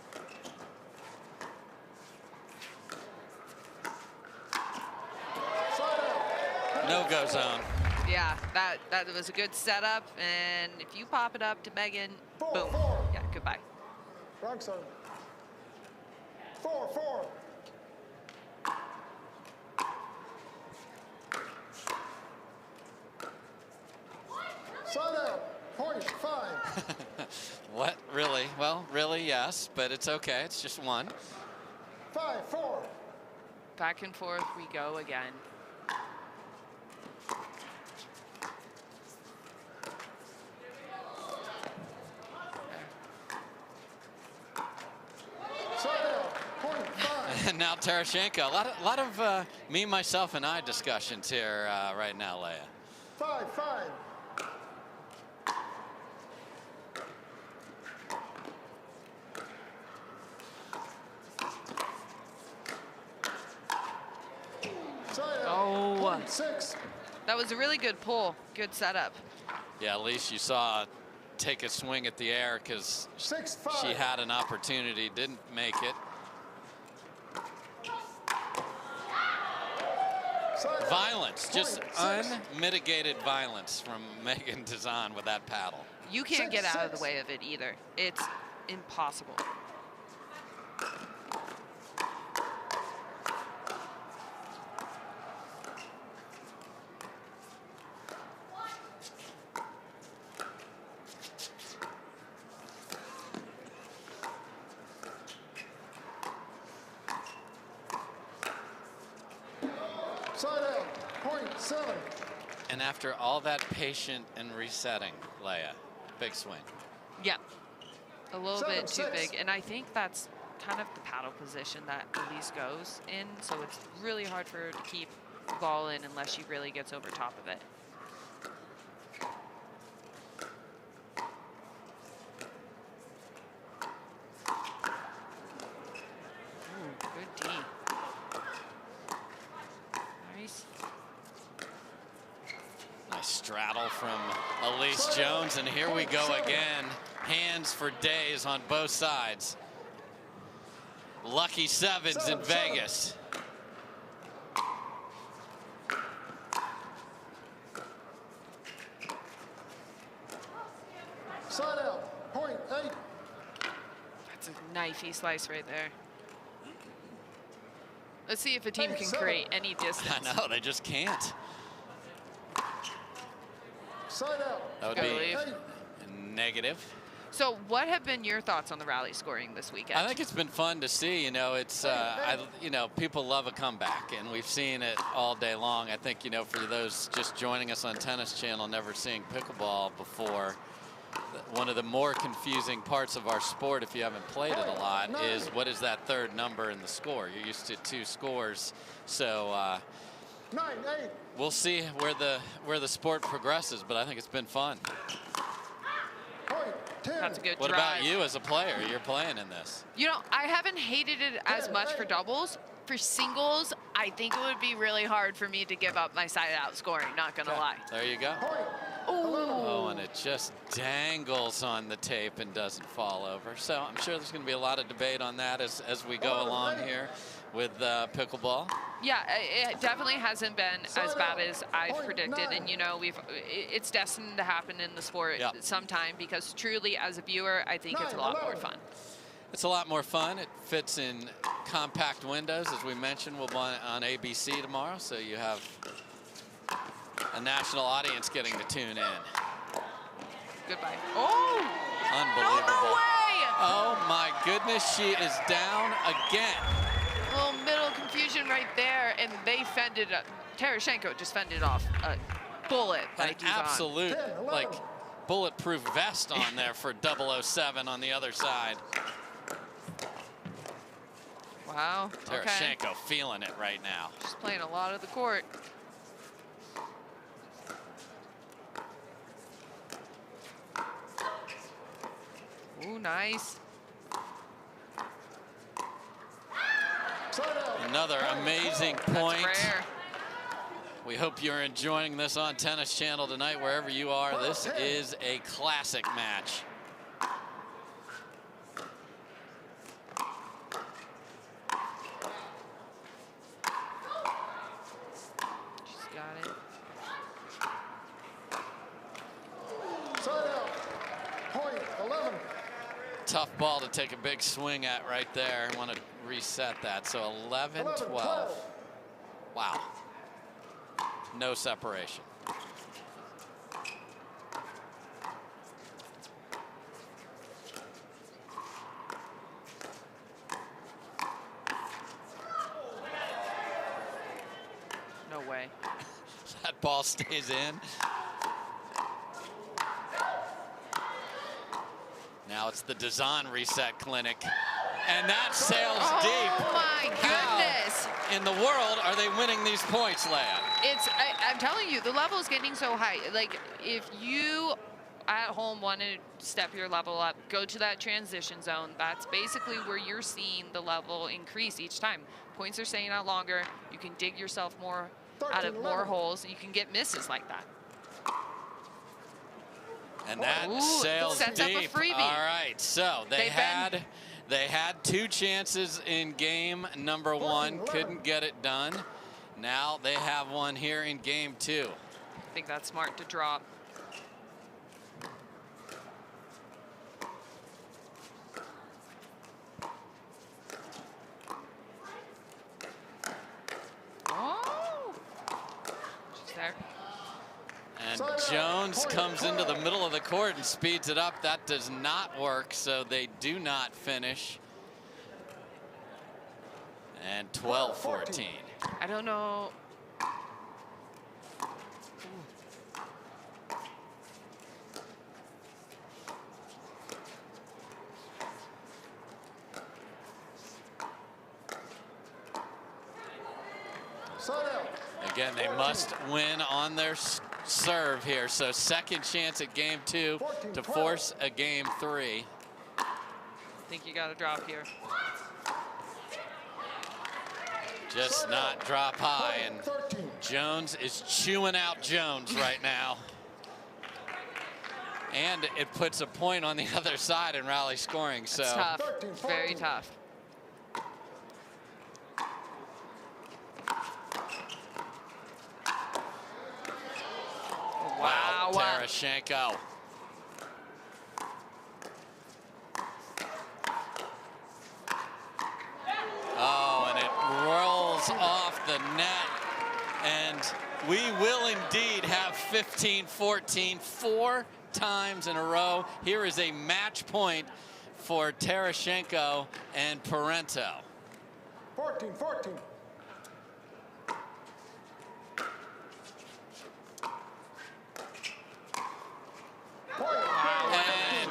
No-go zone. Yeah, that was a good setup, and if you pop it up to Meghan, boom. Yeah, goodbye. Wrong side. 4. Side out, point 5. What, really? Well, really, yes, but it's okay. It's just 1. 5-4. Back and forth we go again. And now Tereschenko. A lot of me, myself, and I discussions here right now, Leia. 5. Oh, 6. That was a really good pull. Good setup. Yeah, at least you saw take a swing at the air because she had an opportunity, didn't make it. Violence, just unmitigated violence from Meghan Dizon with that paddle. You can't get out of the way of it either. It's impossible. Side out, point 7. And after all that patient and resetting, Leia, big swing. Yeah. A little bit too big, and I think that's kind of the paddle position that Allyce goes in, so it's really hard for her to keep the ball in unless she really gets over top of it. Ooh, good D. Nice. Nice straddle from Allyce Jones, and here we go again. Hands for days on both sides. Lucky sevens in Vegas. Side out, point 8. That's a knifey slice right there. Let's see if a team can create any distance. I know, they just can't. Side out. That would be negative. So what have been your thoughts on the rally scoring this weekend? I think it's been fun to see. You know, it's you know, people love a comeback, and we've seen it all day long. I think, you know, for those just joining us on Tennis Channel, never seeing pickleball before, one of the more confusing parts of our sport, if you haven't played it a lot, is what is that third number in the score? You're used to 2 scores, so we'll see where the sport progresses. But I think it's been fun. That's a good What drive. about you as a player? You're playing in this. You know, I haven't hated it as much for doubles. For singles, I think it would be really hard for me to give up my side-out scoring, not gonna lie. There you go. Oh, and it just dangles on the tape and doesn't fall over. So I'm sure there's going to be a lot of debate on that as we go along here with pickleball. Yeah, it definitely hasn't been as bad as I've predicted, and you know, it's destined to happen in the sport sometime, because truly, as a viewer, I think it's a lot more fun. It's a lot more fun. It fits in compact windows, as we mentioned. We'll be on ABC tomorrow, so you have a national audience getting to tune in. Goodbye. Oh! Unbelievable. No way! Oh my goodness, she is down again. A little middle confusion right there, and they fended up. Tereschenko just fended off a bullet by Dizon. Absolute, like, bulletproof vest on there for 007 on the other side. Wow. Tereschenko feeling it right now. Just playing a lot of the court. Ooh, nice. Another amazing point. That's rare. We hope you're enjoying this on Tennis Channel tonight, wherever you are. This is a classic match. She's got it. Side out, point 11. Tough ball to take a big swing at right there. I want to reset that. So 11-12. Wow. No separation. No way. That ball stays in. Now it's the Dizon reset clinic. And that sails deep. Oh my goodness. How in the world are they winning these points, Leia? I'm telling you, the level is getting so high. Like, if you at home want to step your level up, go to that transition zone. That's basically where you're seeing the level increase each time. Points are staying out longer. You can dig yourself more out of more holes. You can get misses like that. And that Ooh, sails sets deep. up a freebie. All right, so they had 2 chances in game number 1, couldn't get it done. Now they have one here in game 2. I think that's smart to drop. Oh, she's there. And Jones comes into the middle of the court and speeds it up. That does not work, so they do not finish. And 12-14. I don't know. Again, they must win on their serve here. So second chance at game 2 to force a game 3. I think you got to drop here. Just not drop high, and Jones is chewing out Jones right now. And it puts a point on the other side in rally scoring. So it's tough, very tough. Wow, Tereschenko. Oh, and it rolls off the net. And we will indeed have 15-14 4 times in a row. Here is a match point for Tereschenko and Parenteau. 14-14. And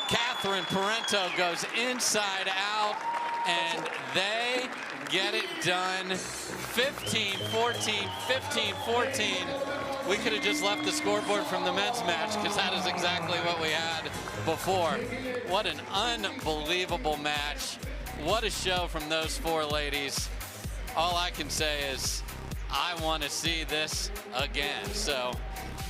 Catherine Parenteau goes inside out, and they get it done. 15-14, 15-14. We could have just left the scoreboard from the men's match because that is exactly what we had before. What an unbelievable match. What a show from those 4 ladies. All I can say is I want to see this again. So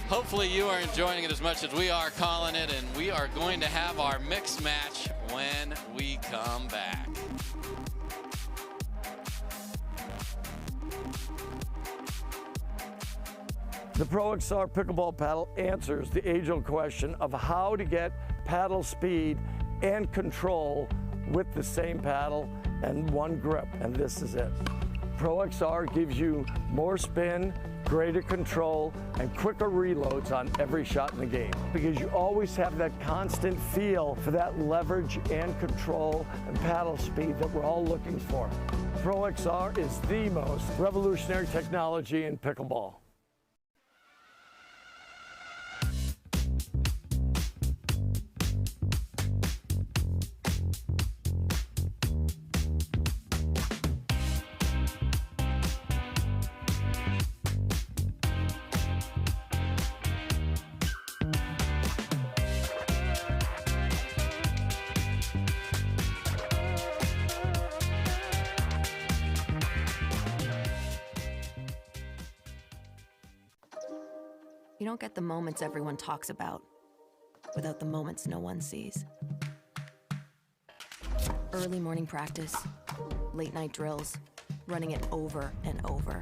hopefully you are enjoying it as much as we are calling it, and we are going to have our mixed match when we come back. The Pro XR pickleball paddle answers the age-old question of how to get paddle speed and control with the same paddle and one grip, and this is it. Pro XR gives you more spin, greater control, and quicker reloads on every shot in the game because you always have that constant feel for that leverage and control and paddle speed that we're all looking for. Pro XR is the most revolutionary technology in pickleball. You don't get the moments everyone talks about without the moments no one sees. Early morning practice, late night drills, running it over and over.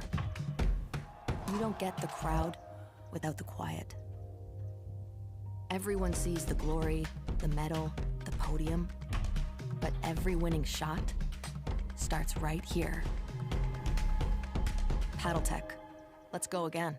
You don't get the crowd without the quiet. Everyone sees the glory, the medal, the podium, but every winning shot starts right here. Paddle Tech, let's go again.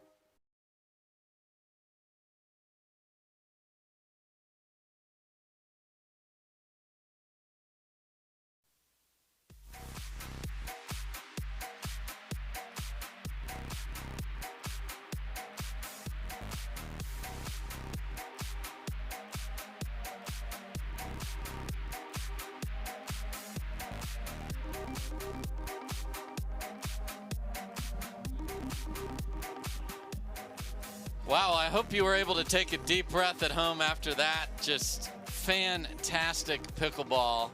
Wow, I hope you were able to take a deep breath at home after that. Just fantastic pickleball.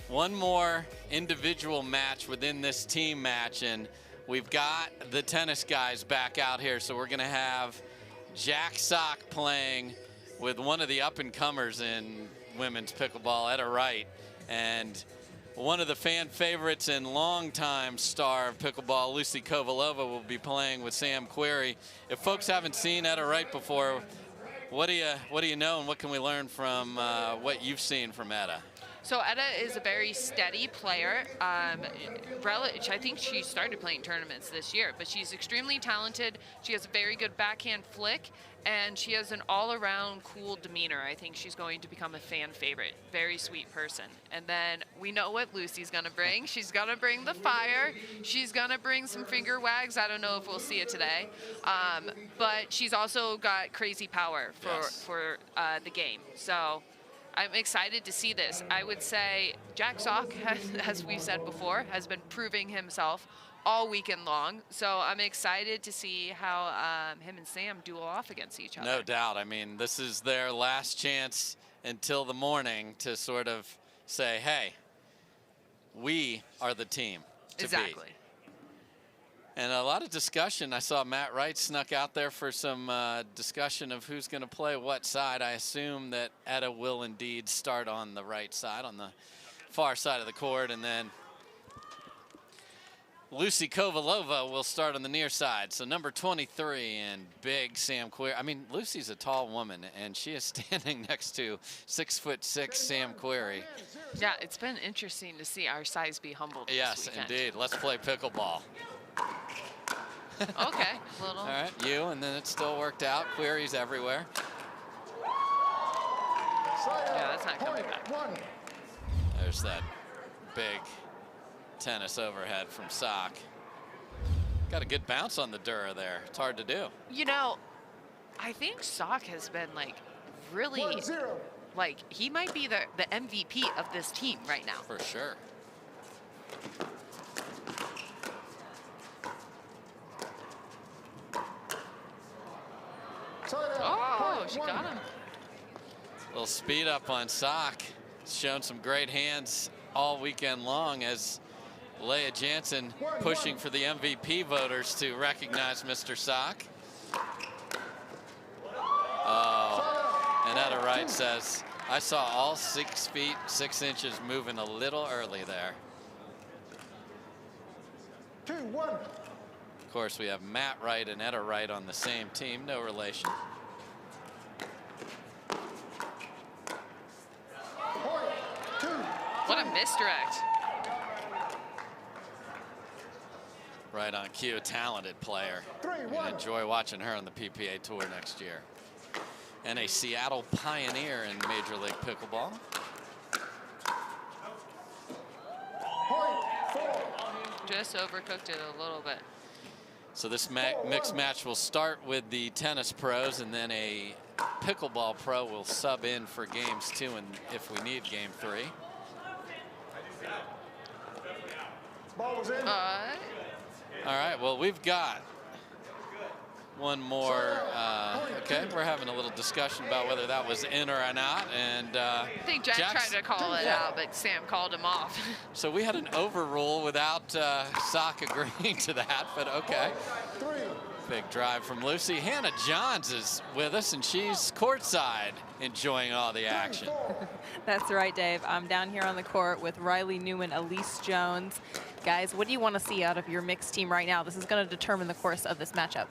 One more individual match within this team match, and we've got the tennis guys back out here. So we're gonna have Jack Sock playing with one of the up-and-comers in women's pickleball, Etta Wright. And one of the fan favorites and longtime star of pickleball, Lucy Kovalova, will be playing with Sam Querrey. If folks haven't seen Etta Wright before, what do you know, and what can we learn from what you've seen from Etta? So Etta is a very steady player. I think she started playing tournaments this year, but she's extremely talented. She has a very good backhand flick, and she has an all-around cool demeanor. I think she's going to become a fan favorite. Very sweet person. And then we know what Lucy's gonna bring. She's gonna bring the fire. She's gonna bring some finger wags. I don't know if we'll see it today. But she's also got crazy power for the game. So I'm excited to see this. I would say Jack Sock, as we've said before, has been proving himself all weekend long. So I'm excited to see how him and Sam duel off against each other. No doubt. I mean, this is their last chance until the morning to sort of say, hey, we are the team to beat. And a lot of discussion. I saw Matt Wright snuck out there for some discussion of who's going to play what side. I assume that Etta will indeed start on the right side, on the far side of the court, and then Lucy Kovalova will start on the near side. So number 23 and big Sam Querrey. I mean, Lucy's a tall woman, and she is standing next to 6'6" Sam Querrey. Yeah, it's been interesting to see our size be humbled Yes, this weekend. indeed. Let's play pickleball. Okay, little. All right, you, and then it still worked out. Querrey's everywhere. Yeah, that's not coming back. There's that big tennis overhead from Sock. Got a good bounce on the Dura there. It's hard to do. You know, I think Sock has been like really, like he might be the MVP of this team right now. For sure. Oh, she got him. A little speed up on Sock. Shown some great hands all weekend long as Leah Jansen pushing for the MVP voters to recognize Mr. Sock. Oh, and Etta Wright says, I saw all 6 feet 6 inches moving a little early there. 2-1. Of course, we have Matt Wright and Etta Wright on the same team, no relation. What a misdirect. Right on cue, talented player. I enjoy watching her on the PPA Tour next year. And a Seattle pioneer in Major League Pickleball. Just overcooked it a little bit. So this mixed match will start with the tennis pros, and then a pickleball pro will sub in for games 2 and if we need game 3. Ball was in. All right, well, we've got one more. Okay, we're having a little discussion about whether that was in or not. And I think Jack tried to call it out, but Sam called him off. So we had an overrule without Sock agreeing to that, but okay. Big drive from Lucy. Hannah Johns is with us, and she's courtside enjoying all the action. That's right, Dave. I'm down here on the court with Riley Newman, Allyce Jones. Guys, what do you want to see out of your mixed team right now? This is going to determine the course of this matchup.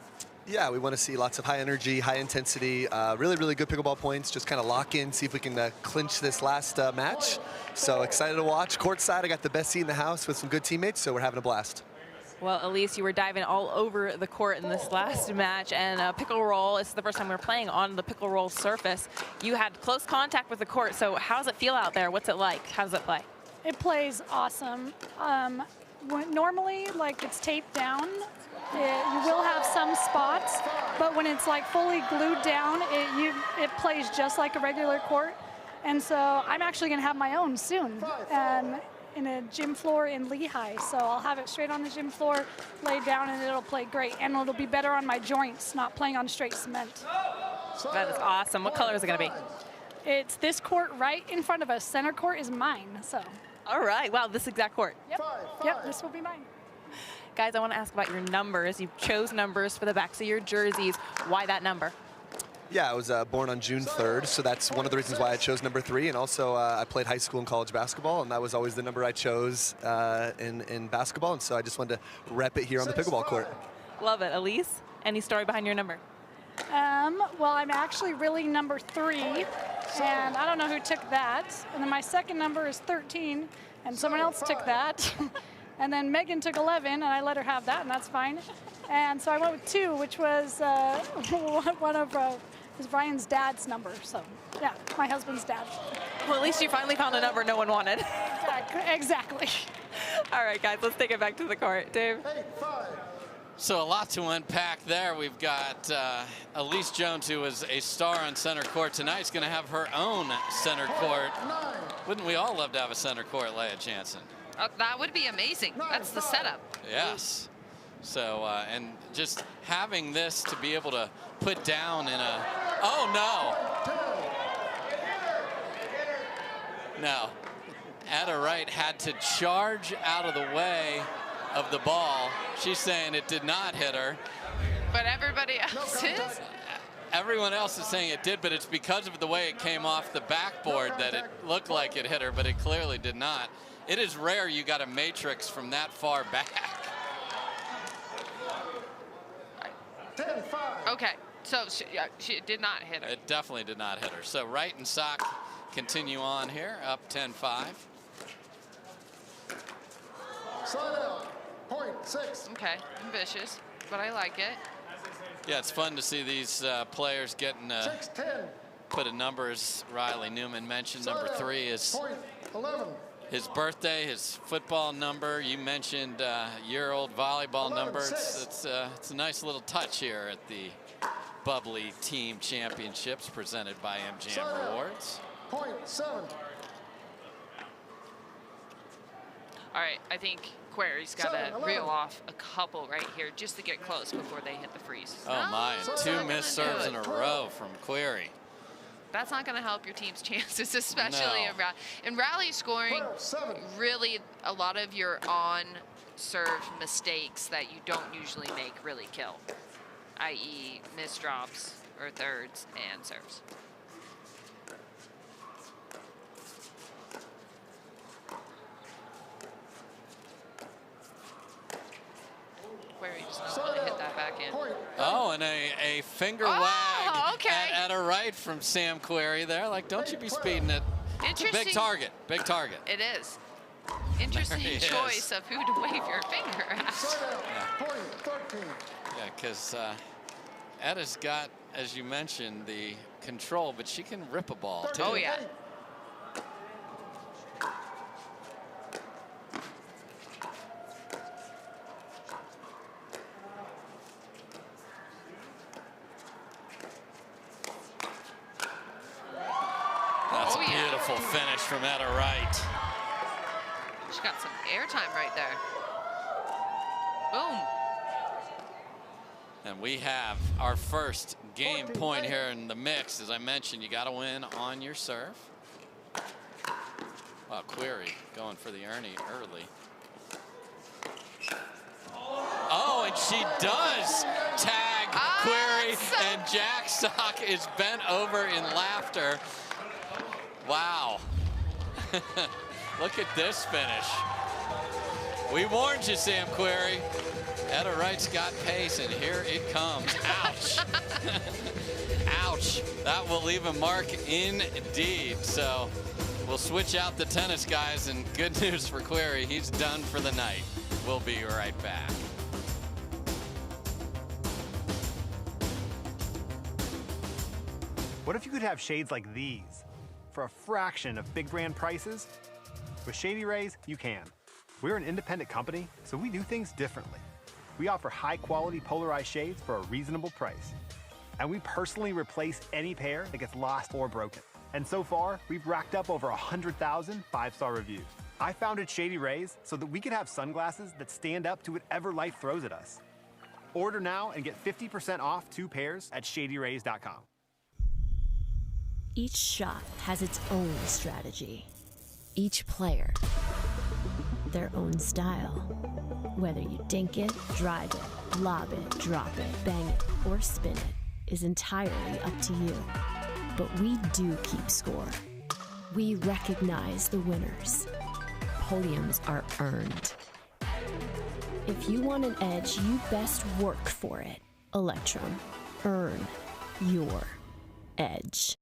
Yeah, we want to see lots of high energy, high intensity, really, really good pickleball points. Just kind of lock in, see if we can clinch this last match. So excited to watch. Courtside, I got the best seat in the house with some good teammates, so we're having a blast. Well, Allyce, you were diving all over the court in this last match, and pickle roll, this is the first time we're playing on the pickle roll surface. You had close contact with the court, so how does it feel out there? What's it like? How does it play? It plays awesome. Normally, like, it's taped down. You will have some spots, but when it's like fully glued down, it plays just like a regular court. And so I'm actually going to have my own soon in a gym floor in Lehigh. So I'll have it straight on the gym floor, laid down, and it'll play great. And it'll be better on my joints, not playing on straight cement. That is awesome. What color is it going to be? It's this court right in front of us. Center court is mine. So. All right. Wow, this exact court. Yep, this will be mine. Guys, I want to ask about your numbers. You chose numbers for the backs of your jerseys. Why that number? Yeah, I was born on June 3rd, so that's one of the reasons why I chose number 3. And also, I played high school and college basketball, and that was always the number I chose in basketball. And so I just wanted to rep it here on the pickleball court. Love it. Allyce, any story behind your number? Well, I'm actually really number 3, and I don't know who took that. And then my second number is 13, and someone else took that. And then Meghan took 11, and I let her have that, and that's fine. And so I went with 2, which was one of was Brian's dad's number. So, yeah, my husband's dad. Well, at least you finally found a number no one wanted. Exactly. All right, guys, let's take it back to the court. Dave? So a lot to unpack there. We've got Allyce Jones, who was a star on center court tonight, is going to have her own center court. Wouldn't we all love to have a center court, Leah Jansen? That would be amazing. That's the setup. Yes. So, and just having this to be able to put down in a, oh no. No. Etta Wright had to charge out of the way of the ball. She's saying it did not hit her. But everybody else is. Everyone else is saying it did, but it's because of the way it came off the backboard that it looked like it hit her, but it clearly did not. It is rare you got a matrix from that far back. 10-5. Okay, so she did not hit her. It definitely did not hit her. So Wright and Sock continue on here, up 10-5. Side out. Point 6. Okay, ambitious, but I like it. Yeah, it's fun to see these players getting 6-10. put a number, as Riley Newman mentioned. Side Number out. 3 is Point 11. his birthday, his football number. You mentioned year-old volleyball 11, number. 6. It's a nice little touch here at the Bubbly Team Championships presented by MGM Side out. Rewards. Point 7. All right, I think Querrey's got to 7-11. reel off a couple right here just to get close before they hit the freeze. Oh my, and So 2 not missed gonna do serves it. in a row from Querrey. That's not going to help your team's chances, especially No. in rally scoring. 12-7. Really, a lot of your on-serve mistakes that you don't usually make really kill, i.e. missed drops or thirds and serves. Querrey does not want to hit that back in. Point. Oh, and a finger Oh, wag okay. at a right from Sam Querrey there. Like, don't you be speeding it. It's a big Interesting. target, big target. It is. Interesting There he is. choice of who to wave your finger at. Side out. Point 13. Yeah, because Etta's got, as you mentioned, the control, but she can rip a ball, too. Oh, yeah. That's Oh, a yeah. beautiful finish from Etta Wright. She got some airtime right there. Boom. And we have our first game point here in the mix. As I mentioned, you got to win on your serve. Wow, Querrey going for the Ernie early. Oh, and she does tag Querrey, and Jack Sock is bent over in laughter. Wow. Look at this finish. We warned you, Sam Querrey. Etta Wright's got pace, and here it comes. Ouch. Ouch. That will leave a mark indeed. So we'll switch out the tennis guys, and good news for Querrey. He's done for the night. We'll be right back. What if you could have shades like these for a fraction of big brand prices? With Shady Rays, you can. We're an independent company, so we do things differently. We offer high-quality polarized shades for a reasonable price. And we personally replace any pair that gets lost or broken. And so far, we've racked up over 100,000 five-star reviews. I founded Shady Rays so that we could have sunglasses that stand up to whatever life throws at us. Order now and get 50% off 2 pairs at shadyrays.com. Each shot has its own strategy. Each player, their own style. Whether you dink it, drive it, lob it, drop it, bang it, or spin it is entirely up to you. But we do keep score. We recognize the winners. Podiums are earned. If you want an edge, you best work for it. Electrum. Earn your edge.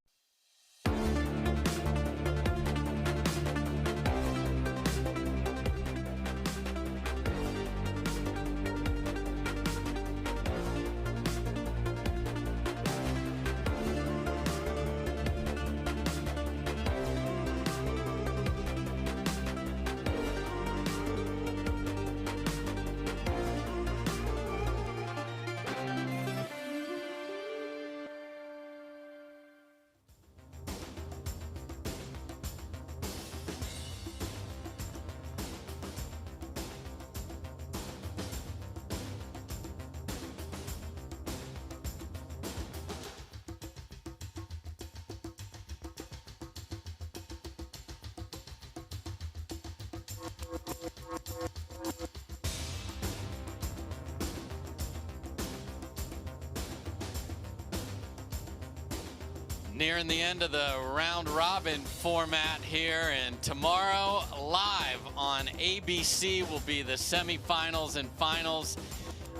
Nearing the end of the round robin format here, and tomorrow live on ABC will be the semifinals and finals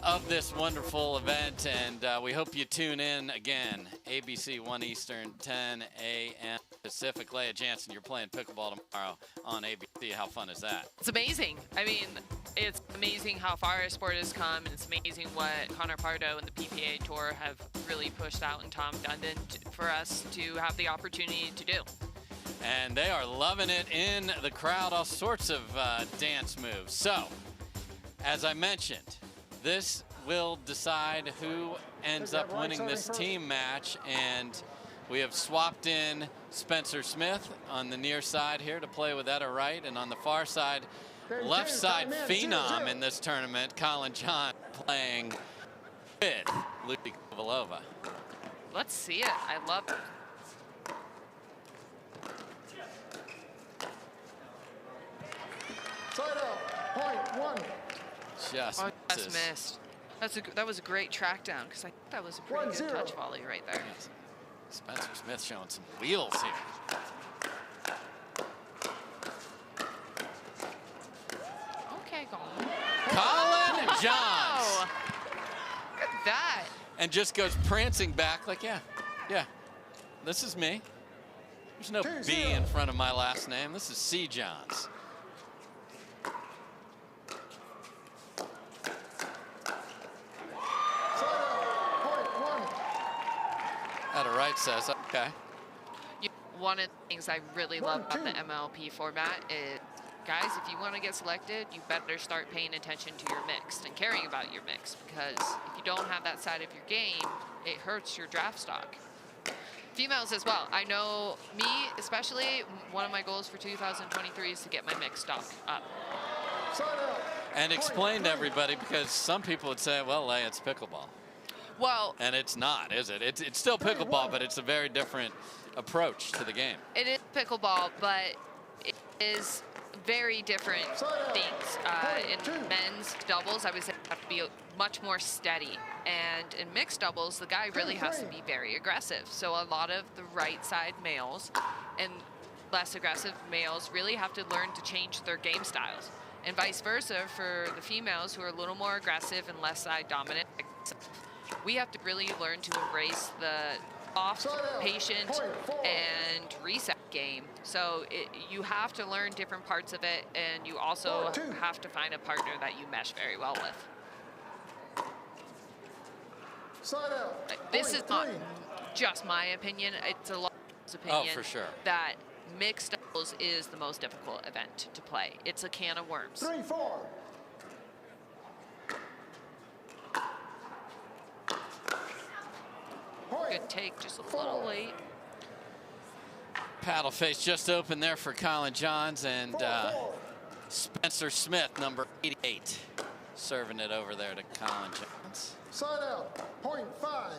of this wonderful event, and we hope you tune in again. ABC 1 Eastern, 10 a.m. Pacific. Leah Jansen, you're playing pickleball tomorrow on ABC. How fun is that? It's amazing. I mean, it's amazing how far our sport has come, and it's amazing what Connor Pardo and the PPA Tour have really pushed out, and Tom Dundon for us to have the opportunity to do. And they are loving it in the crowd, all sorts of dance moves. So, as I mentioned, this will decide who ends up winning this team match, and we have swapped in Spencer Smith on the near side here to play with Etta Wright, and on the far side, left side phenom in this tournament, Collin John, playing with Lucy Kovalova. Let's see it. I love it. Side out. Point one. Just missed. That was a great track down, because I think that was a pretty good touch volley right there. Spencer Smith showing some wheels here. Okay, Collin. Collin Johns. Look at that. And just goes prancing back like, yeah, this is me. There's no B in front of my last name. This is C. Johns. Etta Wright says, okay. One of the things I really love about the MLP format is, guys, if you want to get selected, you better start paying attention to your mixed and caring about your mixed, because if you don't have that side of your game, it hurts your draft stock. Females as well. I know me, especially, one of my goals for 2023 is to get my mixed stock up. And explain to everybody, because some people would say, well, Leigh, it's pickleball. Well, and it's not, is it? It's still pickleball, but it's a very different approach to the game. It is pickleball, but it is very different things. In men's doubles, I would say you have to be much more steady. And in mixed doubles, the guy really has to be very aggressive. So a lot of the right side males and less aggressive males really have to learn to change their game styles. And vice versa for the females who are a little more aggressive and less side dominant. We have to really learn to embrace the soft, patient, and reset game. So you have to learn different parts of it, and you also have to find a partner that you mesh very well with. This is not just my opinion. It's a lot of people's opinion for sure. That mixed doubles is the most difficult event to play. It's a can of worms. 3-4. Good take, just a little late. Paddle face just open there for Collin Johns, and Spencer Smith, number 88, serving it over there to Collin Johns. Side out, point 5.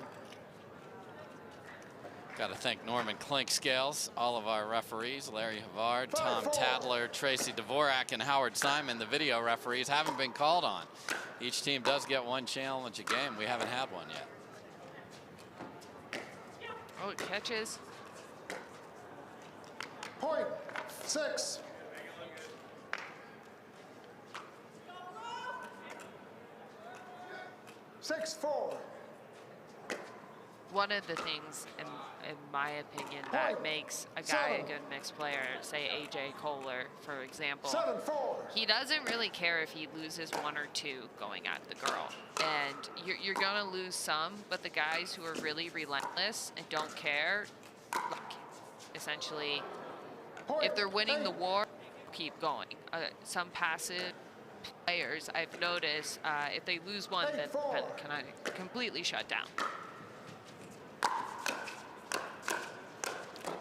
Got to thank Norman Clinkscales, all of our referees, Larry Havard, Tom Tadler, Tracy Dvorak, and Howard Simon. The video referees haven't been called on. Each team does get one challenge a game. We haven't had one yet. Oh, it catches. Point 6. Six, 4. One of the things, in my opinion, that makes a guy a good mixed player, say AJ Kohler, for example, 7-4. He doesn't really care if he loses 1 or 2 going at the girl. And you're going to lose some, but the guys who are really relentless and don't care, like, essentially, if they're winning the war, keep going. Some passive players, I've noticed, if they lose one, then can I completely shut down.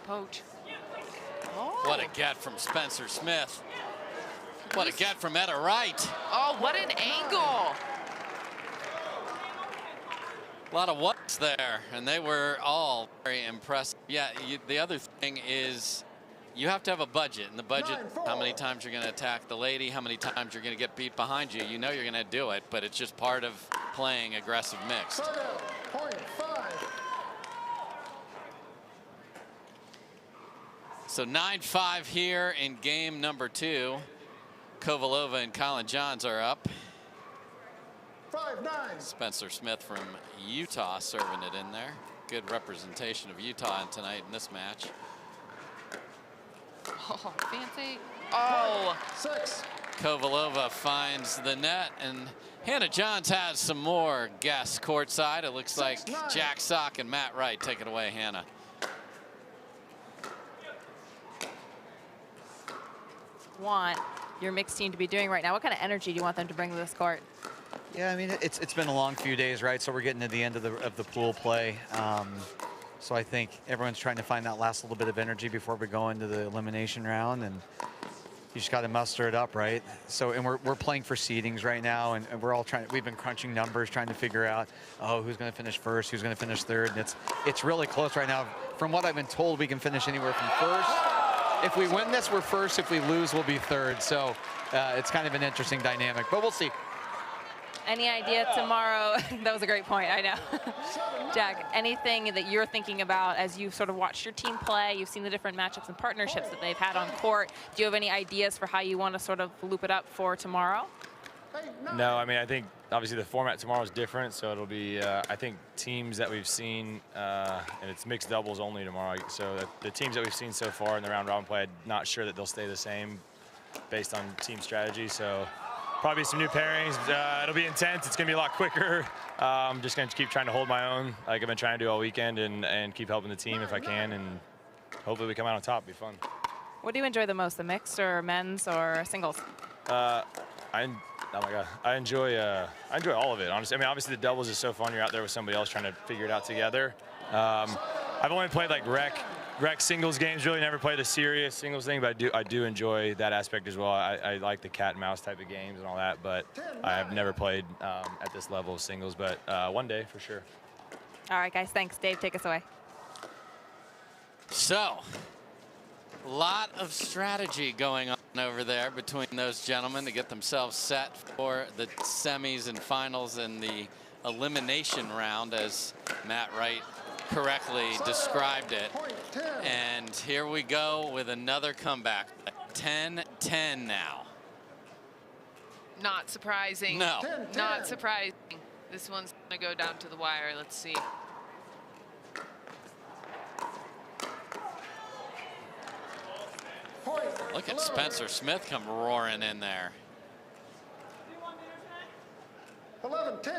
Poach. Oh. What a get from Spencer Smith. What a get from Etta Wright. Oh, what an angle. A lot of whats there, and they were all very impressive. Yeah, the other thing is you have to have a budget, and the budget, how many times you're going to attack the lady, how many times you're going to get beat behind you. You know you're going to do it, but it's just part of playing aggressive mixed. Point 5. So 9-5 here in game number 2. Kovalova and Collin Johns are up. 5-9. Spencer Smith from Utah serving it in there. Good representation of Utah tonight in this match. Oh, fancy. Oh. 6. Kovalova finds the net, and Hannah Johns has some more guests courtside. It looks like Jack Sock and Matt Wright. Take it away, Hannah. Want your mixed team to be doing right now? What kind of energy do you want them to bring to this court? Yeah, I mean, it's been a long few days, right? So we're getting to the end of the pool play. So I think everyone's trying to find that last little bit of energy before we go into the elimination round, and you just got to muster it up, right? So, and we're playing for seedings right now, and we're all trying. We've been crunching numbers, trying to figure out, oh, who's going to finish first, who's going to finish third, and it's really close right now. From what I've been told, we can finish anywhere from first. If we win this, we're first. If we lose, we'll be third. So it's kind of an interesting dynamic, but we'll see. Any idea tomorrow? That was a great point, I know. Jack, anything that you're thinking about as you've sort of watched your team play, you've seen the different matchups and partnerships that they've had on court. Do you have any ideas for how you want to sort of loop it up for tomorrow? No, I mean, I think obviously the format tomorrow is different, so it'll be, I think, teams that we've seen, and it's mixed doubles only tomorrow. So the teams that we've seen so far in the round robin play, I'm not sure that they'll stay the same based on team strategy. So probably some new pairings. It'll be intense. It's going to be a lot quicker. I'm just going to keep trying to hold my own, like I've been trying to do all weekend, and keep helping the team if I can, and hopefully we come out on top. It'll be fun. What do you enjoy the most, the mixed or men's or singles? Oh my God, I enjoy all of it, honestly. I mean, obviously the doubles is so fun. You're out there with somebody else trying to figure it out together. I've only played like rec singles games, really never played a serious singles thing, but I do enjoy that aspect as well. I like the cat and mouse type of games and all that, but I have never played at this level of singles, but one day for sure. All right, guys, thanks. Dave, take us away. So, a lot of strategy going on over there between those gentlemen to get themselves set for the semis and finals in the elimination round, as Matt Wright correctly described it. And here we go with another comeback. 10-10 now. Not surprising. No. Not surprising. This one's going to go down to the wire. Let's see. Look at Spencer Smith come roaring in there. 11-10.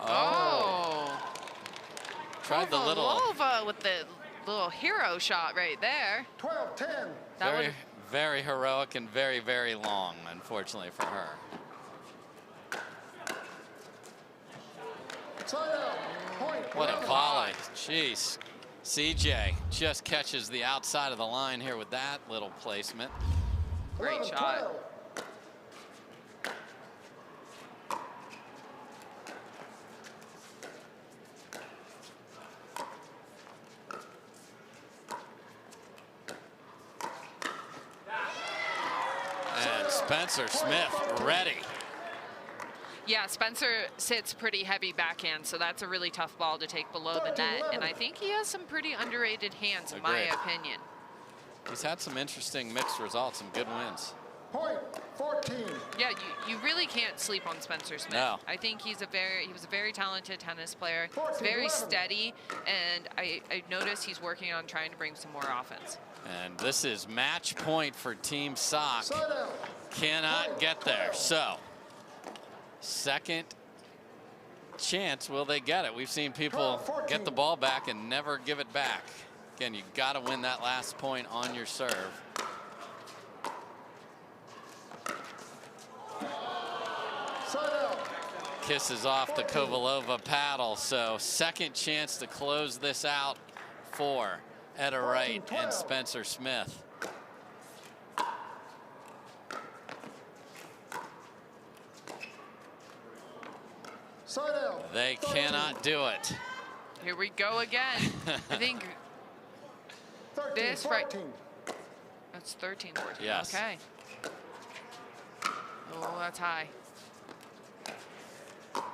Oh. Tried the little. Kovalova with the little hero shot right there. 12-10. Very, very heroic and very, very long, unfortunately for her. What a volley. Jeez. CJ just catches the outside of the line here with that little placement. Great shot. And Spencer Smith ready. Yeah, Spencer sits pretty heavy backhand, so that's a really tough ball to take below the net. And I think he has some pretty underrated hands, in my opinion. He's had some interesting mixed results, some good wins. Point 14. Yeah, you really can't sleep on Spencer Smith. No. I think he was a very talented tennis player. He's very steady, and I noticed he's working on trying to bring some more offense. And this is match point for Team Sock. Cannot get there. So, second chance, will they get it? We've seen people get the ball back and never give it back. Again, you got to win that last point on your serve. Kisses off the Kovalova paddle, so second chance to close this out for Etta Wright and Spencer Smith. They cannot do it. Here we go again. I think 13, this 14. That's 13, 14. Yes. Okay. Oh, that's high. Good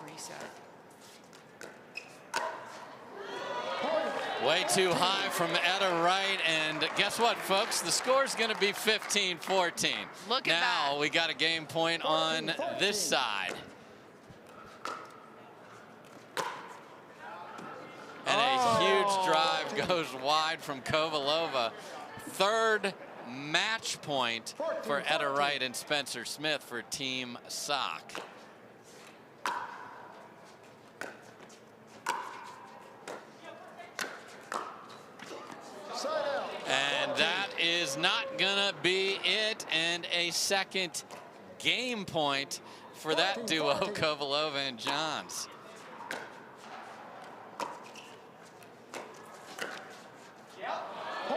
reset. Way too high from Etta Wright, and guess what, folks? The score's going to be 15-14. Look at that. Now we got a game point on this side. And a huge drive goes wide from Kovalova. Third match point for Etta Wright and Spencer Smith for Team Sock. And that is not gonna be it, and a second game point for that duo, Kovalova and Johns.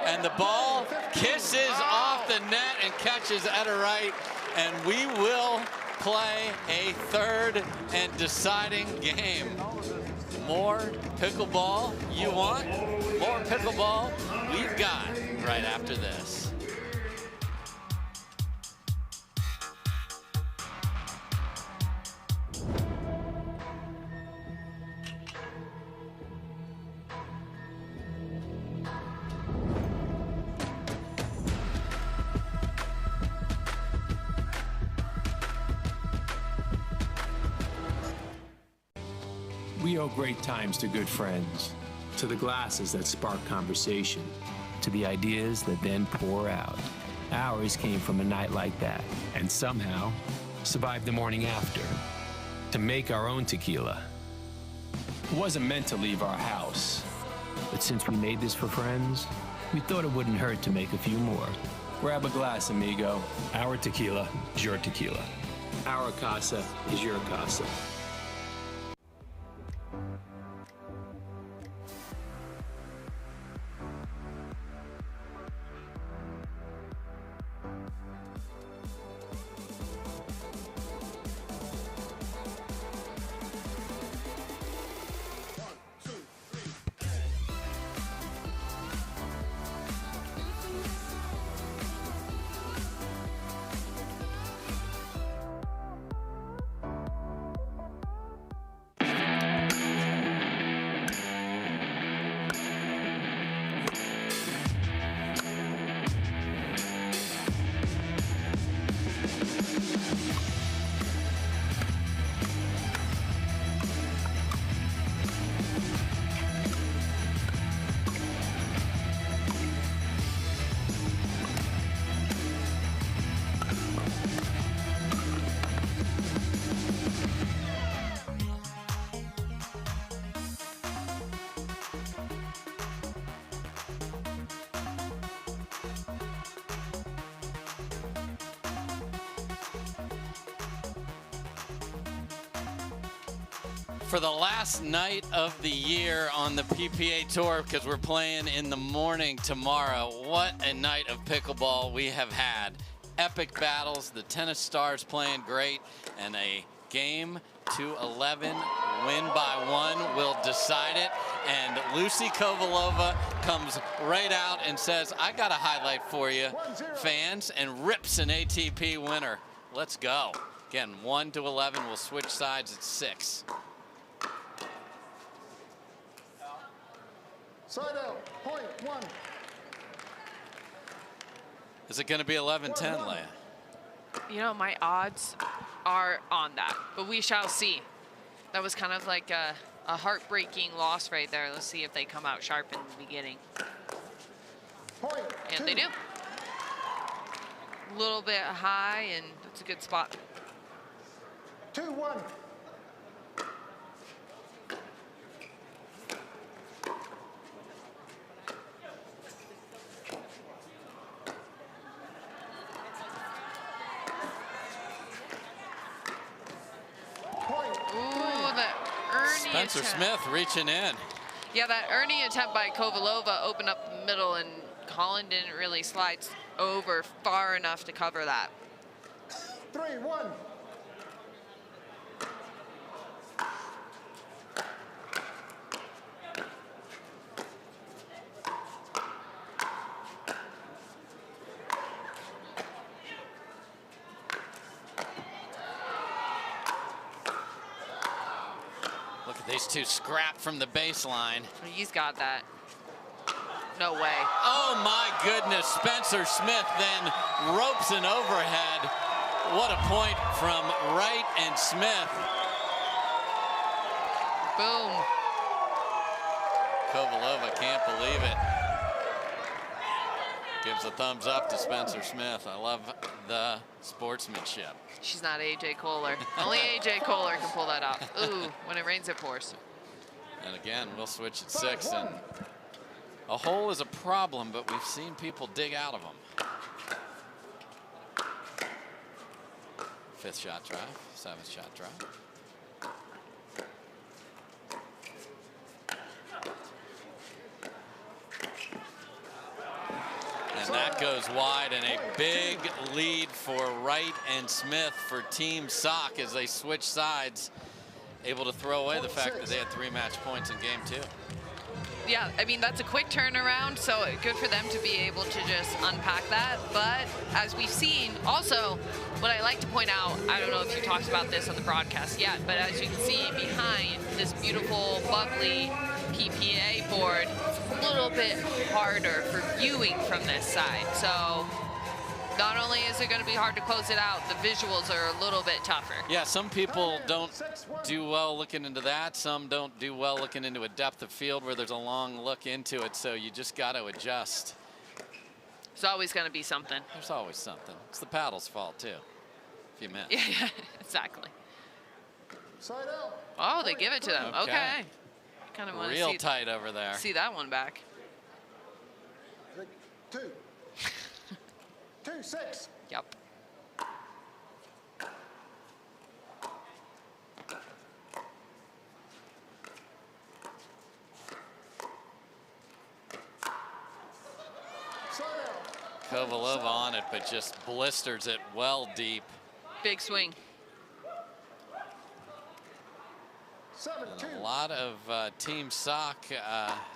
And the ball kisses off the net and catches Etta Wright, and we will play a third and deciding game. More pickleball you want? More pickleball we've got right after this. We owe great times to good friends, to the glasses that spark conversation, to the ideas that then pour out. Ours came from a night like that, and somehow survived the morning after, to make our own tequila. It wasn't meant to leave our house, but since we made this for friends, we thought it wouldn't hurt to make a few more. Grab a glass, amigo. Our tequila is your tequila. Our casa is your casa. For the last night of the year on the PPA Tour, because we're playing in the morning tomorrow, what a night of pickleball we have had. Epic battles, the tennis stars playing great, and a game to 11 win by one will decide it. And Lucy Kovalova comes right out and says, I got a highlight for you, fans, and rips an ATP winner. Let's go. Again, 1 to 11, we'll switch sides at 6. Side out, point 1. Is it going to be 11-10, Leia? You know, my odds are on that, but we shall see. That was kind of like a heartbreaking loss right there. Let's see if they come out sharp in the beginning. And they do. A little bit high, and it's a good spot. 2-1. Spencer Smith reaching in. Yeah, that Ernie attempt by Kovalova opened up the middle, and Collin didn't really slide over far enough to cover that. 3-1. Look at these two scrap from the baseline. He's got that. No way. Oh my goodness, Spencer Smith then ropes an overhead. What a point from Wright and Smith. Boom. Kovalova can't believe it. Gives a thumbs up to Spencer Smith. I love the sportsmanship. She's not AJ Kohler. Only AJ Kohler can pull that off. Ooh, when it rains, it pours. And again, we'll switch at 6. And a hole is a problem, but we've seen people dig out of them. 5th shot drive, 7th shot drive. And that goes wide, and a big lead for Wright and Smith for Team Sock as they switch sides, able to throw away the fact that they had 3 match points in game 2. Yeah, I mean, that's a quick turnaround, so good for them to be able to just unpack that. But as we've seen, also, what I like to point out, I don't know if you talked about this on the broadcast yet, but as you can see behind this beautiful, bubbly PPA board, it's a little bit harder for viewing from this side. So not only is it going to be hard to close it out, the visuals are a little bit tougher. Yeah, some people don't do well looking into that. Some don't do well looking into a depth of field where there's a long look into it. So you just got to adjust. There's always going to be something. There's always something. It's the paddle's fault, too, if you miss. Yeah, exactly. Side out. Oh, they give it to them. Okay. Kind of want to real tight over there. See that one back. 2. 2-6. Yep. Kovalova on it, but just blisters it well deep. Big swing. And a lot of Team Sock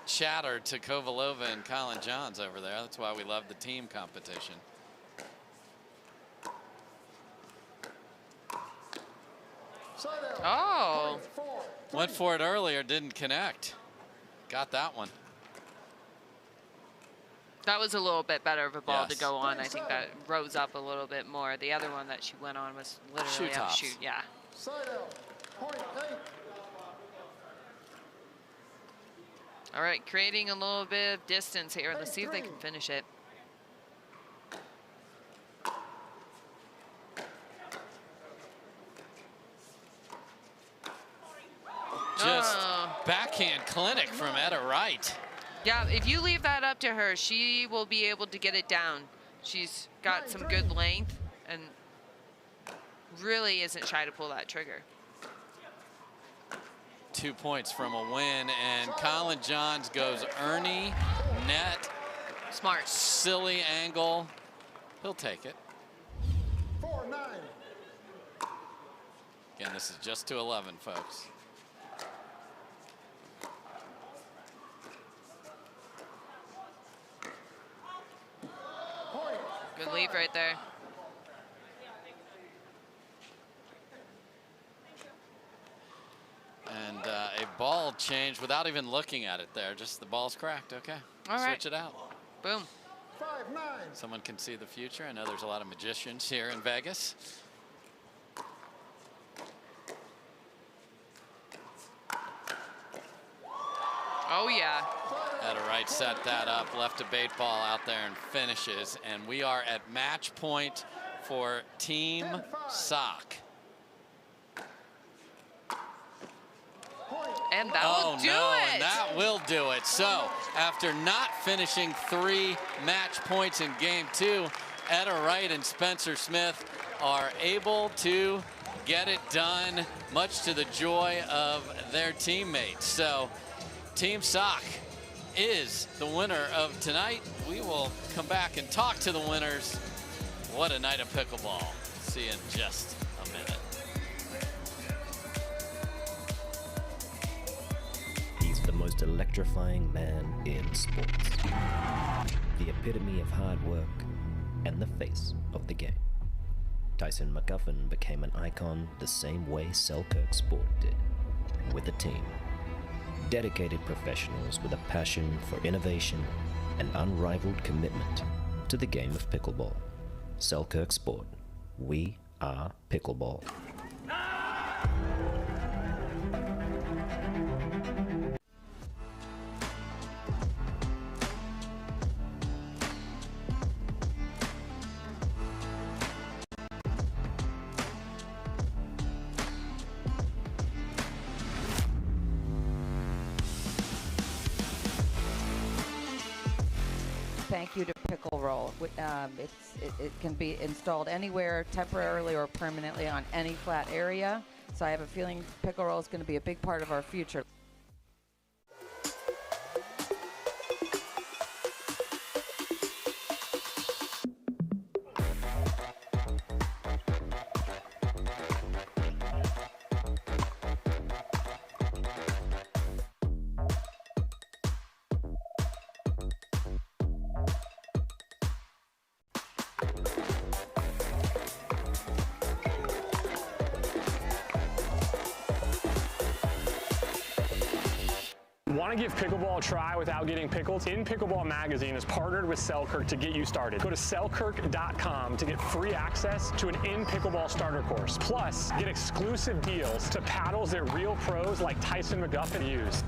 chatter to Kovalova and Collin Johns over there. That's why we love the team competition. Oh. Went for it earlier, didn't connect. Got that one. That was a little bit better of a ball Yes. to go on. I think that rose up a little bit more. The other one that she went on was literally Shoe up tops. shoot. Yeah. Side out. Point 8. All right, creating a little bit of distance here. Let's see if they can finish it. Just backhand clinic from Etta Wright. Yeah, if you leave that up to her, she will be able to get it down. She's got some good length and really isn't shy to pull that trigger. 2 points from a win, and Collin Johns goes Ernie, net. Smart. Silly angle. He'll take it. 4-9. Again, this is just to 11, folks. Good lead right there. And a ball change without even looking at it there. Just the ball's cracked. Okay. All right. Switch it out. Boom. 5-9. Someone can see the future. I know there's a lot of magicians here in Vegas. Oh, yeah. Etta Wright set that up, left a bait ball out there and finishes. And we are at match point for Team Sock. And that will do it. And that will do it. So after not finishing 3 match points in game 2, Etta Wright and Spencer Smith are able to get it done, much to the joy of their teammates. So Team Sock is the winner of tonight. We will come back and talk to the winners. What a night of pickleball. See you in just a minute. He's the most electrifying man in sports. The epitome of hard work and the face of the game. Tyson McGuffin became an icon the same way Selkirk Sport did. with a team. Dedicated professionals with a passion for innovation and unrivaled commitment to the game of pickleball. Selkirk Sport. We are pickleball. Thank you to Pickle Roll. It can be installed anywhere, temporarily or permanently on any flat area. So I have a feeling Pickle Roll is going to be a big part of our future. Want to give pickleball a try without getting pickled? In Pickleball Magazine has partnered with Selkirk to get you started. Go to selkirk.com to get free access to an in-pickleball starter course. Plus, get exclusive deals to paddles that real pros like Tyson McGuffin use.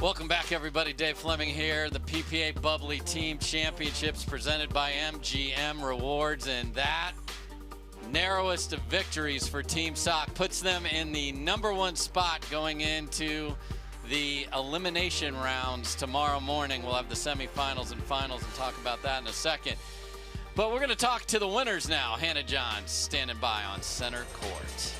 Welcome back, everybody. Dave Fleming here. The PPA Bubbly Team Championships presented by MGM Rewards, and that narrowest of victories for Team Sock puts them in the #1 spot going into the elimination rounds tomorrow morning. We'll have the semifinals and finals and talk about that in a second. But we're going to talk to the winners now. Hannah Johns standing by on center court.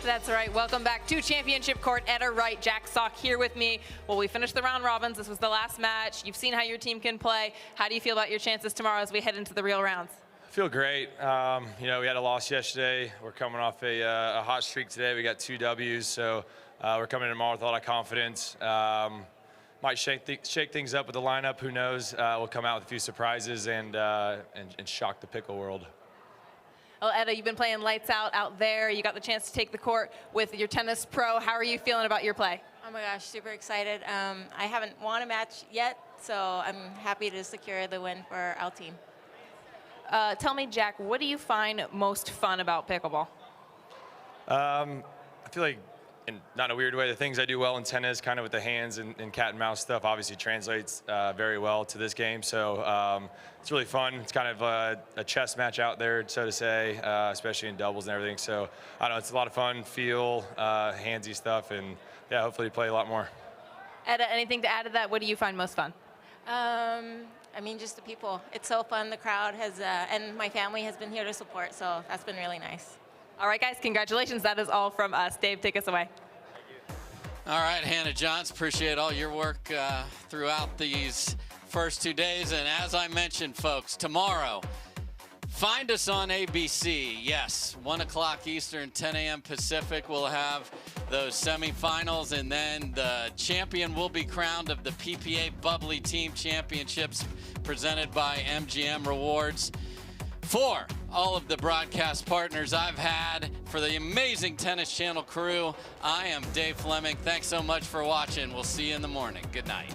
That's right. Welcome back to Championship Court. Etta, Wright, Jack Sock here with me. Well, we finished the round robins. This was the last match. You've seen how your team can play. How do you feel about your chances tomorrow as we head into the real rounds? I feel great. You know, we had a loss yesterday. We're coming off a hot streak today. We got 2 W's, so we're coming in tomorrow with a lot of confidence. Might shake things up with the lineup. Who knows? We'll come out with a few surprises and shock the pickle world. Well, Etta, you've been playing lights out there. You got the chance to take the court with your tennis pro. How are you feeling about your play? Oh my gosh, super excited. I haven't won a match yet, so I'm happy to secure the win for our team. Tell me, Jack, what do you find most fun about pickleball? I feel like, not in a weird way, the things I do well in tennis, kind of with the hands and cat and mouse stuff, obviously translates very well to this game. So it's really fun. It's kind of a chess match out there, so to say, especially in doubles and everything. So I don't know, it's a lot of fun, feel, handsy stuff, and yeah, hopefully play a lot more. Etta, anything to add to that? What do you find most fun? I mean, just the people. It's so fun. The crowd has, and my family has been here to support, so that's been really nice. All right, guys, congratulations. That is all from us. Dave, take us away. All right, Hannah Johns, appreciate all your work throughout these first 2 days. And as I mentioned, folks, tomorrow, find us on ABC. Yes, 1 o'clock Eastern, 10 a.m. Pacific. We'll have those semifinals, and then the champion will be crowned of the PPA Bubbly Team Championships presented by MGM Rewards. For all of the broadcast partners I've had, for the amazing Tennis Channel crew, I am Dave Fleming. Thanks so much for watching. We'll see you in the morning. Good night.